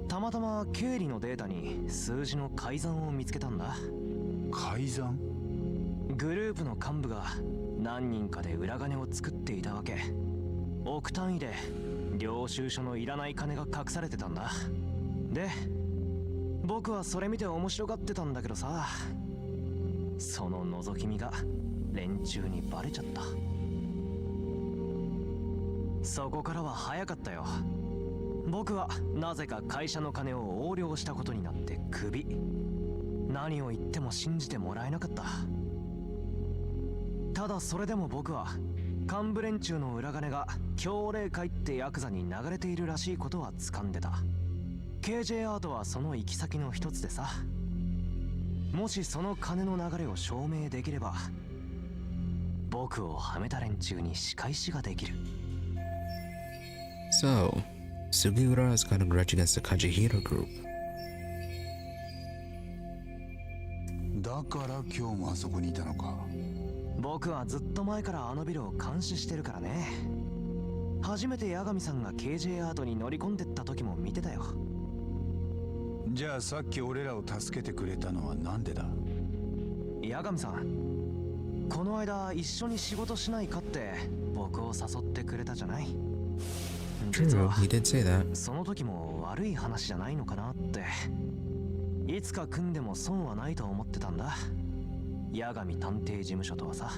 たまたま経理のデータに数字の改ざんを見つけたんだ。改ざん？グループの幹部が何人かで裏金を作っていたわけ。億単位で領収書のいらない金が隠されてたんだ。で、僕はそれ見て面白がってたんだけどさ、その覗き見が連中にバレちゃった。そこからは早かったよ。僕はなぜか会社の金を横領したことになってクビ。何を言っても信じてもらえなかった。ただそれでも僕は幹部連中の裏金が協励会ってヤクザに流れているらしいことは掴んでた。 KJ アートはその行き先の一つでさ、もしその金の流れを証明できれば僕をはめた連中に仕返しができる。 So, Sugiura has got a grudge against the Kajihira group. だから今日もあそこにいたのか。僕はずっと前からあのビルを監視してるからね。初めて八神さんが KJ アートに乗り込んでった時も見てたよ。じゃあさっき俺らを助けてくれたのはなんでだ？八神さん、この間一緒に仕事しないかって僕を誘ってくれたじゃない。実 True, は he did say that. その時も悪い話じゃないのかなって。いつか組んでも損はないと思ってたんだ。八神探偵事務所とはさ。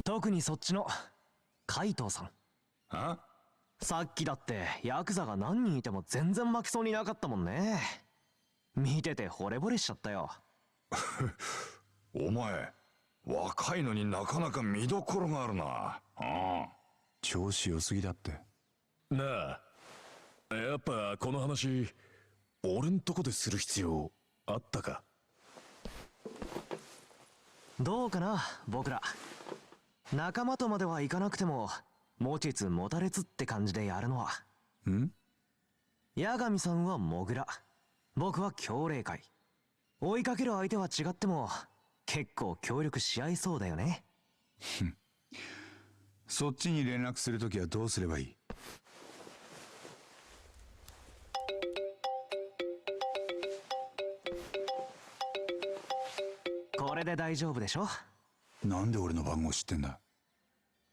特にそっちの海藤さん。あ？さっきだってヤクザが何人いても全然負けそうになかったもんね。見てて惚れ惚れしちゃったよ。お前、若いのになかなか見どころがあるな。調子良すぎだって。なあ、やっぱこの話俺んとこでする必要あったか？どうかな、僕ら仲間とまではいかなくても持ちつ持たれつって感じでやるのは。ん？八神さんはモグラ、僕は協励会。追いかける相手は違っても結構協力し合いそうだよね。そっちに連絡するときはどうすればいい？これで大丈夫でしょ？なんで俺の番号知ってんだ？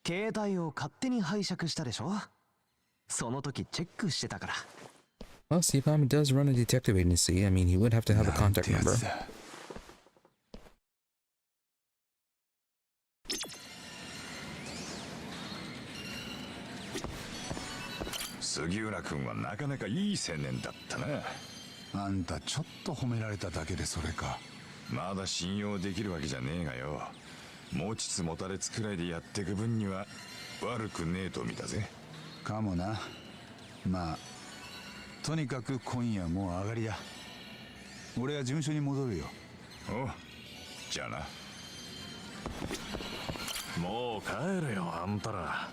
携帯を勝手に拝借したでしょ？その時チェックしてたから。Well, CPOM does run a detective agency. I mean, he would have to have a なん contact てや number. つだ。杉浦君はなかなかいい青年だったな。あんたちょっと褒められただけでそれか。まだ信用できるわけじゃねえがよ。持ちつ持たれつくらいでやってく分には悪くねえと見たぜ。かもな。まあとにかく今夜もう上がりだ。俺は事務所に戻るよ。おう、じゃあな。もう帰れよ、あんたら。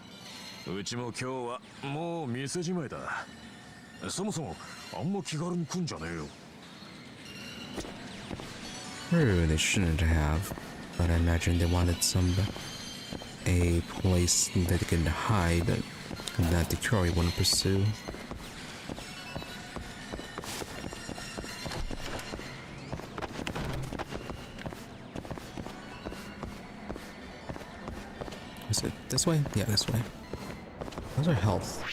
うちも今日はもう店じまいだ。そもそもあんま気軽に来んじゃねえよ。True, they shouldn't have, but I imagine they wanted some a place that they can hide that the Curry wouldn't pursue. Is it this way? Yeah, this way. How's our health?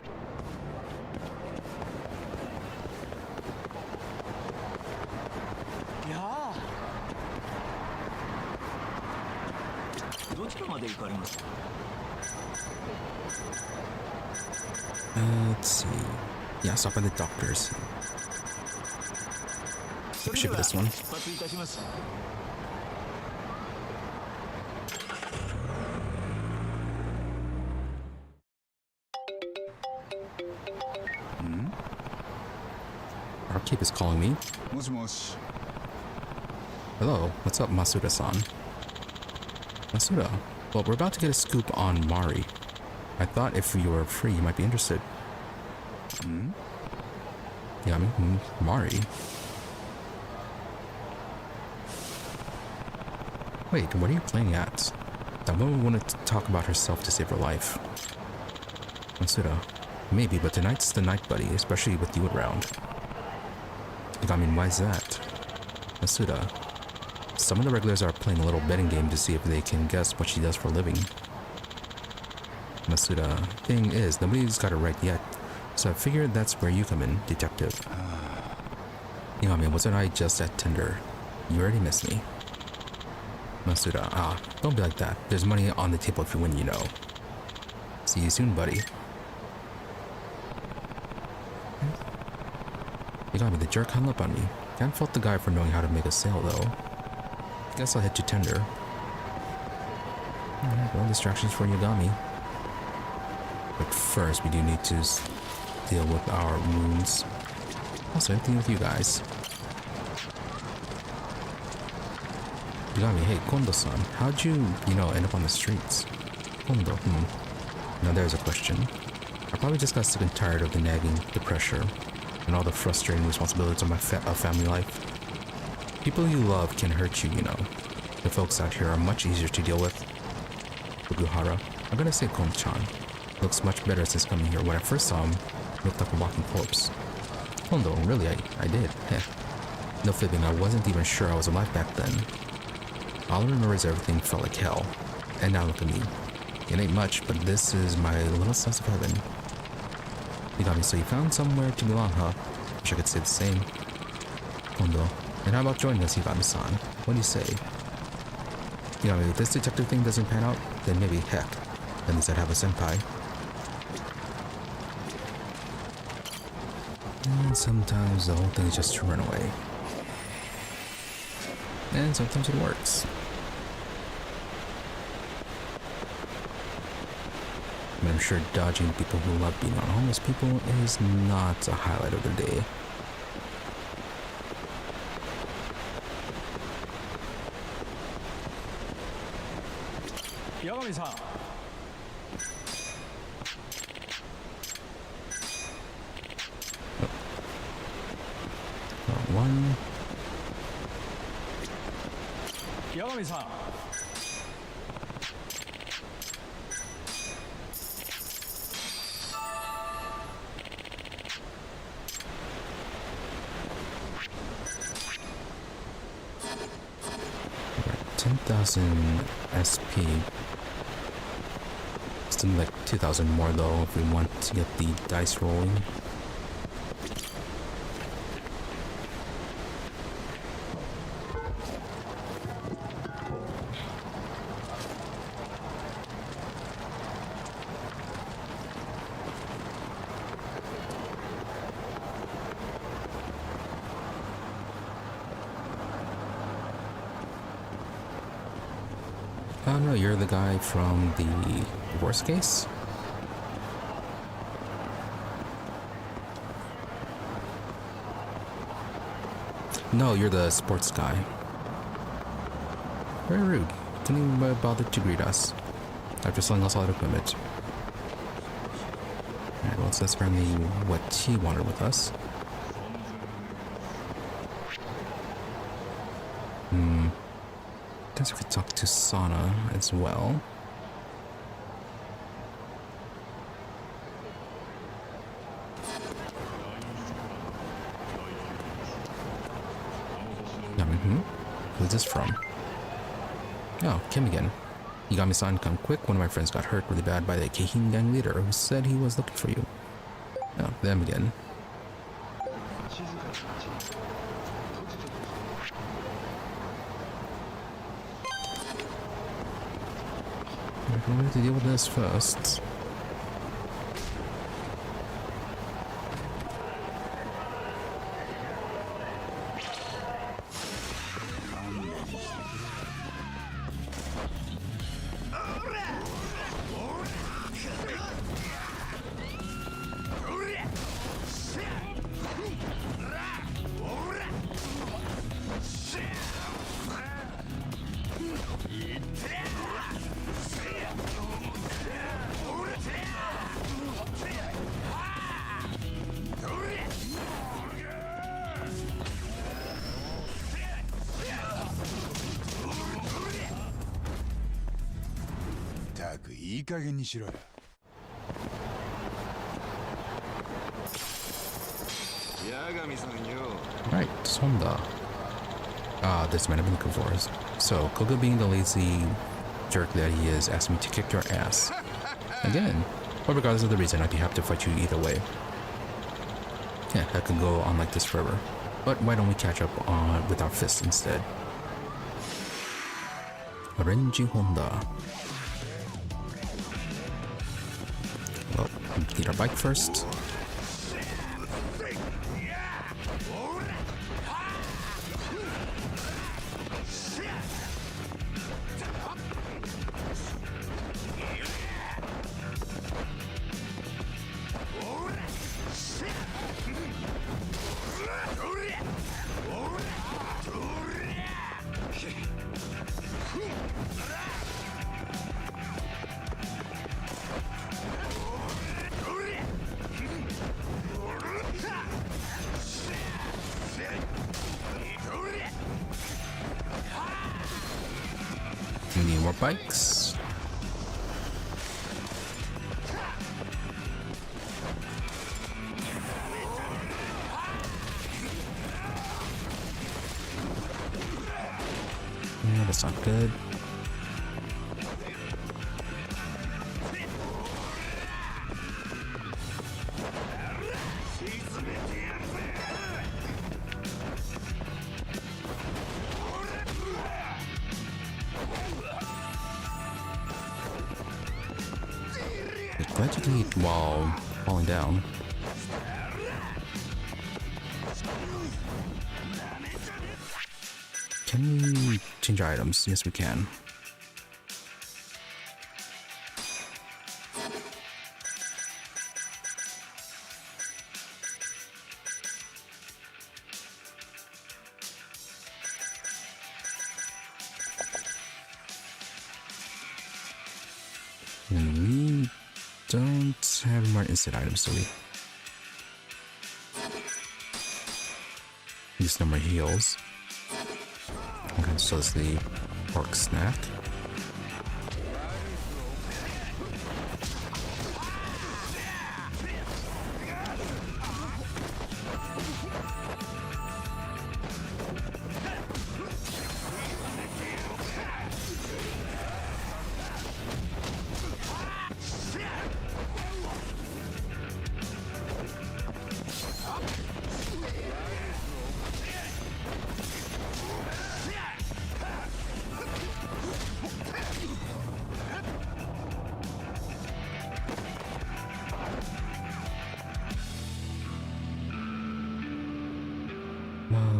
Let's see. Yeah, stop by the doctors. It should be this one. Our keep is calling me. もしもし Hello, what's up, Masuda-san? Masuda, well, we're about to get a scoop on Mari. I thought if you were free, you might be interested. Yeah, Mari. Wait, what are you playing at? That woman wanted to talk about herself to save her life. Masuda, maybe, but tonight's the night, buddy, especially with you around. Why is that? Masuda, some of the regulars are playing a little betting game to see if they can guess what she does for a living. Masuda, thing is, nobody's got it right yet, so I figured that's where you come in, detective. Wasn't I just at Tinder? You already missed me. Masuda, don't be like that. There's money on the table if you win, you know. See you soon, buddy. The jerk hung up on me. Can't fault the guy for knowing how to make a sale, though. Guess I'll head to Tinder. Alright, well, distractions for Yagami. But first, we do need to deal with our wounds. Also, anything with you guys. Yagami, hey, Kondo-san, how'd you, end up on the streets? Kondo, Now there's a question. I probably just got sick and tired of the nagging, the pressure, and all the frustrating responsibilities of my family life. People you love can hurt you, The folks out here are much easier to deal with. Fukuhara, I'm gonna say Kon-chan. Looks much better since coming here. When I first saw him, he looked like a walking corpse. Kondo, really, I did. Heh. No fibbing, I wasn't even sure I was alive back then. All I remember is everything felt like hell. And now look at me. It ain't much, but this is my little slice of heaven. Yagami, so you found somewhere to belong, huh? Wish I could say the same. Kondo, and how about joining us, Yagami-san? What do you say? Yagami, if this detective thing doesn't pan out, then maybe, heck, at least I'd have a senpai. And sometimes the whole thing is just to run away. And sometimes it works. But I'm sure dodging people who love being on homeless people is not a highlight of their day. Yagami-san. One. Yagami-san. 10,000 SP. Still like 2,000 more though if we want to get the dice rolling. Oh no, you're the guy from the worst case? No, you're the sports guy. Very rude. Didn't even bother to greet us after selling us all that equipment. Alright, well, so that's apparently what he wanted with us. Guess we could talk to Sana as well. Who's this from? Oh, Kim again. Yagami-san, come quick. One of my friends got hurt really bad by the Keihin gang leader who said he was looking for you. Oh, them again. We have to deal with this first.たくいい加減にしろよ。Right, Sonda. Ah, this man I've been looking for. So, Koga being the lazy jerk that he is, asked me to kick your ass. Again. But regardless of the reason, I'd be happy to fight you either way. Yeah, I could go on like this forever. But why don't we catch up on with our fists instead? RGG Honda. Well, need our bike first. We need more bikes. Yeah, that's not good. Glad you can eat while falling down. Can we change our items? Yes, we can. And we don't have more instant items, do we? Use no more heals. Okay, so it's the pork snack.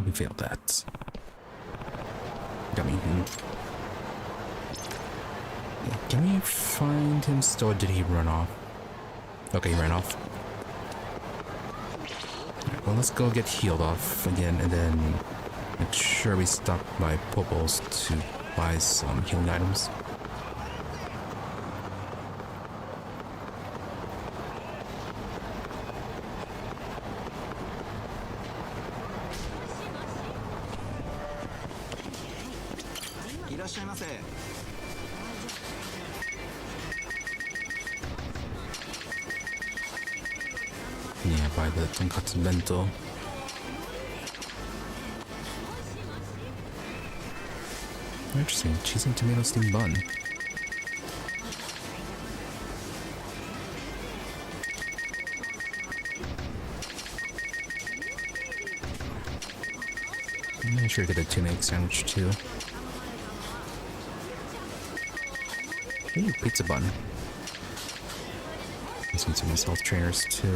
We failed that. Yummy. Can we find him still, or did he run off? Okay, he ran off. Right, well, let's go get healed off again, and then make sure we stop by Popo's to buy some healing items. Yeah, buy the tonkatsu bento. Interesting. Cheese and tomato steamed bun. I'm sure get a tuna egg sandwich too. Ooh, pizza bun. Let's get some health trainers too.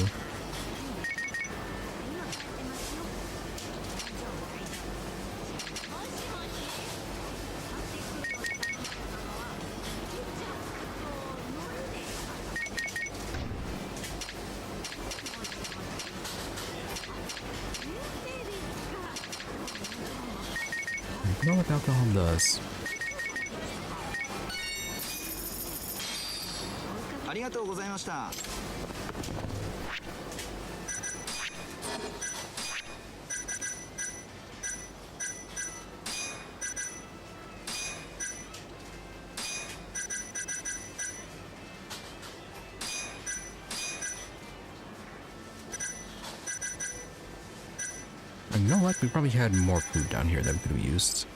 I know what alcohol does. ありがとうございました。 You know what? We probably had more food down here that we could have used.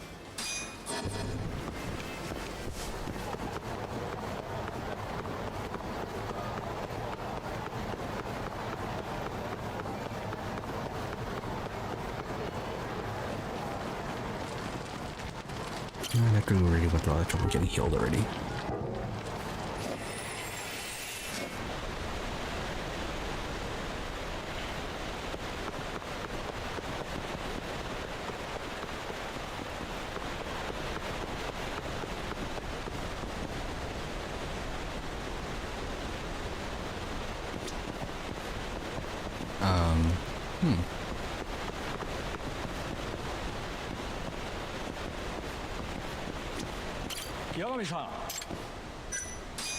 And I could have already went through all that trouble getting healed already.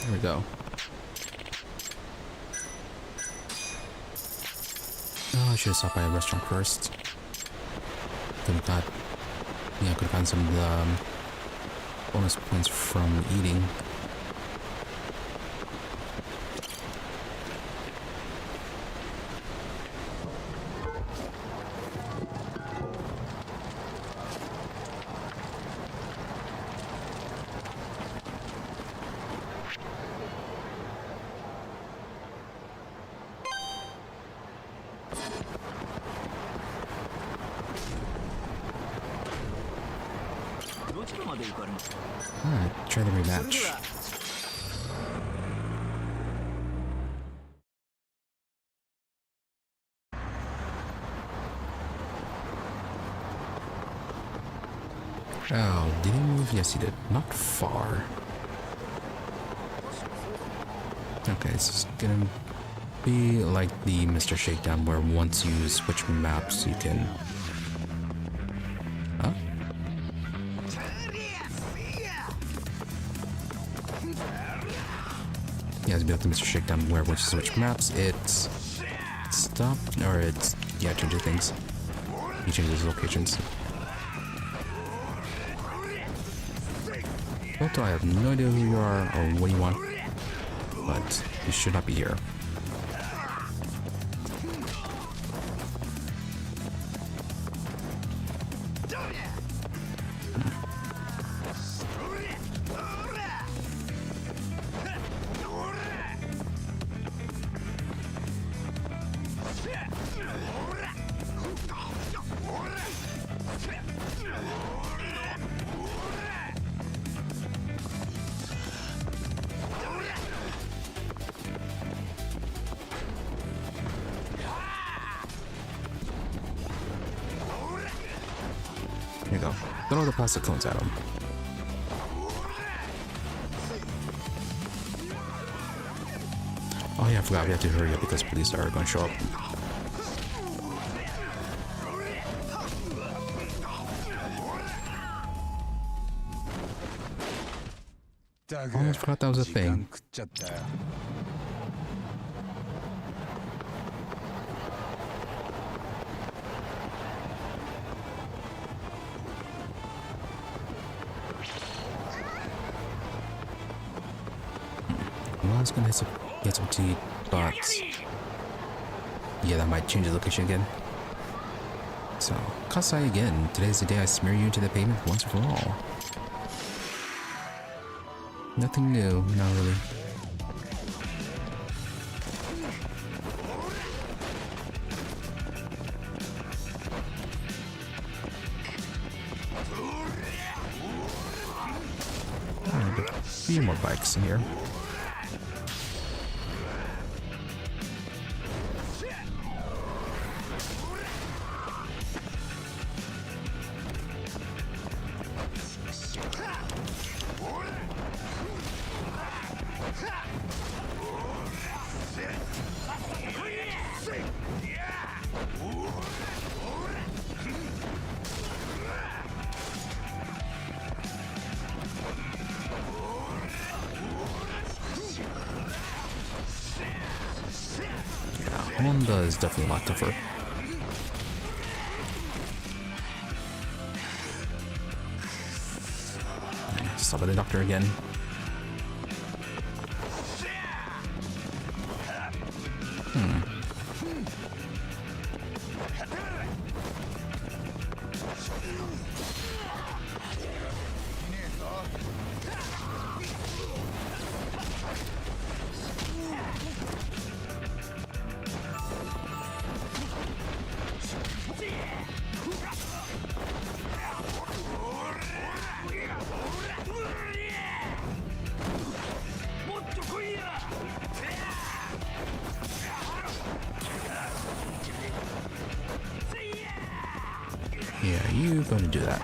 There we go. Oh, I should have stopped by a restaurant first. Could have got, yeah, could have gotten some of the bonus points from eating. Alright, try the rematch. Oh, did he move? Yes, he did. Not far. Okay, it's gonna be like the Mr. Shakedown, where once you switch maps, you can... Huh? Yeah, it's like the Mr. Shakedown, where once you switch maps, it's stopped, or it's, yeah, changes things. He changes locations. Although I have no idea who you are or what you want, but you should not be here. Here you go. Throw the plastic cones at him. Oh yeah, I forgot. We have to hurry up because police are going to show up. Almost forgot that was a thing. Well, I was gonna get some tea, but yeah, that might change the location again. So, Kasai again. Today's the day I smear you into the pavement once and for all. Nothing new, not really. Alright, a few more bikes in here. Honda is definitely a lot tougher. Stop at the doctor again. Yeah, you're going to do that.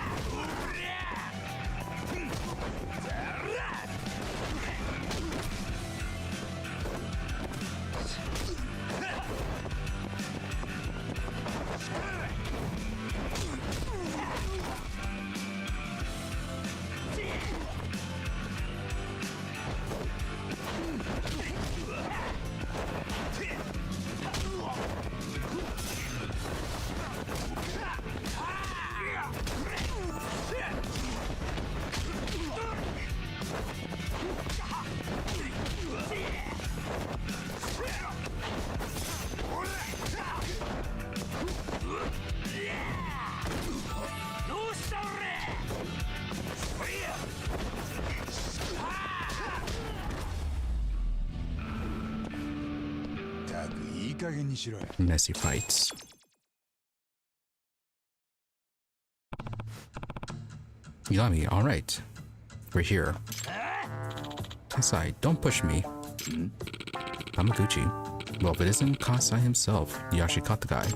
Messy fights. Yagami, alright. We're here. Kasai, don't push me. Hamaguchi. Well, if it isn't Kasai himself, you actually caught the guy.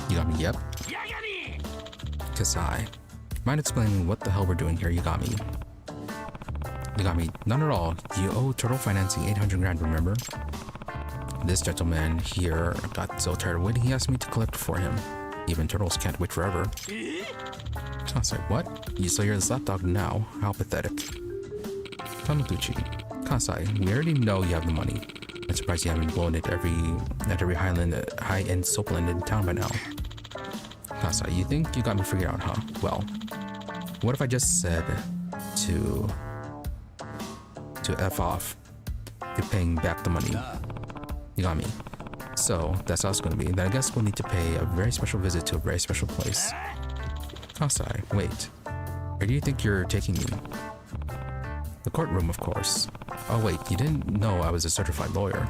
Yagami, yep. Kasai, mind explaining what the hell we're doing here, Yagami? Yagami, none at all. You owe Turtle Financing 800 grand, remember? This gentleman here got so tired of waiting, he asked me to collect for him. Even turtles can't wait forever. Kasai, what? So you're the slapdog now? How pathetic. Kamaguchi. Kasai, we already know you have the money. I'm surprised you haven't blown it at every high-end soapland in town by now. Kasai, you think you got me figured out, huh? Well, what if I just said to F off to paying back the money? Yagami. So, that's how it's going to be. Then I guess we'll need to pay a very special visit to a very special place. Kasai, wait. Where do you think you're taking me? The courtroom, of course. Oh wait, you didn't know I was a certified lawyer.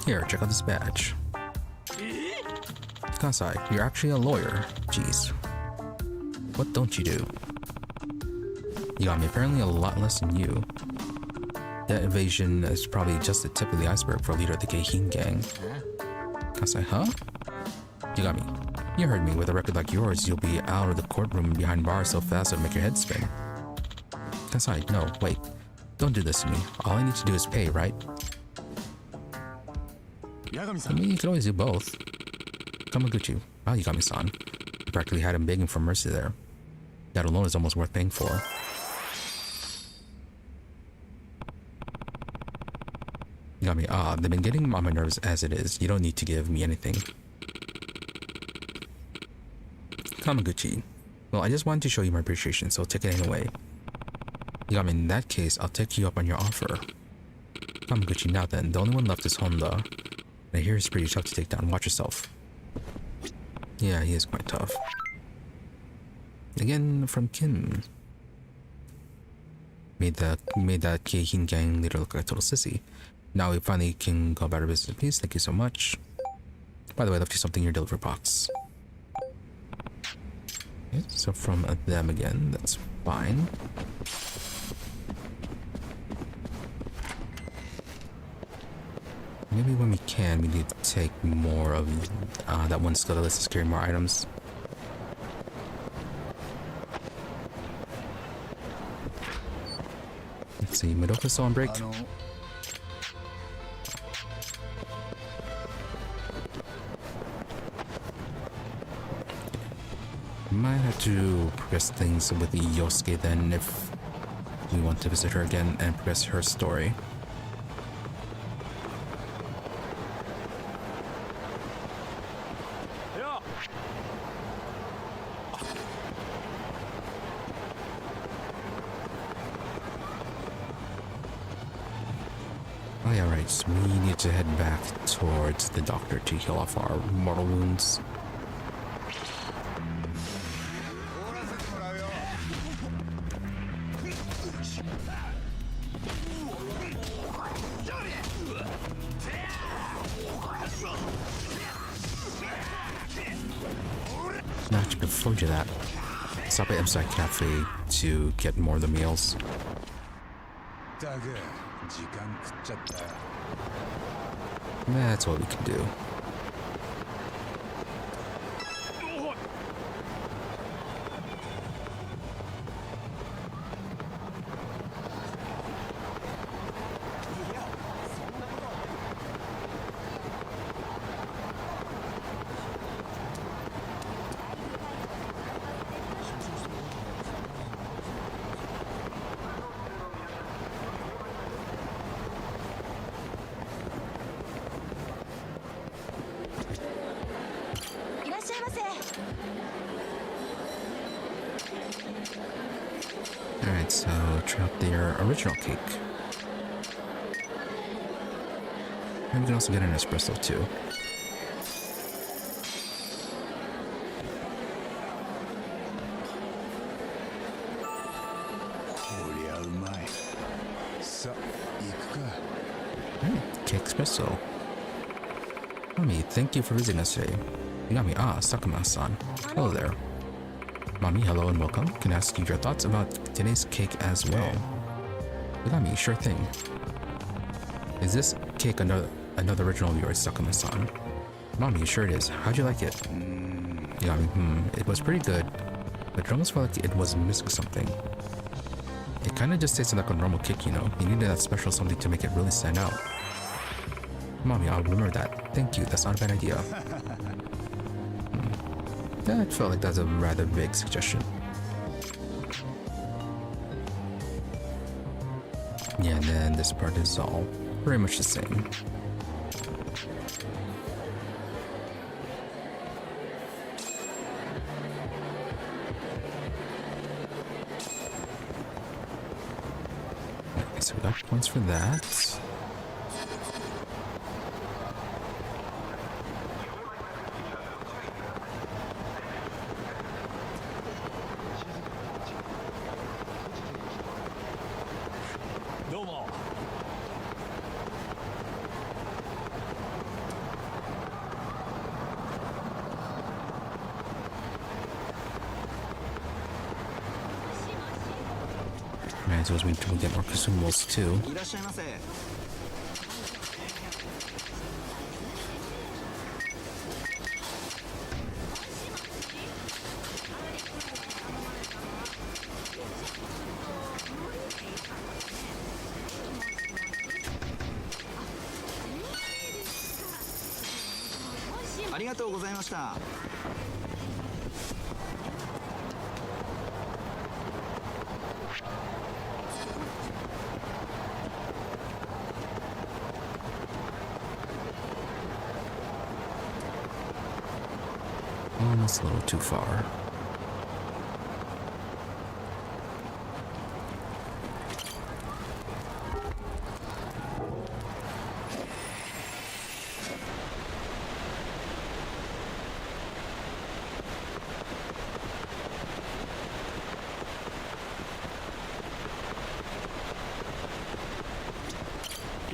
Here, check out this badge. Kasai, you're actually a lawyer. Jeez. What don't you do? Yagami, apparently a lot less than you. That evasion is probably just the tip of the iceberg for a leader of the Geihin gang. Kasai, huh? Yagami, you heard me. With a record like yours, you'll be out of the courtroom behind bars so fast it'll make your head spin. Kasai, no, wait. Don't do this to me. All I need to do is pay, right? I mean, you can always do both. Kamaguchi. Wow, Yagami-san. You practically had him begging for mercy there. That alone is almost worth paying for. Yagami, they've been getting on my nerves as it is. You don't need to give me anything. Kamaguchi. Well, I just wanted to show you my appreciation, so take it anyway. Yagami, in that case, I'll take you up on your offer. Kamaguchi, now then, the only one left is Honda. And I hear he's pretty tough to take down. Watch yourself. Yeah, he is quite tough. Again, from Kim. made that Keihin gang leader look like a total sissy. Now we finally can go about our business in peace. Thank you so much. By the way, I left you something in your delivery box. Okay, so from them again, that's fine. Maybe when we can, we need to take more of that one skill that lets us carry more items. Let's see, Madoka's still on break. Might have to progress things with Yosuke then if we want to visit her again and progress her story. Oh yeah, right, so we need to head back towards the doctor to heal off our mortal wounds. Now, actually, before we do that, stop at Inside Cafe to get more of the meals. That's what we can do. Alright, so try out their original cake. And we can also get an espresso too. Cake espresso. Mommy, thank you for visiting us today. Yagami, Sakuma-san. Hello there. Mommy, hello and welcome. Can I ask you your thoughts about today's cake as well? Yagami, sure thing. Is this cake another original of yours, Sakuma-san? Mommy, sure it is. How'd you like it? Yagami, it was pretty good, but it almost felt like it was missing something. It kind of just tasted like a normal cake, you know? You needed that special something to make it really stand out. Mommy, I'll remember that. Thank you, that's not a bad idea. That felt like that's a rather big suggestion. Yeah, and then this part is all pretty much the same. Okay, so we got points for that. So as we get more consumables too. Almost a little too far.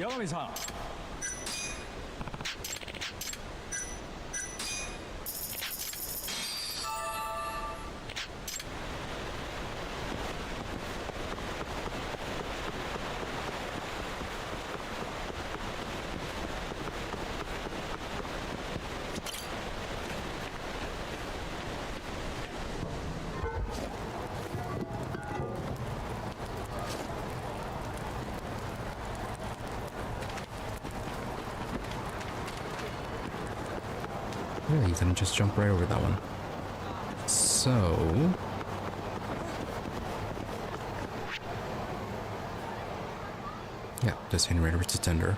Yagami-san. Really, you can just jump right over that one. So... yeah, just heading right over to tender.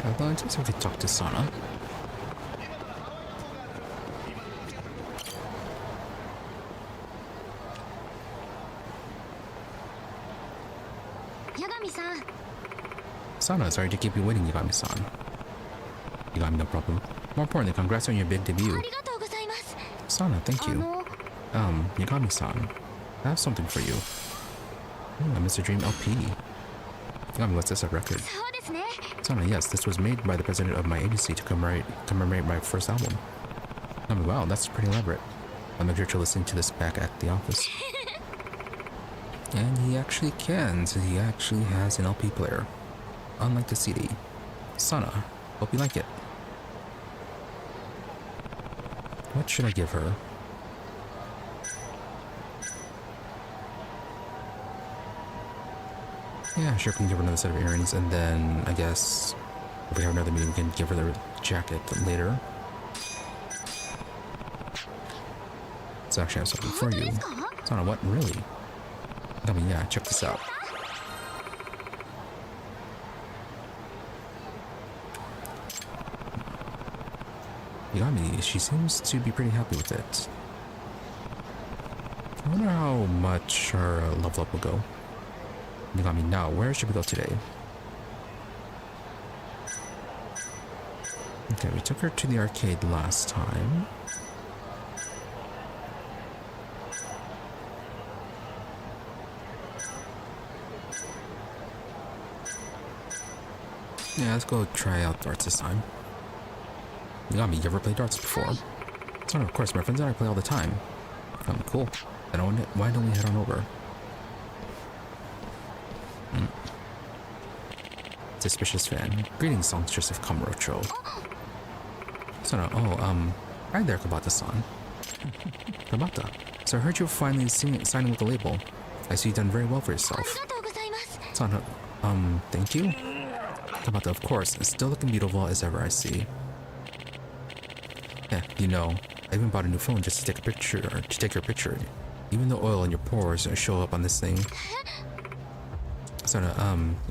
Although I just have to talk to Sana. Sana, sorry to keep you waiting, Yagami-san. Yagami, no problem. More importantly, congrats on your big debut. Sana, thank you. Yagami-san, I have something for you. A Mr. Dream LP. Yagami, what's this, a record? Sana, yes, this was made by the president of my agency to commemorate my first album. Wow, that's pretty elaborate. I'll make sure to listen to this back at the office. And he actually can, so he actually has an LP player. Unlike the CD. Sana, hope you like it. What should I give her? Yeah, sure, we can give her another set of earrings, and then I guess if we have another meeting, we can give her the jacket later. So actually I have something for you. Sana, what? Really? I mean, yeah, check this out. Yagami, she seems to be pretty happy with it. I wonder how much her level up will go. Yagami, now, where should we go today? Okay, we took her to the arcade last time. Yeah, let's go try out darts this time. Yagami, you ever played darts before? So, of course, my friends and I play all the time. Cool. Then why don't we head on over? Suspicious fan. Greetings, songstress of Kamurocho. So, hi there, Kabata-san. Kabata. So I heard you're finally signing with the label. I see you've done very well for yourself. Sana, thank you? Kabata, of course. Still looking beautiful as ever, I see. Yeah, you know, I even bought a new phone just to take a picture, or to take your picture. Even the oil in your pores show up on this thing. Sana,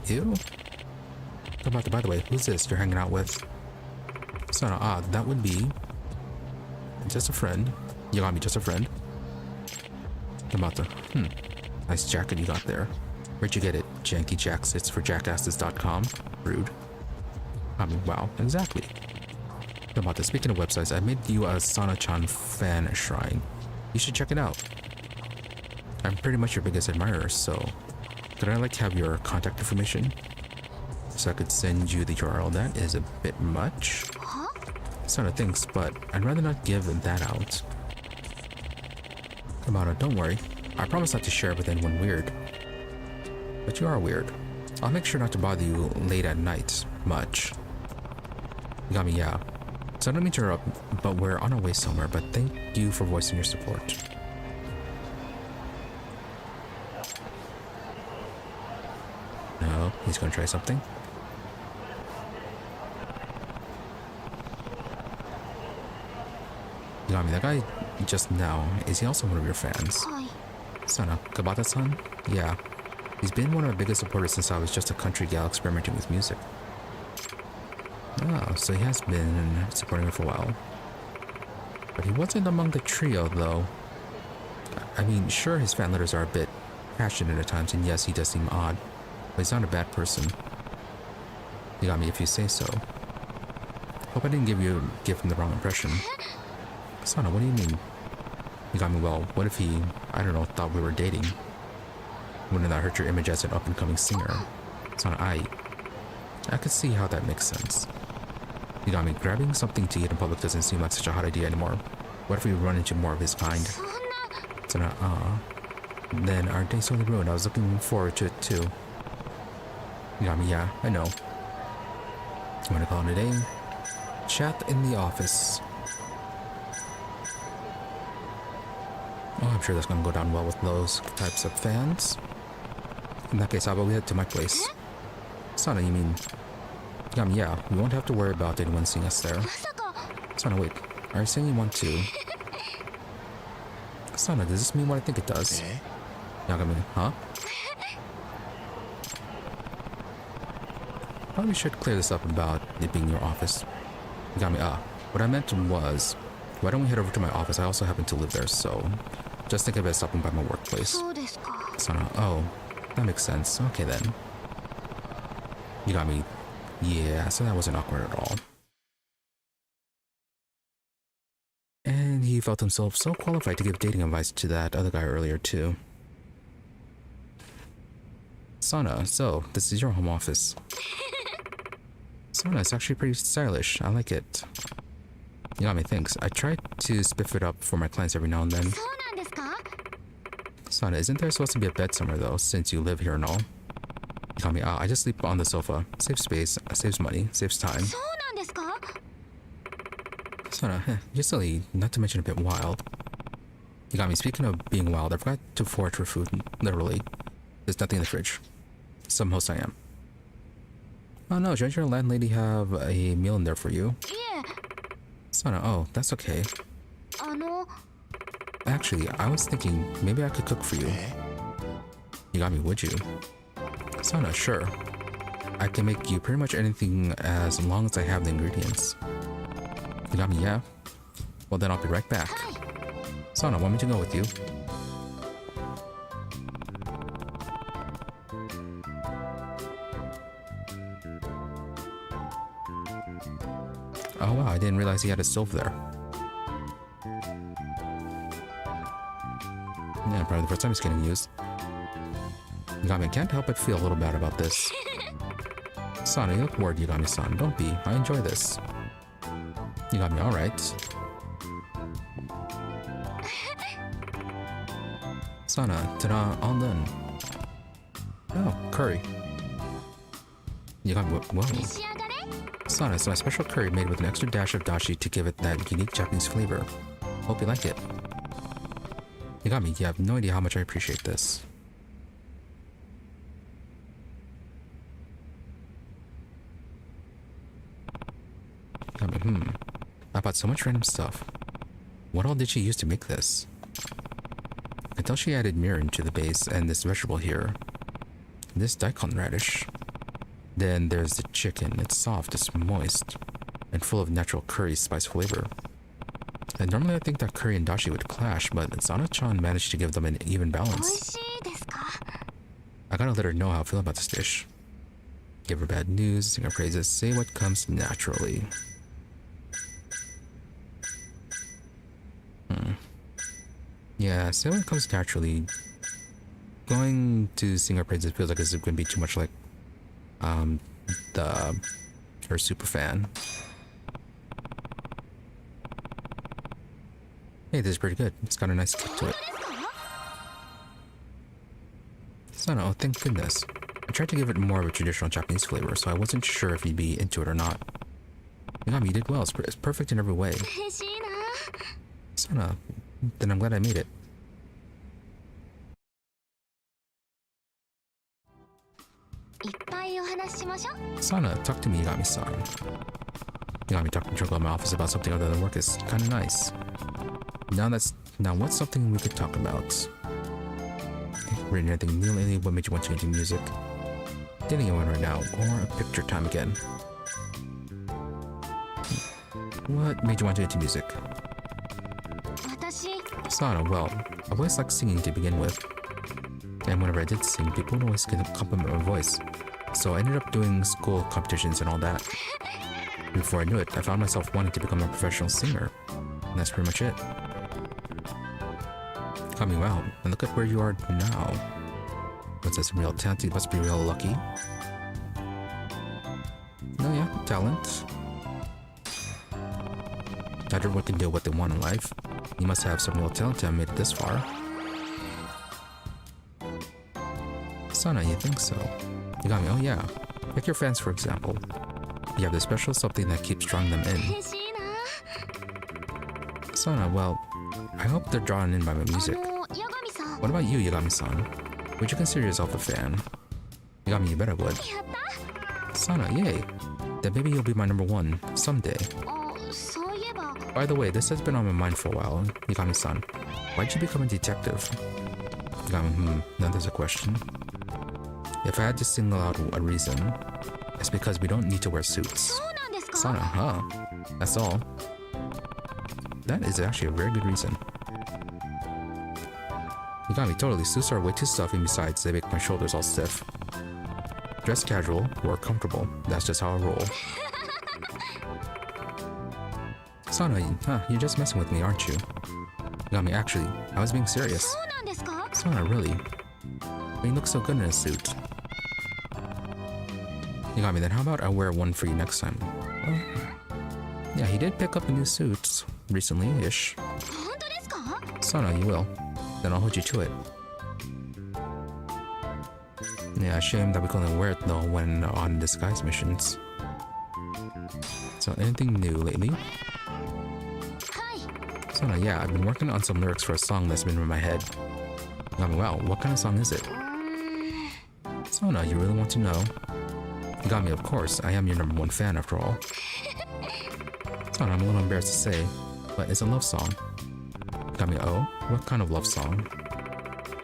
ew? Kabata, by the way, who's this you're hanging out with? Sana, that would be... just a friend. Yagami, just a friend. Kabata, nice jacket you got there. Where'd you get it? Janky Jacks, it's for jackasses.com. Rude. I mean, wow, exactly. Kabata, speaking of websites, I made you a Sana-chan fan shrine. You should check it out. I'm pretty much your biggest admirer, so... could I, have your contact information? So I could send you the URL. That is a bit much. Sana, thanks, but I'd rather not give that out. Kabata, don't worry. I promise not to share it with anyone weird. But you are weird. I'll make sure not to bother you late at night. Much. Yagami, yeah. So I don't mean to interrupt, but we're on our way somewhere, but thank you for voicing your support. No, he's gonna try something. Yagami, that guy just now, is he also one of your fans? Sana, Kabata-san? Yeah. He's been one of my biggest supporters since I was just a country gal experimenting with music. Oh, so he has been supporting me for a while. But he wasn't among the trio, though. I mean, sure, his fan letters are a bit passionate at times, and yes, he does seem odd. he's not a bad person. Yagami, if you say so. Hope I didn't give him the wrong impression. Sana, what do you mean? Yagami, well, what if he, I don't know, thought we were dating? Wouldn't that hurt your image as an up-and-coming singer? Sana, I could see how that makes sense. Yagami, grabbing something to eat in public doesn't seem like such a hot idea anymore. What if we run into more of his kind? Sana, then our date's only ruined. I was looking forward to it too. Yagami, yeah, I know. I'm gonna call it a day. Chat in the office. Oh, I'm sure that's gonna go down well with those types of fans. In that case, how about we head to my place? Sana, you mean... yeah, we won't have to worry about anyone seeing us there. Sana, wait. Are you saying you want to? Sana, does this mean what I think it does? Yagami, huh? Probably should clear this up about it being your office. Yagami, what I meant was, why don't we head over to my office? I also happen to live there, so just think of it as stopping by my workplace. Sana, oh, that makes sense. Okay then. Yagami, yeah, so that wasn't awkward at all. And he felt himself so qualified to give dating advice to that other guy earlier too. Sana, so this is your home office. Sana, it's actually pretty stylish. I like it. Yagami, thanks. I try to spiff it up for my clients every now and then. Sana, isn't there supposed to be a bed somewhere though, since you live here and all? Yagami, I just sleep on the sofa. Saves space, saves money, saves time. Sana, you're silly, not to mention a bit wild. Yagami, speaking of being wild, I forgot to forage for food, literally. There's nothing in the fridge. Some host I am. Oh no, shouldn't your landlady have a meal in there for you? Yeah. Sana, oh, that's okay. Actually, I was thinking maybe I could cook for you. Yagami, would you? Sana, sure. I can make you pretty much anything as long as I have the ingredients. Yagami, yeah? Well then I'll be right back. Sana, want me to go with you? Oh wow, I didn't realize he had a stove there. Yeah, probably the first time it's getting used. Yagami, can't help but feel a little bad about this. Sana, you look worried, Yagami-san. Don't be. I enjoy this. Yagami, alright. Sana, ta-da, all done. Oh, curry. Yagami, whoa. Sana, it's my special curry made with an extra dash of dashi to give it that unique Japanese flavor. Hope you like it. Yagami, you have no idea how much I appreciate this. Yagami, I bought so much random stuff. What all did she use to make this? I can tell she added mirin to the base and this vegetable here. This daikon radish. Then there's the chicken. It's soft, it's moist, and full of natural curry spice flavor. And normally I think that curry and dashi would clash, but Sana-chan managed to give them an even balance. I gotta let her know how I feel about this dish. Give her bad news, sing her praises, say what comes naturally. Yeah, say what comes naturally. Going to sing her praises feels like it's gonna be too much like her super fan. Hey, this is pretty good. It's got a nice kick to it. Sana, oh thank goodness. I tried to give it more of a traditional Japanese flavor, so I wasn't sure if you'd be into it or not. Yagami, you did well. It's perfect in every way. Sana, then I'm glad I made it. Sana, talk to me, Yagami-san. Yagami, talking to her in my office about something other than work is kind of nice. Now what's something we could talk about? Reading anything new lately? What made you want to get into music? Dating anyone right now, or a picture time again? What made you want to get into music? Sana, well, I've always liked singing to begin with. And whenever I did sing, people would always compliment my voice. So I ended up doing school competitions and all that. Before I knew it, I found myself wanting to become a professional singer. And that's pretty much it. Coming wow, and look at where you are now. What's this, real talent? You must be real lucky. Oh yeah, talent. Not everyone can do what they want in life. You must have some real talent to have made it this far. Sana, you think so? Yagami, oh yeah. Like your fans, for example. You have this special something that keeps drawing them in. Sana, well, I hope they're drawn in by my music. What about you, Yagami-san? Would you consider yourself a fan? Yagami, you better would. Sana, yay. Then maybe you'll be my number one someday. By the way, this has been on my mind for a while. Yagami-san, why'd you become a detective? Yagami, now there's a question. If I had to single out a reason, it's because we don't need to wear suits. Sana, huh? That's all. That is actually a very good reason. Yagami, totally. Suits are way too stuffy, and besides, they make my shoulders all stiff. Dress casual, work comfortable. That's just how I roll. Sana, you're just messing with me, aren't you? Yagami, actually, I was being serious. Sana, really? You look so good in a suit. Yagami, then how about I wear one for you next time? Well, yeah, he did pick up a new suit recently-ish. Sana, you will. Then I'll hold you to it. Yeah, shame that we couldn't wear it though when on disguise missions. So anything new lately? Sana, yeah, I've been working on some lyrics for a song that's been in my head. Yagami, wow, what kind of song is it? Sana, you really want to know? Yagami, of course, I am your number one fan after all. Sana, I'm a little embarrassed to say, but it's a love song. Yagami, oh, what kind of love song?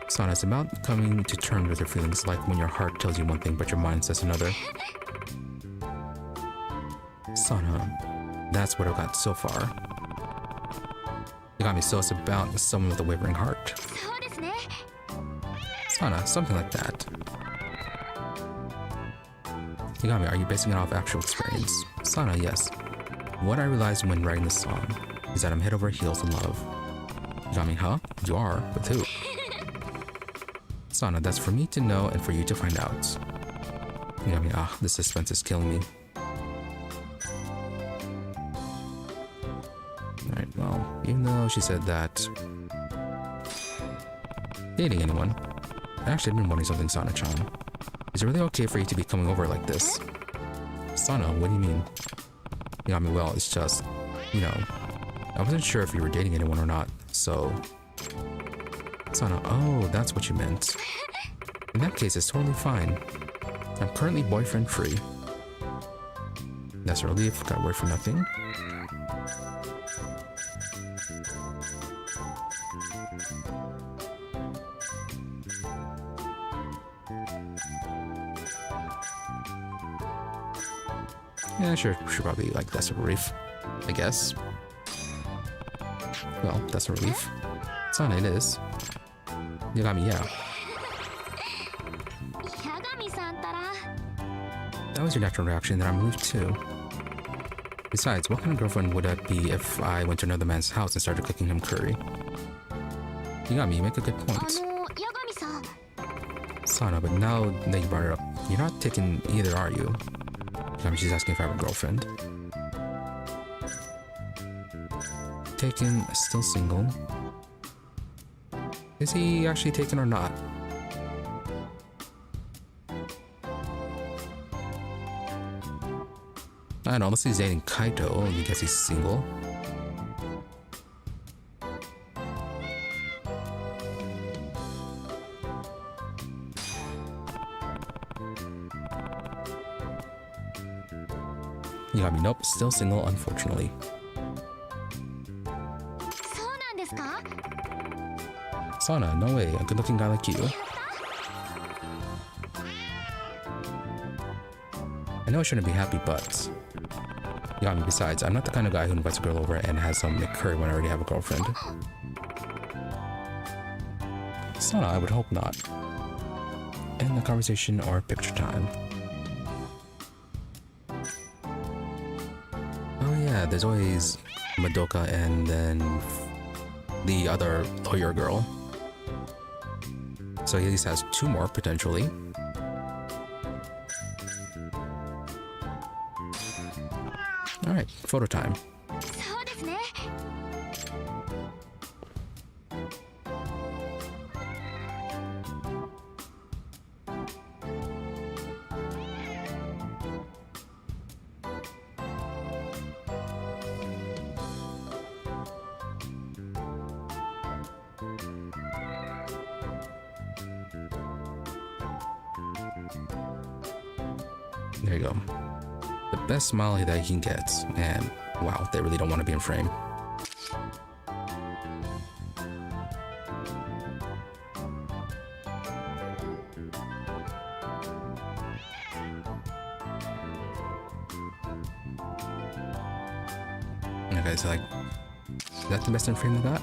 Sana, it's about coming to terms with your feelings, like when your heart tells you one thing but your mind says another. Sana, that's what I've got so far. Yagami, so it's about someone with a wavering heart. Sana, something like that. Yagami, are you basing it off actual experience? Sana, yes. What I realized when writing this song is that I'm head over heels in love. Yagami, huh? You are? With who? Sana, that's for me to know and for you to find out. Yagami, the suspense is killing me. Alright, well, even though she said that... Dating anyone? I actually have been wanting something, Sana-chan. Is it really okay for you to be coming over like this? Sana, what do you mean? Yagami, well, it's just, you know, I wasn't sure if you were dating anyone or not, so... Sana, oh, that's what you meant. In that case, it's totally fine. I'm currently boyfriend free. That's a relief, got work for nothing. Yeah, sure, should probably like that's a relief, I guess. Well, that's a relief. Sana, it is. Yagami, yeah. That was your natural reaction, that I'm relieved too. Besides, what kind of girlfriend would that be if I went to another man's house and started cooking him curry? Yagami, you make a good point. Sana, but now that you brought it up, you're not taken either, are you? Yagami, she's asking if I have a girlfriend. Taken, still single. Is he actually taken or not? I don't know, unless he's dating Kaito, I guess he's single. Yagami, nope, still single, unfortunately. Sana, no way, a good-looking guy like you. I know I shouldn't be happy, but... Yagami, besides, I'm not the kind of guy who invites a girl over and has some curry when I already have a girlfriend. Sana, I would hope not. End the conversation or picture time. Oh yeah, there's always Madoka and then the other lawyer girl. So he at least has 2 more potentially. Alright, photo time. There you go. The best smile that he can get. And wow, they really don't want to be in frame. Okay, so like, is that the best in frame they got?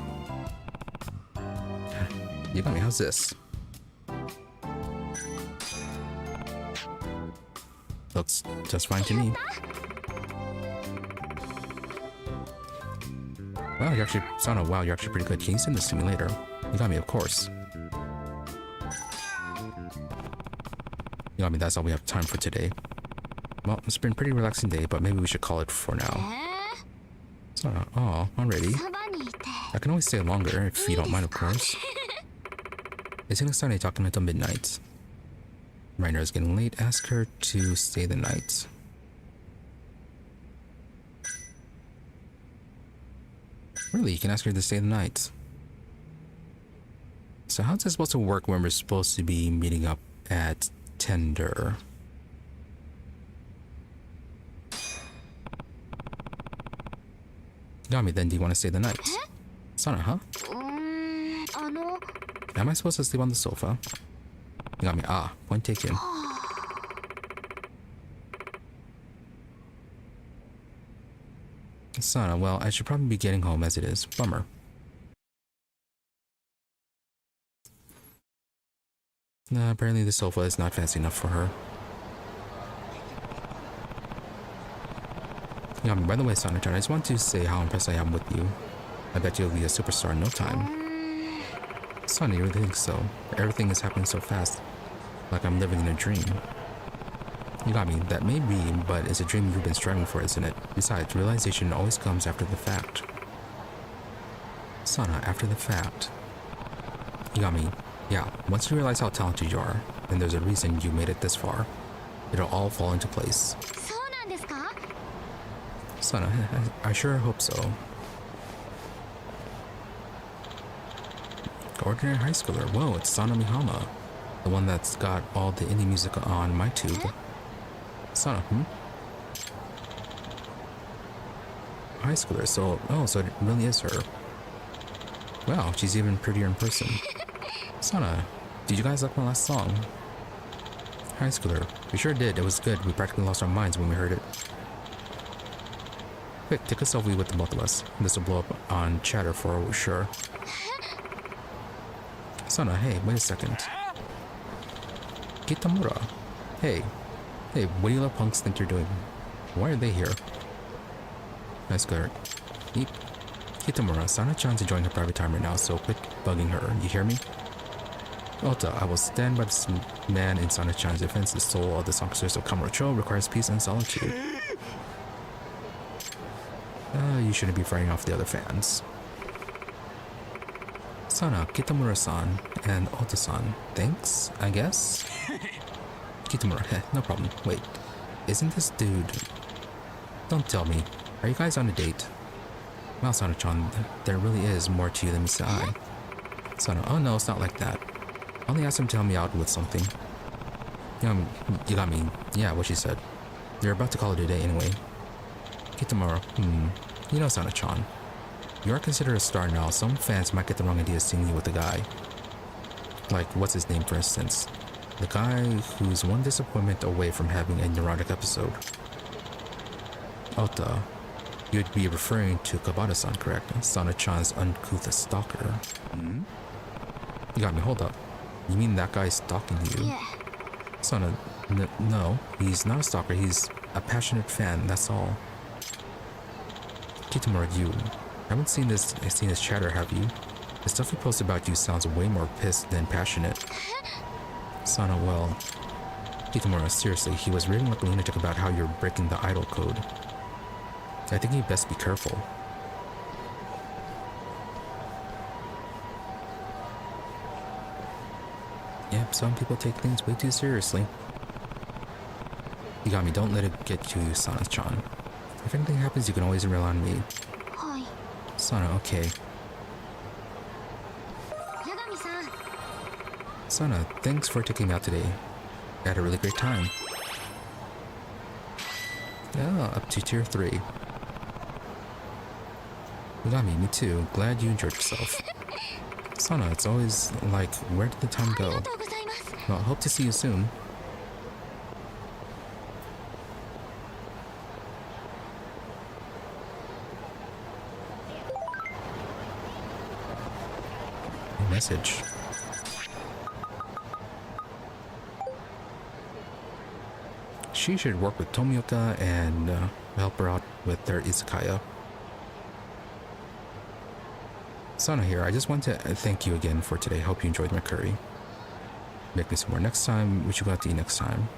Yagami, how's this? Looks just fine to me. Wow, you're actually, Sana, wow, you're actually pretty good. Can you send this to me later? Yagami, of course. Yagami, that's all we have time for today. Well, it's been a pretty relaxing day, but maybe we should call it for now. Sana, aw, already. I can always stay longer if you don't mind, of course. It's gonna start talking until midnight. Right now it's getting late. Ask her to stay the night. Really, you can ask her to stay the night. So how's this supposed to work when we're supposed to be meeting up at Tender? Yagami, then do you want to stay the night? Sana, huh? Am I supposed to sleep on the sofa? Yagami, ah, point taken. Sana, well, I should probably be getting home as it is. Bummer. Nah, apparently the sofa is not fancy enough for her. Yagami, by the way, Sana-chan, I just want to say how impressed I am with you. I bet you'll be a superstar in no time. Sana, you really think so? Everything is happening so fast. Like I'm living in a dream. You got me. That may be, but it's a dream you've been striving for, isn't it? Besides, realization always comes after the fact. Sana, after the fact. You got me. Yeah, once you realize how talented you are, then there's a reason you made it this far. It'll all fall into place. Sana, I sure hope so. Ordinary high schooler. Whoa, it's Sana Mihama. The one that's got all the indie music on my tube. Sana, High schooler, so it really is her. Wow, she's even prettier in person. Sana, did you guys like my last song? High schooler, we sure did. It was good. We practically lost our minds when we heard it. Quick, take a selfie with the both of us. This will blow up on chatter for sure. Sana, hey, wait a second. Kitamura. Hey, what do you little punks think you're doing? Why are they here? Nice skirt. Eep. Kitamura, Sana-chan's enjoying her private time right now, so quit bugging her. You hear me? Ota, I will stand by this man in Sana-chan's defense. The soul of the songsters of Kamurocho requires peace and solitude. You shouldn't be fighting off the other fans. Sana, Kitamura-san, and Ota-san. Thanks, I guess? Kitamura, no problem. Wait, isn't this dude... Don't tell me. Are you guys on a date? Well, Sana-chan, there really is more to you than meets the eye. Sana, oh no, it's not like that. Only asked him to help me out with something. You got me. Yeah, what she said. You're about to call it a day anyway. Kitamura, you know Sana-chan. You are considered a star now. Some fans might get the wrong idea seeing you with a guy. Like, what's his name, for instance? The guy who's one disappointment away from having a neurotic episode. Ota, you'd be referring to Kabata-san, correct? Sana-chan's uncouth stalker. You got me, hold up. You mean that guy's stalking you? Yeah. Sana, no, he's not a stalker. He's a passionate fan, that's all. Kitamura, you haven't seen his chatter, have you? The stuff he posts about you sounds way more pissed than passionate. Sana, well, Kitamura, seriously, he was raving like a lunatic about how you're breaking the idol code. I think you best be careful. Yep, some people take things way too seriously. Yagami, don't let it get you, Sana-chan. If anything happens, you can always rely on me. Hi. Sana, okay. Yagami-san. Sana, thanks for taking me out today. I had a really great time. Yeah, up to tier 3. Yagami, me too. Glad you enjoyed yourself. Sana, it's always like, where did the time go? Well, hope to see you soon. Message. She should work with Tomioka and help her out with their izakaya. Sana here, I just want to thank you again for today. Hope you enjoyed my curry. Make me some more next time. What you got to eat next time?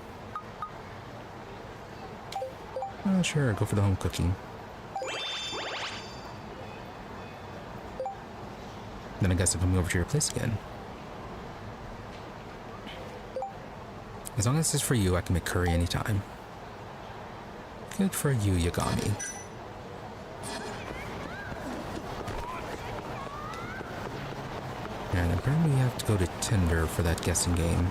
Sure, go for the home cooking. Then I guess I'm coming over to your place again. As long as it's for you, I can make curry anytime. Good for you, Yagami. And apparently we have to go to Tinder for that guessing game.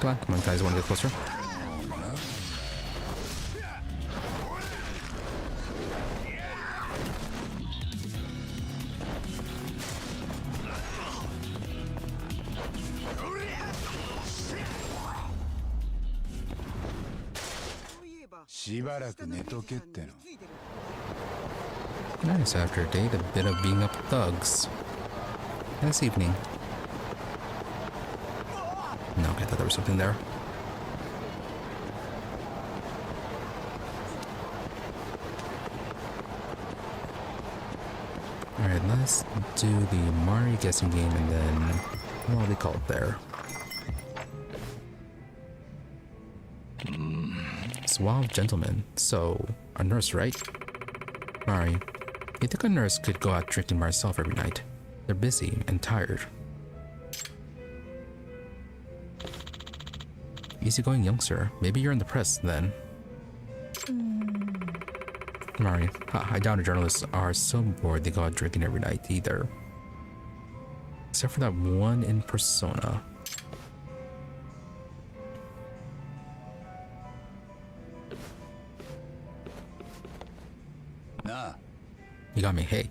Come on guys, want to get closer? Nice, after a date, a bit of being up with thugs. Nice evening. No, I thought there was something there. Alright, let's do the Mari guessing game and then what do we call it there? Suave gentleman. So, a nurse, right? Mari, you think a nurse could go out drinking by herself every night? They're busy and tired. Easygoing youngster. Maybe you're in the press then. Mari, I doubt journalists are so bored they go out drinking every night either. Except for that one in Persona. Yagami, hey.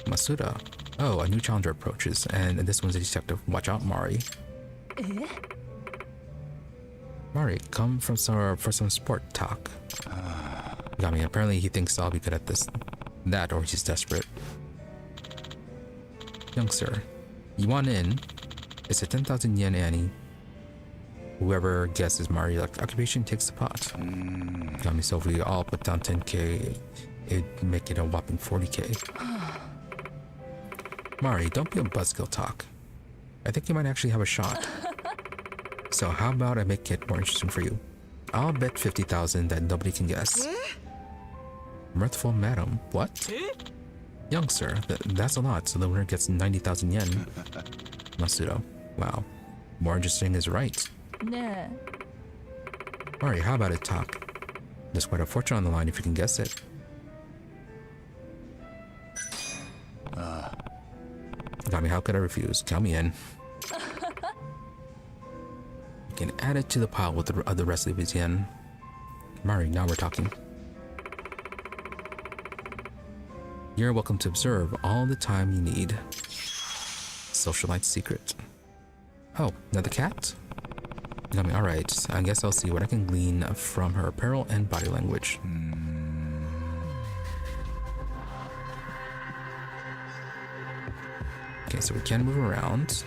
Masuda. Oh, a new challenger approaches, and this one's a detective. Watch out, Mari. Mari, come from somewhere for some sport talk. Yagami, apparently he thinks I'll be good at that, or he's desperate. Youngster, you want in? It's a 10,000 yen ante. Whoever guesses Mari's occupation takes the pot. Yagami, so if we all put down 10k, it'd make it a whopping 40k. Mari, don't be a buzzkill talk. I think you might actually have a shot. So how about I make it more interesting for you? I'll bet 50,000 that nobody can guess. Mirthful madam, what? Youngster, that's a lot, so the winner gets 90,000 yen. Masuda, wow. More interesting is right. Nah. Mari, how about it talk? There's quite a fortune on the line if you can guess it. Yagami, how could I refuse? Count me in. You can add it to the pile with the rest of his yen. Mari, now we're talking. You're welcome to observe all the time you need. Socialite secret. Oh, another cat? Alright, I guess I'll see what I can glean from her apparel and body language. Okay, so we can move around.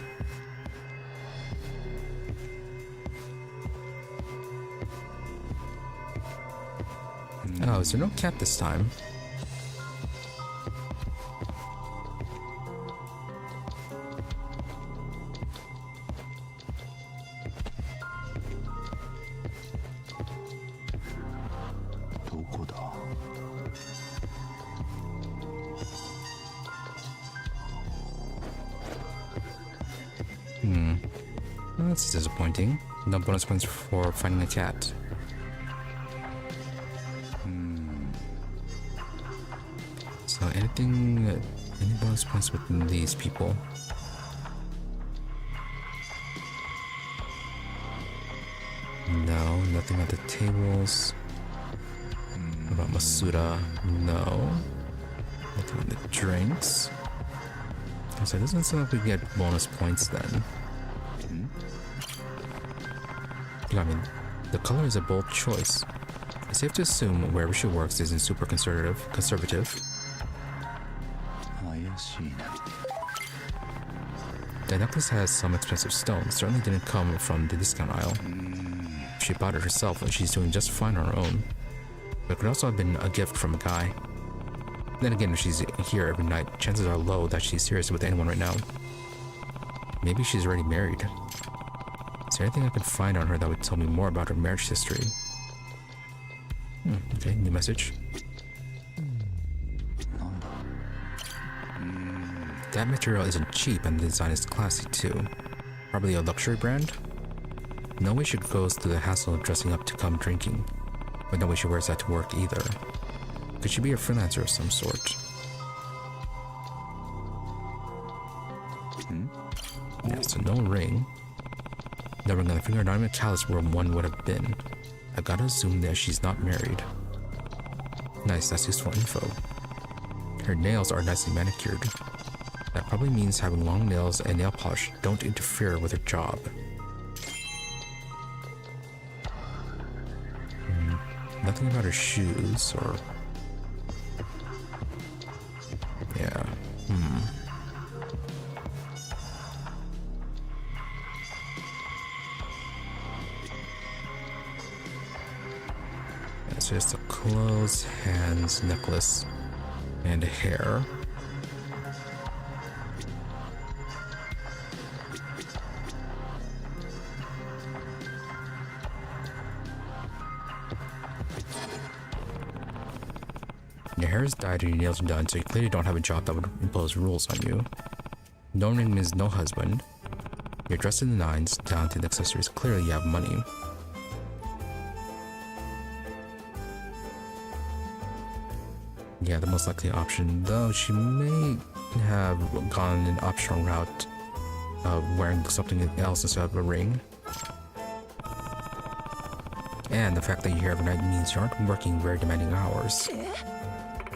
Oh, is there no cat this time? Well, that's disappointing. No bonus points for finding a cat. So any bonus points with these people? No, nothing at the tables. What about Masuda? No. Nothing on the drinks. So it doesn't seem like we get bonus points then. I mean, the color is a bold choice. It's safe to assume wherever she works isn't super conservative. The necklace has some expensive stones. Certainly didn't come from the discount aisle. If she bought it herself, she's doing just fine on her own. But it could also have been a gift from a guy. Then again, if she's here every night, chances are low that she's serious with anyone right now. Maybe she's already married. Is there anything I could find on her that would tell me more about her marriage history? Okay, new message. That material isn't cheap and the design is classy too. Probably a luxury brand? No way she goes through the hassle of dressing up to come drinking. But no way she wears that to work either. Could she be a freelancer of some sort? Yeah, so no ring. No ring on the finger, not even a callus where one would have been. I gotta assume that she's not married. Nice, that's useful info. Her nails are nicely manicured. That probably means having long nails and nail polish don't interfere with her job. Nothing about her shoes or... Yeah. It's just a clothes, hands, necklace, and hair. Your hair is dyed and your nails are done, so you clearly don't have a job that would impose rules on you. No ring means no husband. You're dressed in the nines, down to the accessories. Clearly you have money. Yeah, the most likely option, though she may have gone an optional route of wearing something else instead of a ring. And the fact that you're here every night means you aren't working very demanding hours.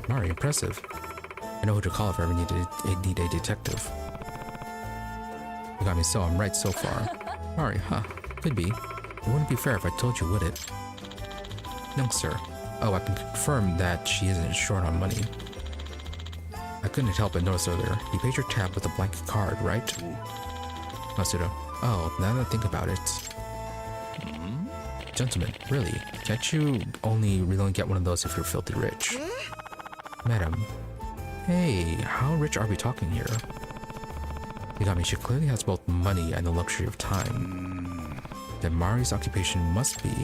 Very impressive. I know who to call if I ever need a detective. You got me so I'm right so far. Alright, huh. Could be. It wouldn't be fair if I told you, would it? No, sir. Oh, I can confirm that she isn't short on money. I couldn't help but notice earlier. You paid your tab with a blank card, right? Masuda. Oh, now that I think about it. Gentlemen, really? Can't you really get one of those if you're filthy rich? Madam. Hey, how rich are we talking here? Yagami, she clearly has both money and the luxury of time. Then Mari's occupation must be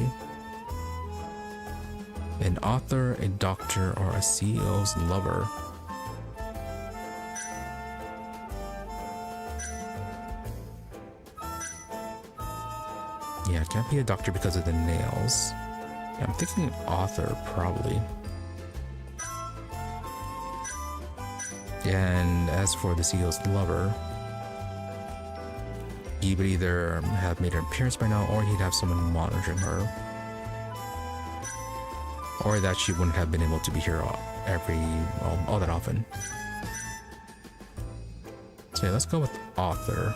an author, a doctor, or a CEO's lover. Yeah, it can't be a doctor because of the nails. Yeah, I'm thinking author, probably. And as for the CEO's lover, he would either have made an appearance by now, or he'd have someone monitoring her. Or that she wouldn't have been able to be here all that often. So yeah, let's go with author.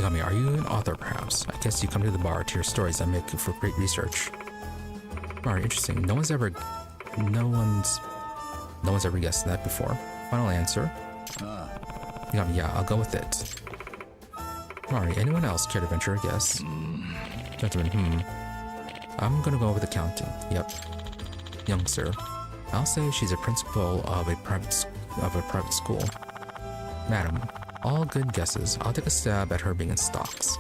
Yagami, are you an author perhaps? I guess you come to the bar to hear stories that make for great research. Alright, interesting. No one's ever guessed that before. Final answer. Yagami, yeah, I'll go with it. Alright, anyone else care to venture a guess? Gentlemen, I'm gonna go with accounting. Yep. Young sir. I'll say she's a principal of a private school. Madam, all good guesses. I'll take a stab at her being in stocks.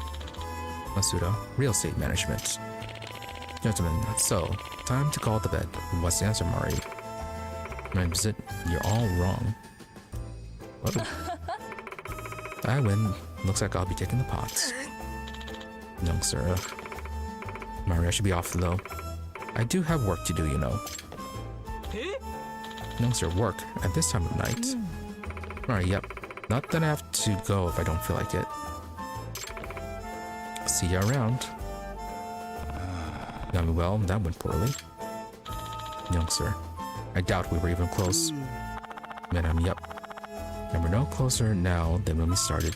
Masuda, real estate management. Gentlemen, so, time to call it the bed. What's the answer, Mari? Zit, you're all wrong. What? I win. Looks like I'll be taking the pots. Young sir. Mari, I should be off though. I do have work to do, you know. Young sir, work at this time of night. Mari, yep. Not that I have to go if I don't feel like it. See ya around. Yagami, well, that went poorly. Young sir, I doubt we were even close. Madam, yep. And we're no closer now than when we started.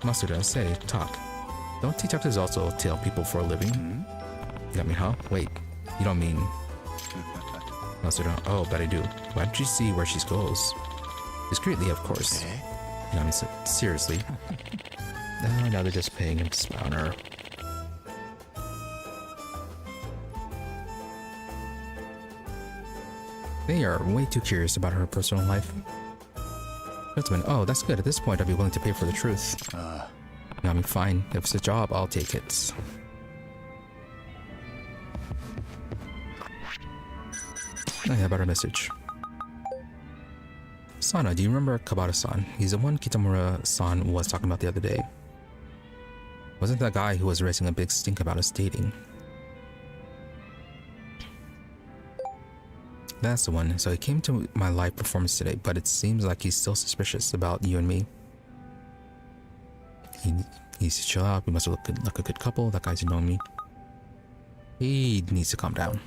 Masuda, say, talk. Don't detectives also tail people for a living? Yagami, huh? Wait, you don't mean... Masuda, oh, but I do. Why don't you see where she goes? Discreetly, of course. Yagami said, seriously? Now they're just paying him to spy on her. They are way too curious about her personal life. Gentlemen, oh, that's good. At this point, I'd be willing to pay for the truth. Yagami, fine. If it's a job, I'll take it. Oh yeah, about our message. Sana, do you remember Kabata-san? He's the one Kitamura-san was talking about the other day. Wasn't that guy who was raising a big stink about us dating? That's the one. So he came to my live performance today, but it seems like he's still suspicious about you and me. He needs to chill out. We must look like a good couple. That guy's known me. He needs to calm down.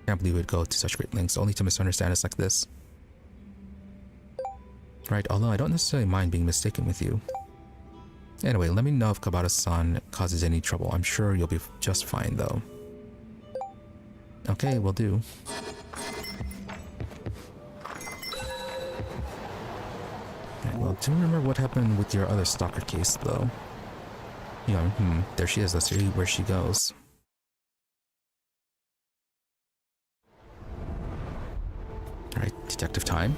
Can't believe we'd go to such great lengths only to misunderstand us like this. Right, although I don't necessarily mind being mistaken with you. Anyway, let me know if Kabata-san causes any trouble. I'm sure you'll be just fine, though. Okay, will do. Okay, well, do you remember what happened with your other stalker case, though? Yeah, there she is. Let's see where she goes. Alright, detective time.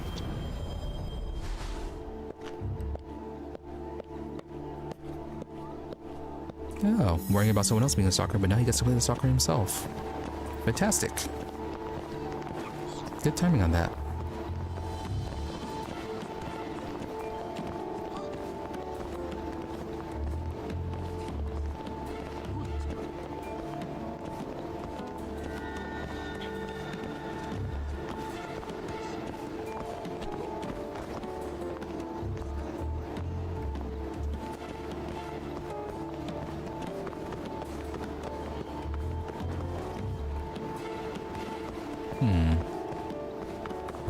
Oh, worrying about someone else being a stalker, but now he gets to play the stalker himself. Fantastic. Good timing on that.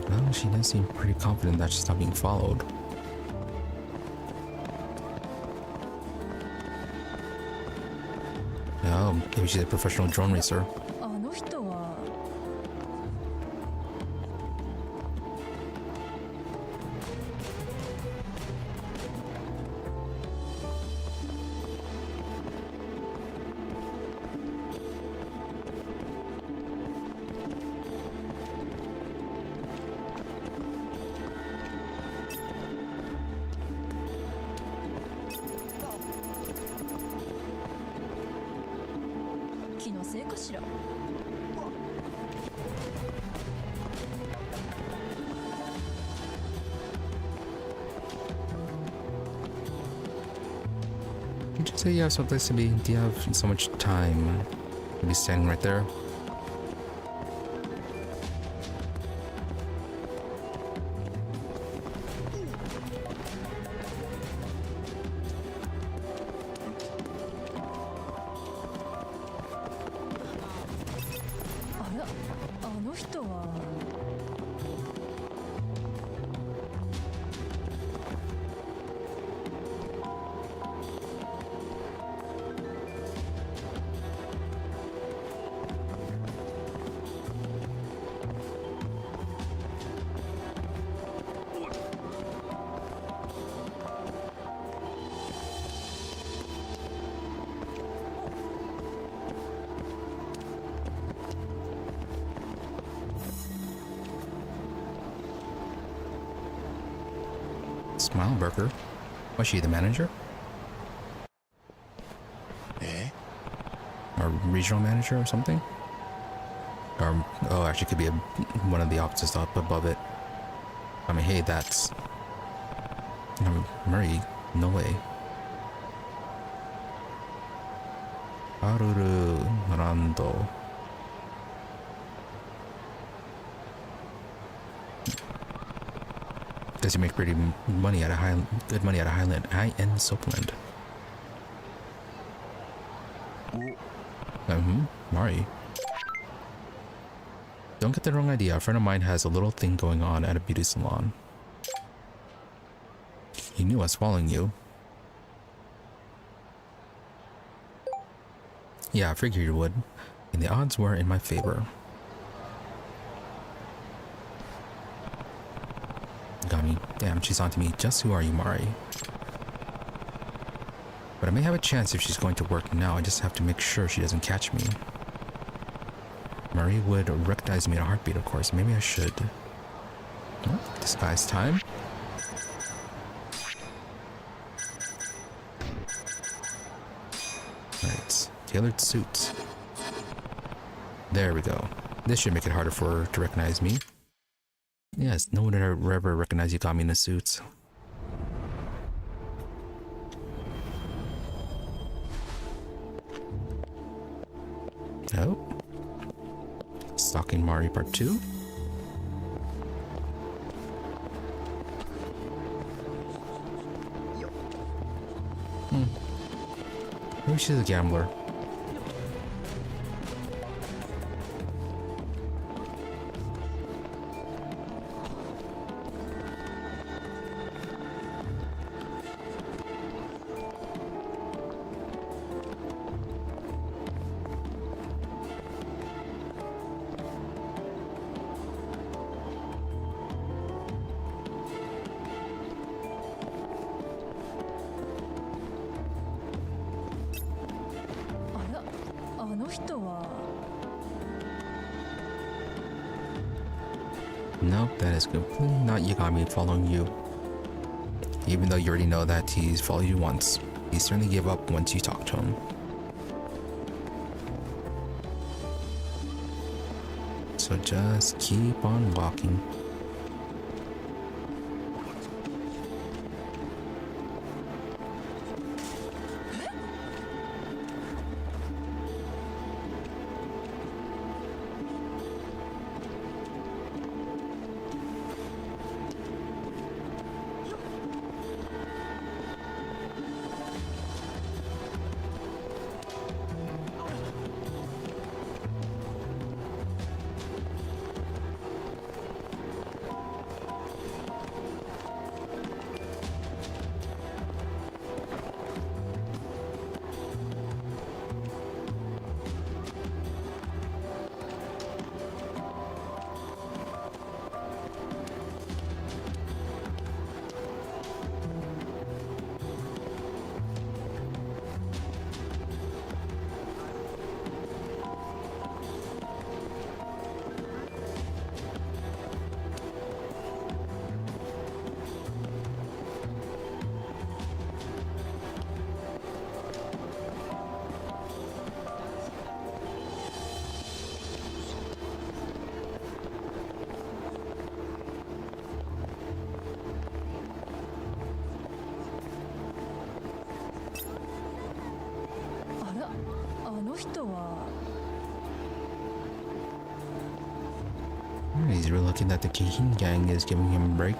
Well, she does seem pretty confident that she's not being followed. Oh, maybe she's a professional drone racer. You just say you have someplace to be. Do you have so much time to be standing right there? Smile Burger. Was she the manager? Or regional manager or something? Or, oh, actually could be one of the offices up above it. I mean, hey, that's... Murray, no way. Haruru Rando. Does he make pretty money at a good money at a high-end soapland? Mari. Don't get the wrong idea. A friend of mine has a little thing going on at a beauty salon. He knew I was following you. Yeah, I figured you would. And the odds were in my favor. Yagami. Damn, she's onto me. Just who are you, Mari? But I may have a chance if she's going to work now. I just have to make sure she doesn't catch me. Mari would recognize me in a heartbeat, of course. Maybe I should. Oh, disguise time. Alright, tailored suits. There we go. This should make it harder for her to recognize me. Yes, no one would ever recognize Yagami in the suits. Oh. Stalking Mari Part 2. Maybe she's a gambler. Nope, that is completely not Yagami following you. Even though you already know that he's followed you once, he certainly gave up once you talked to him. So just keep on walking. He's really looking that the Kihin gang is giving him a break.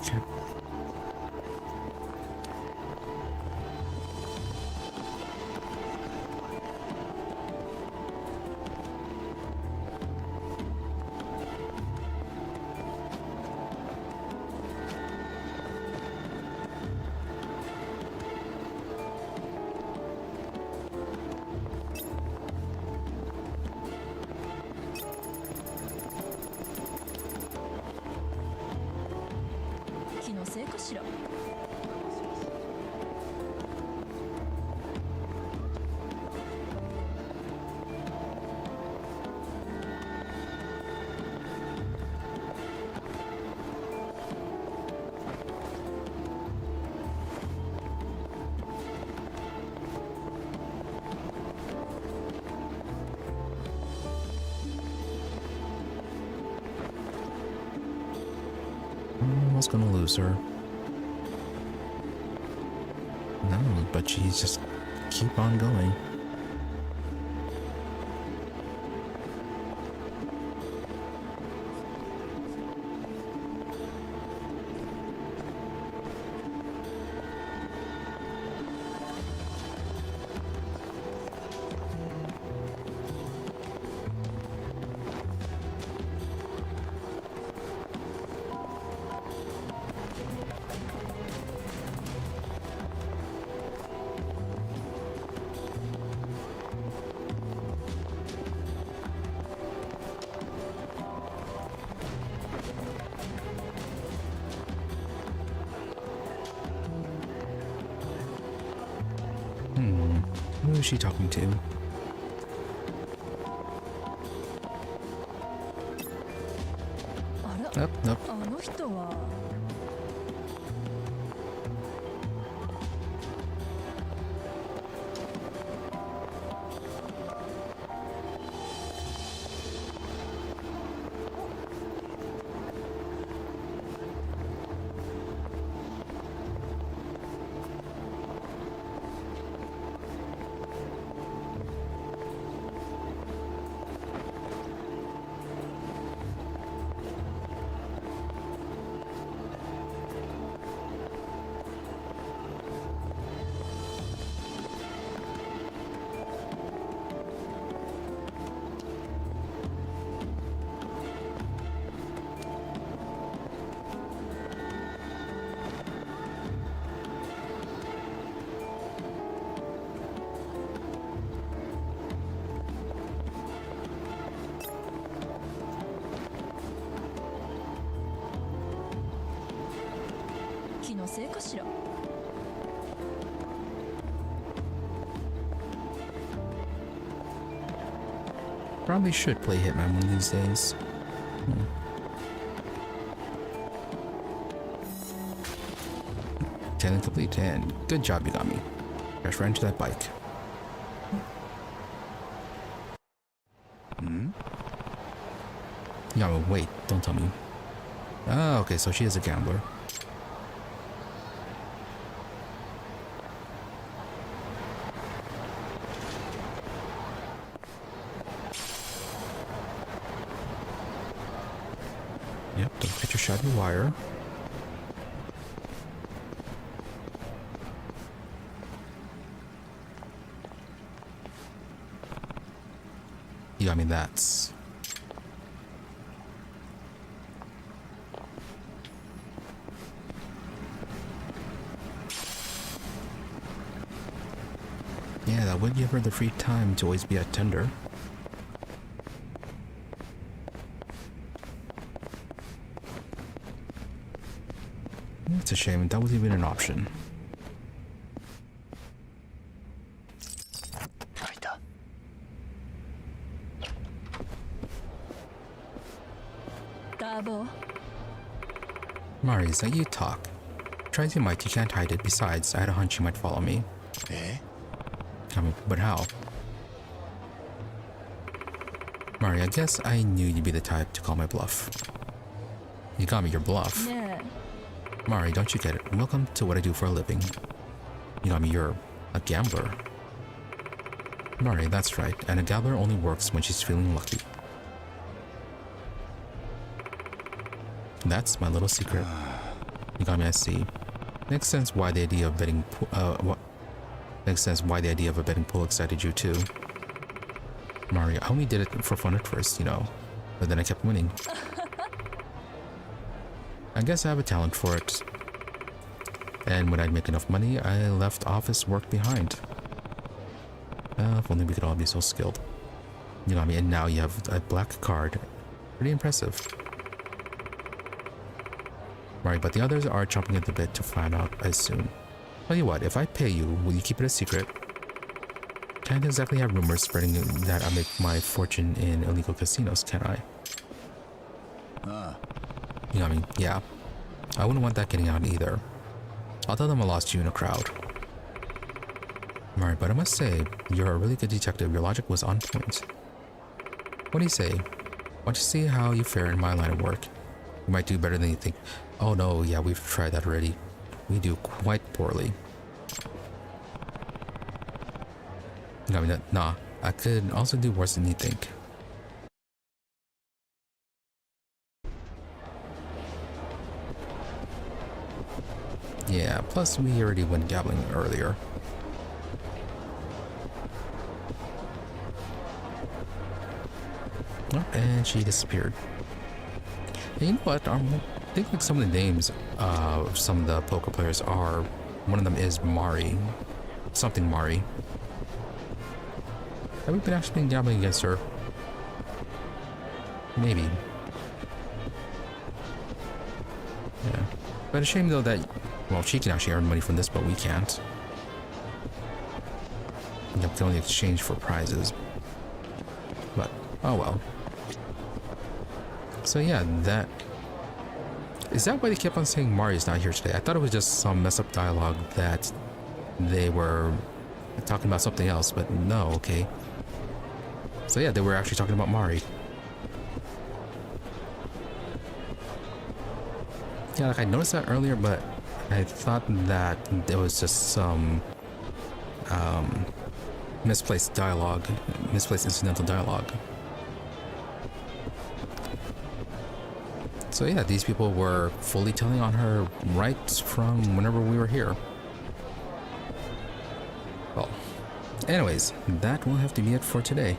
almost gonna lose her. No, but she's just keep on going. Who is she talking to? Nope, nope. あの人は 気のせいかしら Probably should play Hitman one of these days. Challenge complete, and good job, Yagami. Crash right into that bike. Yagami, wait, don't tell me. Oh, okay, so she is a gambler. Yep, don't get your shoddy wire. Yeah, I mean that's... Yeah, that would give her the free time to always be at tender. It's a shame that was even an option. Mari, is that you talk? Try as you might, you can't hide it. Besides, I had a hunch you might follow me. Eh? I mean, but how? Mari, I guess I knew you'd be the type to call my bluff. You got me your bluff. Yeah. Mari, don't you get it? Welcome to what I do for a living. You got me, you're a gambler. Mari, that's right, and a gambler only works when she's feeling lucky. That's my little secret. You got me, I see. Makes sense why the idea of betting Makes sense why the idea of a betting pool excited you too. Mari, I only did it for fun at first, you know, but then I kept winning. I guess I have a talent for it. And when I'd make enough money, I left office work behind. If only we could all be so skilled. You know what I mean? And now you have a black card. Pretty impressive. Mari, but the others are chomping at the bit to find out as soon. Tell you what, if I pay you, will you keep it a secret? Can't exactly have rumors spreading that I make my fortune in illegal casinos, can I? You know what I mean? Yeah. I wouldn't want that getting out either. I'll tell them I lost you in a crowd. Mari, but I must say, you're a really good detective. Your logic was on point. What do you say? Want to see how you fare in my line of work? We might do better than you think. Oh no, yeah, we've tried that already. We do quite poorly. I mean, nah, I could also do worse than you think. Yeah, plus we already went gambling earlier. Oh, and she disappeared. And you know what? I think like some of the names of some of the poker players are, one of them is Mari. Something Mari. Have we been actually been gambling against her? Maybe. Yeah. But a shame though that, well, she can actually earn money from this, but we can't. We can only exchange for prizes. But, oh well. So yeah, that... Is that why they kept on saying Mari's not here today? I thought it was just some mess up dialogue that they were talking about something else, but no, okay. So yeah, they were actually talking about Mari. Yeah, like I noticed that earlier, but I thought that it was just some misplaced dialogue, misplaced incidental dialogue. So yeah, these people were fully telling on her right from whenever we were here. Well, anyways, that will have to be it for today.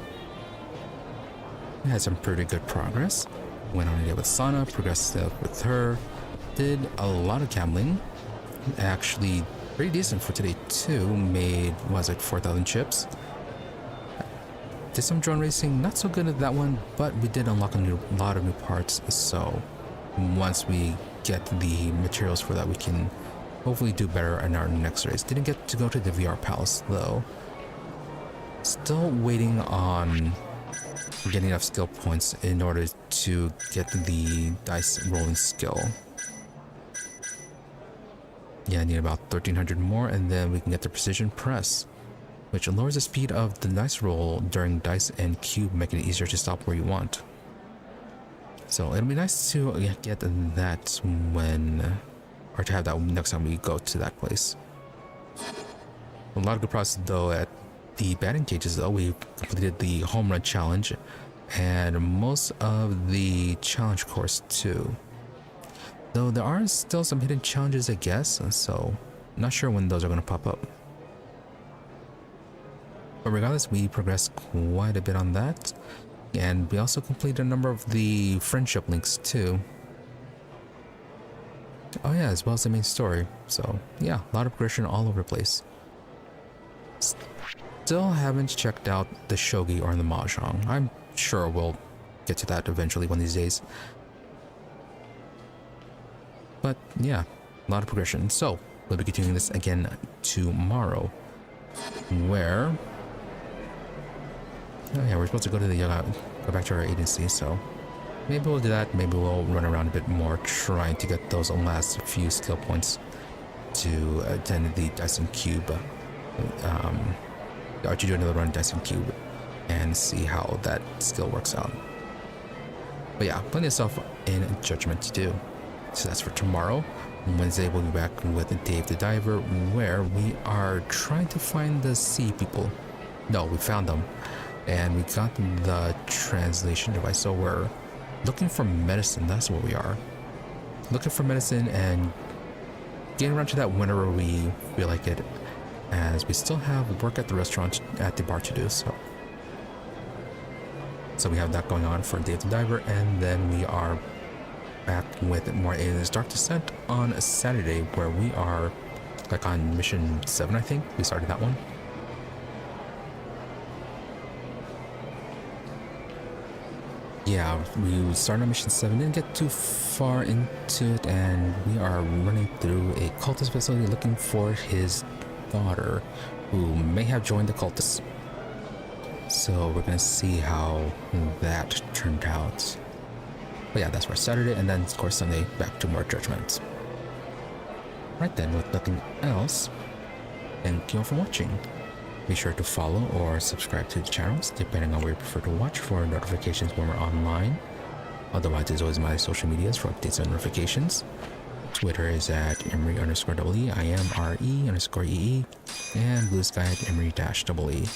We had some pretty good progress. Went on a day with Sana, progressed with her, did a lot of gambling. Actually, pretty decent for today too. Made, was it 4,000 chips? Did some drone racing, not so good at that one, but we did unlock a lot of new parts, so once we get the materials for that, we can hopefully do better in our next race. Didn't get to go to the VR Palace though. Still waiting on getting enough skill points in order to get the dice rolling skill. Yeah, I need about 1,300 more and then we can get the precision press, which lowers the speed of the dice roll during dice and cube, making it easier to stop where you want. So it'll be nice to get that when, or to have that next time we go to that place. A lot of good process though at the batting cages though. We completed the home run challenge and most of the challenge course too. Though there are still some hidden challenges I guess, so not sure when those are going to pop up. But regardless, we progressed quite a bit on that. And we also completed a number of the friendship links too. Oh yeah, as well as the main story. So yeah, a lot of progression all over the place. Still haven't checked out the shogi or the mahjong. I'm sure we'll get to that eventually one of these days. But yeah, a lot of progression. So we'll be continuing this again tomorrow, where... Oh yeah, we're supposed to go to the go back to our agency, so maybe we'll do that. Maybe we'll run around a bit more, trying to get those last few skill points to attend the Dyson Cube. Or to do another run Dyson Cube and see how that skill works out. But yeah, plenty of stuff in Judgment to do. So that's for tomorrow. Wednesday we'll be back with Dave the Diver, where we are trying to find the sea people. No, we found them. And we got the translation device, so we're looking for medicine. That's where we are. Looking for medicine and getting around to that whenever we feel like it, as we still have work at the restaurant, at the bar to do. So we have that going on for Day of the Diver, and then we are back with more Aliens Dark Descent on a Saturday, where we are like on mission 7, I think. We started that one. Yeah, we started on mission 7, didn't get too far into it, and we are running through a cultist facility looking for his daughter, who may have joined the cultists. So we're gonna see how that turned out. But yeah, that's for Saturday, and then of course Sunday back to more Judgments. Right then, with nothing else, thank you all for watching. Be sure to follow or subscribe to the channels, depending on where you prefer to watch, for notifications when we're online. Otherwise, as always, my social medias for updates and notifications. Twitter is at Emery_EE, I am RE_EE, and Blue Sky at Emery-EE.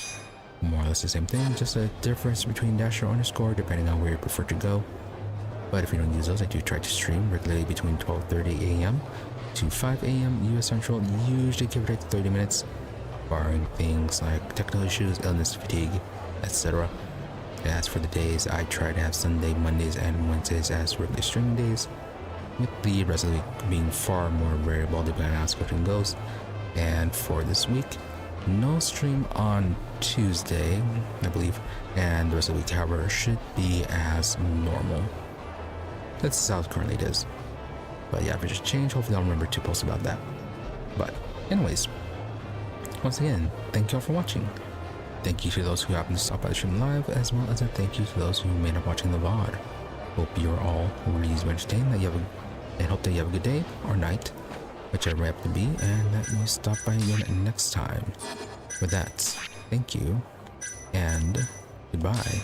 More or less the same thing, just a difference between dash or underscore depending on where you prefer to go. But if you don't use those, I do try to stream regularly between 12:30 a.m. to 5 a.m. US Central, usually give or take 30 minutes, barring things like technical issues, illness, fatigue, etc. As for the days, I try to have Sunday, Mondays, and Wednesdays as regular streaming days, with the rest of the week being far more variable depending on how scheduling goes. And for this week, no stream on Tuesday, I believe, and the rest of the week, however, should be as normal. That's how currently it is. But yeah, if it just changed, hopefully I'll remember to post about that. But anyways, once again, thank you all for watching. Thank you to those who happened to stop by the stream live, as well as a thank you to those who made up watching the VOD. Hope you're all reasonably entertained, and hope that you have a good day or night, whichever it happens to be, and that you stop by again next time. With that, thank you, and goodbye.